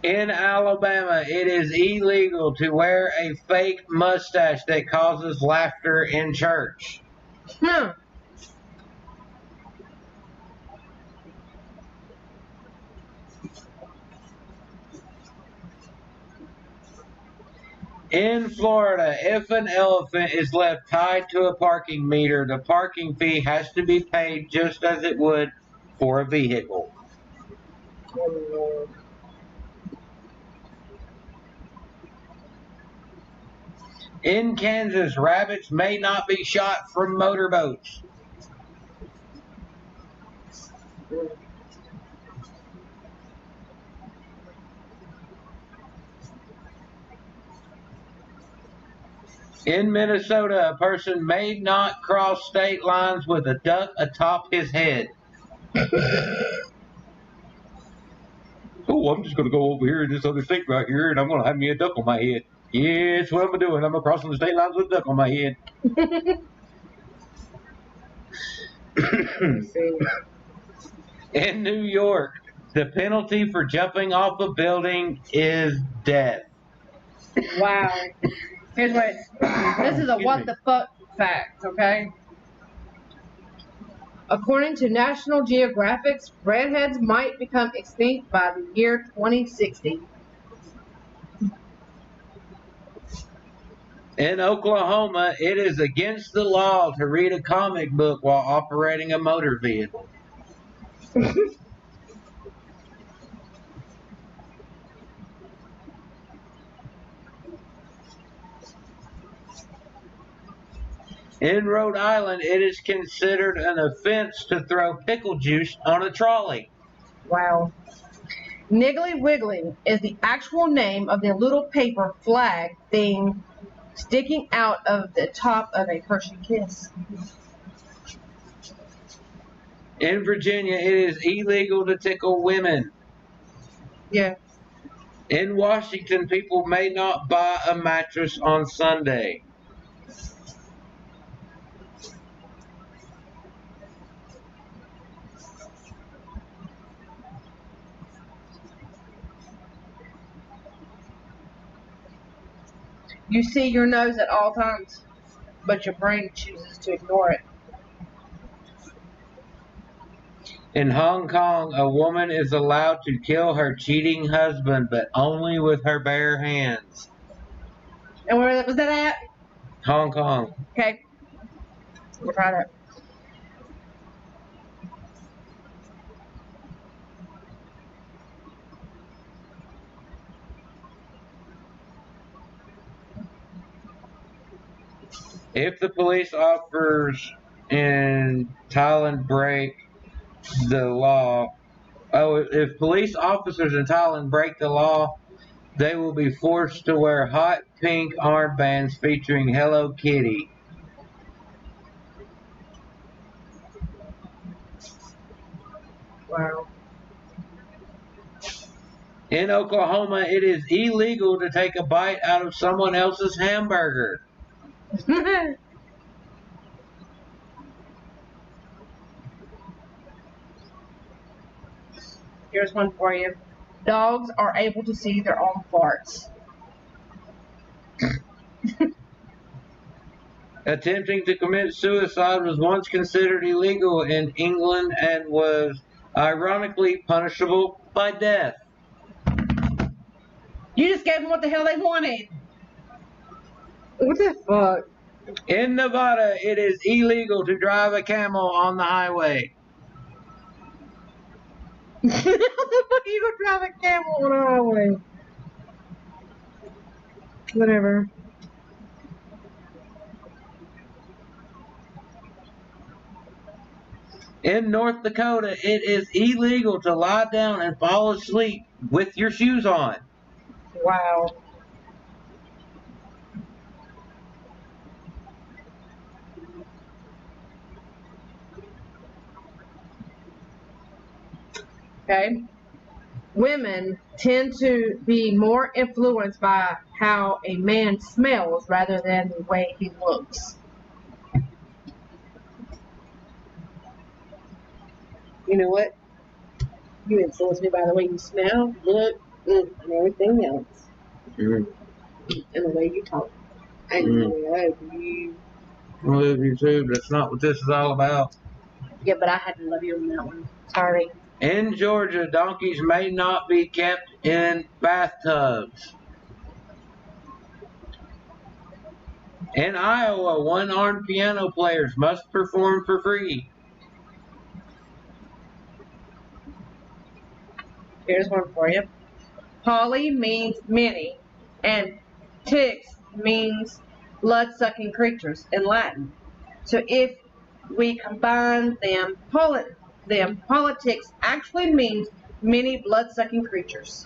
In Alabama, it is illegal to wear a fake mustache that causes laughter in church. Hmm. In Florida, if an elephant is left tied to a parking meter, the parking fee has to be paid just as it would for a vehicle. Oh, Lord. In Kansas, rabbits may not be shot from motorboats. In Minnesota, a person may not cross state lines with a duck atop his head. Oh, I'm just going to go over here in this other state right here, and I'm going to have me a duck on my head. Yeah, that's what I'm doing. I'm crossing the state lines with a duck on my head. In New York, the penalty for jumping off a building is death. Wow. Here's what. This is a what the fuck fact, okay? According to National Geographic, redheads might become extinct by the year 2060. In Oklahoma, it is against the law to read a comic book while operating a motor vehicle. In Rhode Island, it is considered an offense to throw pickle juice on a trolley. Wow. Niggly Wiggly is the actual name of the little paper flag thing sticking out of the top of a Hershey Kiss. In Virginia, it is illegal to tickle women. Yeah. In Washington, people may not buy a mattress on Sunday. You see your nose at all times, but your brain chooses to ignore it. In Hong Kong, a woman is allowed to kill her cheating husband, but only with her bare hands. And where was that at? Hong Kong. Okay. We'll try that. If the police officers in Thailand break the law, if police officers in Thailand break the law, they will be forced to wear hot pink armbands featuring Hello Kitty. Wow. In Oklahoma, it is illegal to take a bite out of someone else's hamburger. Here's one for you. Dogs are able to see their own farts. Attempting to commit suicide was once considered illegal in England and was ironically punishable by death. You just gave them what the hell they wanted. What the fuck? In Nevada, it is illegal to drive a camel on the highway. How the fuck are you gonna drive a camel on a highway? Whatever. In North Dakota, it is illegal to lie down and fall asleep with your shoes on. Wow. Okay. Women tend to be more influenced by how a man smells rather than the way he looks. You know what? You influence me by the way you smell, look, and everything else. And the way you talk. I love you. I love you too, but that's not what this is all about. Yeah, but I had to love you on that one. Sorry. In Georgia, donkeys may not be kept in bathtubs. In Iowa, one-armed piano players must perform for free. Here's one for you. Poly means many, and ticks means blood-sucking creatures in Latin. So if we combine them, politics actually means many blood-sucking creatures.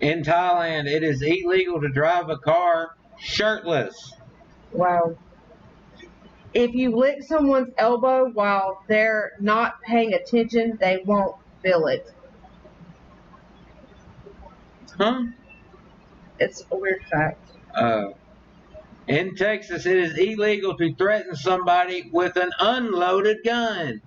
In Thailand, it is illegal to drive a car shirtless. Wow. If you lick someone's elbow while they're not paying attention, they won't feel it. Huh? It's a weird fact. In Texas, it is illegal to threaten somebody with an unloaded gun.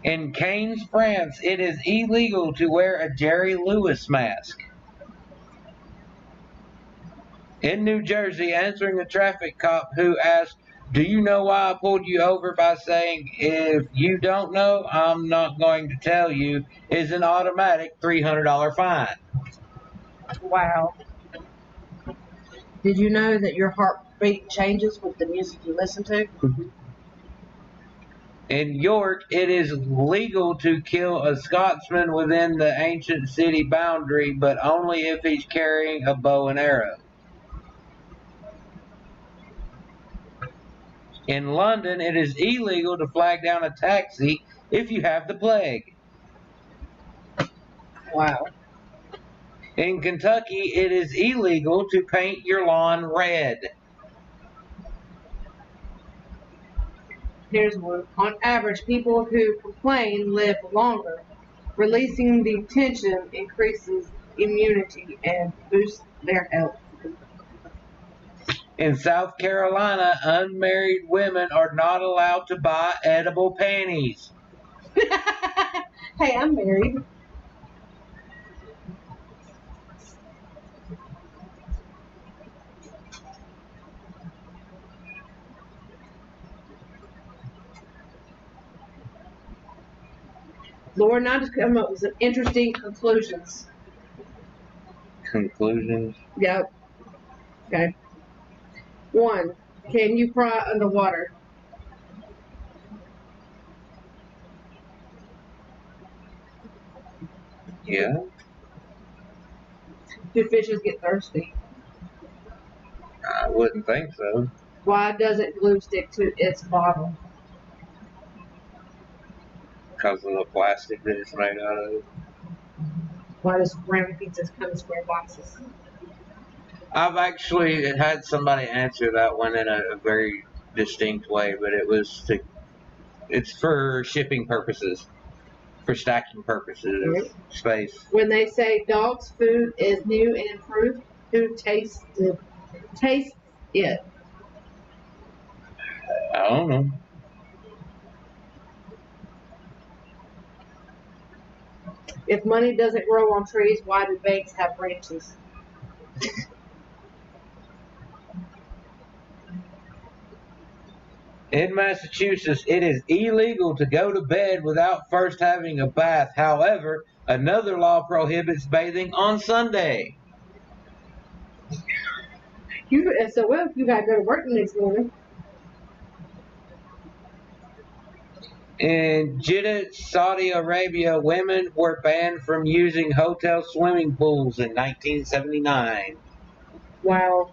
In Cannes, France, it is illegal to wear a Jerry Lewis mask. In New Jersey, answering a traffic cop who asked, "Do you know why I pulled you over?" by saying, "If you don't know, I'm not going to tell you," is an automatic $300 fine. Wow. Did you know that your heartbeat changes with the music you listen to? In York, it is legal to kill a Scotsman within the ancient city boundary, but only if he's carrying a bow and arrow. In London, it is illegal to flag down a taxi if you have the plague. Wow. In Kentucky, it is illegal to paint your lawn red. Here's one. On average, people who complain live longer. Releasing the tension increases immunity and boosts their health. In South Carolina, unmarried women are not allowed to buy edible panties. Hey, I'm married. Lord, now just come up with some interesting conclusions. Conclusions? Yep. Okay. 1. Can you fry underwater? Yeah. Do fishes get thirsty? I wouldn't think so. Why doesn't glue stick to its bottle? Because of the plastic that it's made out of. Why does brownie pizzas come in square boxes? I've actually had somebody answer that one in a very distinct way, but it's for shipping purposes, for stacking purposes, Right. space. When they say dog's food is new and improved, who tastes it? I don't know. If money doesn't grow on trees, why do banks have branches? In Massachusetts, it is illegal to go to bed without first having a bath. However, another law prohibits bathing on Sunday. If you gotta go to work the next morning. In Jeddah, Saudi Arabia, women were banned from using hotel swimming pools in 1979. Wow.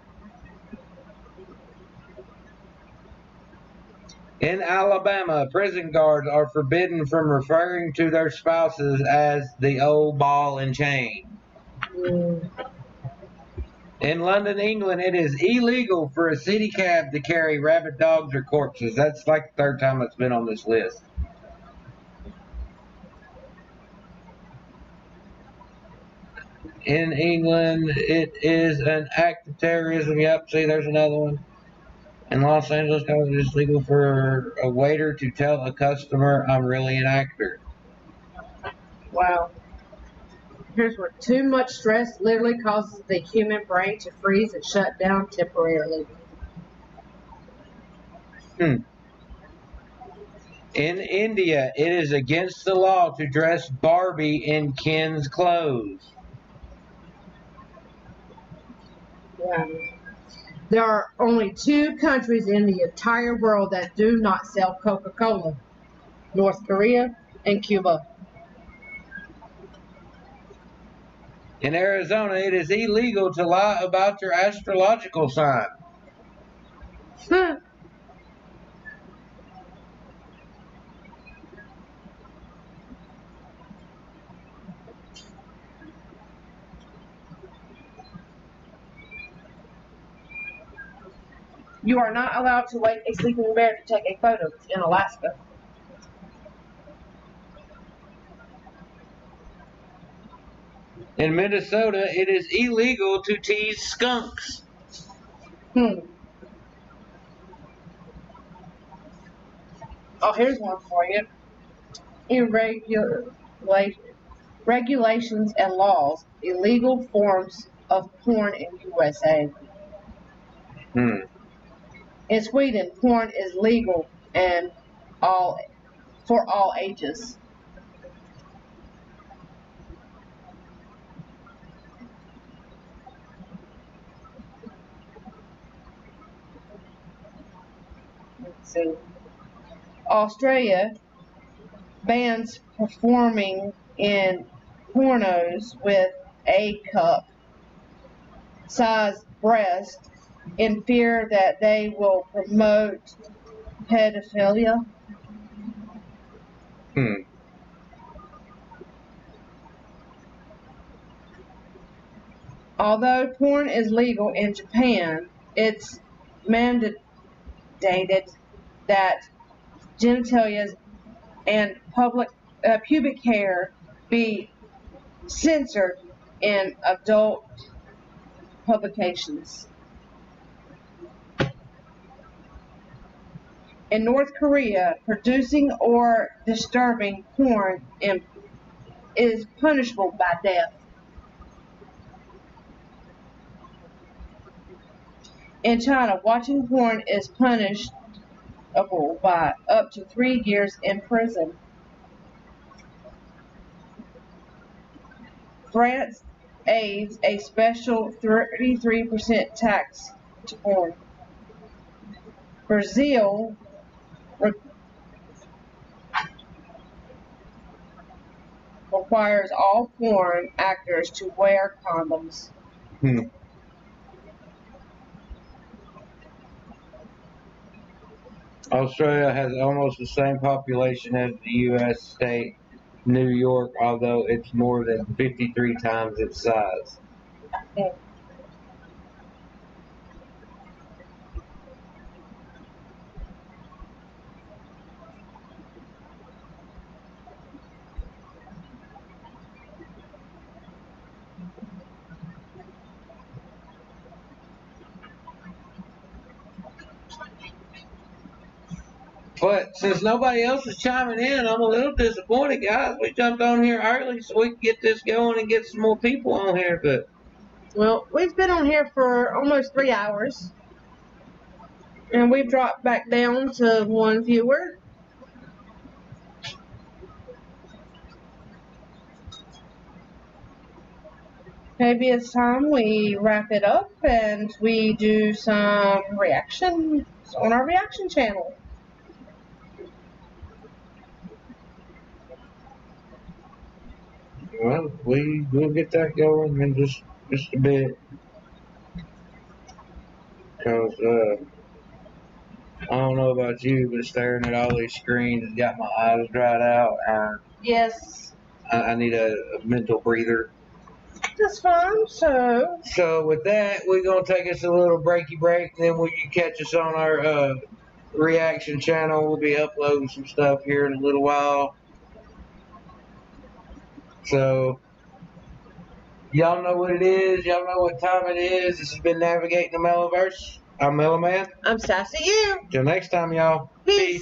In Alabama, prison guards are forbidden from referring to their spouses as the old ball and chain. Mm. In London, England, it is illegal for a city cab to carry rabid dogs or corpses. That's like the third time it's been on this list. In England, it is an act of terrorism. Yep, see, there's another one. In Los Angeles, it is legal for a waiter to tell a customer, I'm really an actor. Wow. Here's where too much stress literally causes the human brain to freeze and shut down temporarily. Hmm. In India, it is against the law to dress Barbie in Ken's clothes. Wow. There are only 2 countries in the entire world that do not sell Coca-Cola: North Korea and Cuba. In Arizona, it is illegal to lie about your astrological sign. You are not allowed to wake a sleeping bear to take a photo in Alaska. In Minnesota, it is illegal to tease skunks. Hmm. Oh, here's one for you. Regulations and laws. Illegal forms of porn in USA. Hmm. In Sweden, porn is legal and all for all ages. Let's see. Australia bans performing in pornos with A cup size breast in fear that they will promote pedophilia. Hmm. Although porn is legal in Japan, it's mandated that genitalia and pubic hair be censored in adult publications. In North Korea, producing or distributing porn is punishable by death. In China, watching porn is punishable by up to 3 years in prison. France aids a special 33% tax to porn. Brazil requires all porn actors to wear condoms. Hmm. Australia has almost the same population as the U.S. state New York, although it's more than 53 times its size. But since nobody else is chiming in, I'm a little disappointed, guys. We jumped on here early so we could get this going and get some more people on here. But Well, we've been on here for almost 3 hours, and we've dropped back down to 1 viewer. Maybe it's time we wrap it up and we do some reactions on our reaction channel. well, we'll get that going in just a bit, because I don't know about you, but staring at all these screens has got my eyes dried out, and Yes, I need a mental breather. that's fine. So with that, we're gonna take us a little breaky break, and then when you catch us on our reaction channel, we'll be uploading some stuff here in a little while. So y'all know what it is. Y'all know what time it is. This has been Navigating the Melloverse. I'm Mellow Man. I'm Sassy You. Till next time, y'all. Peace.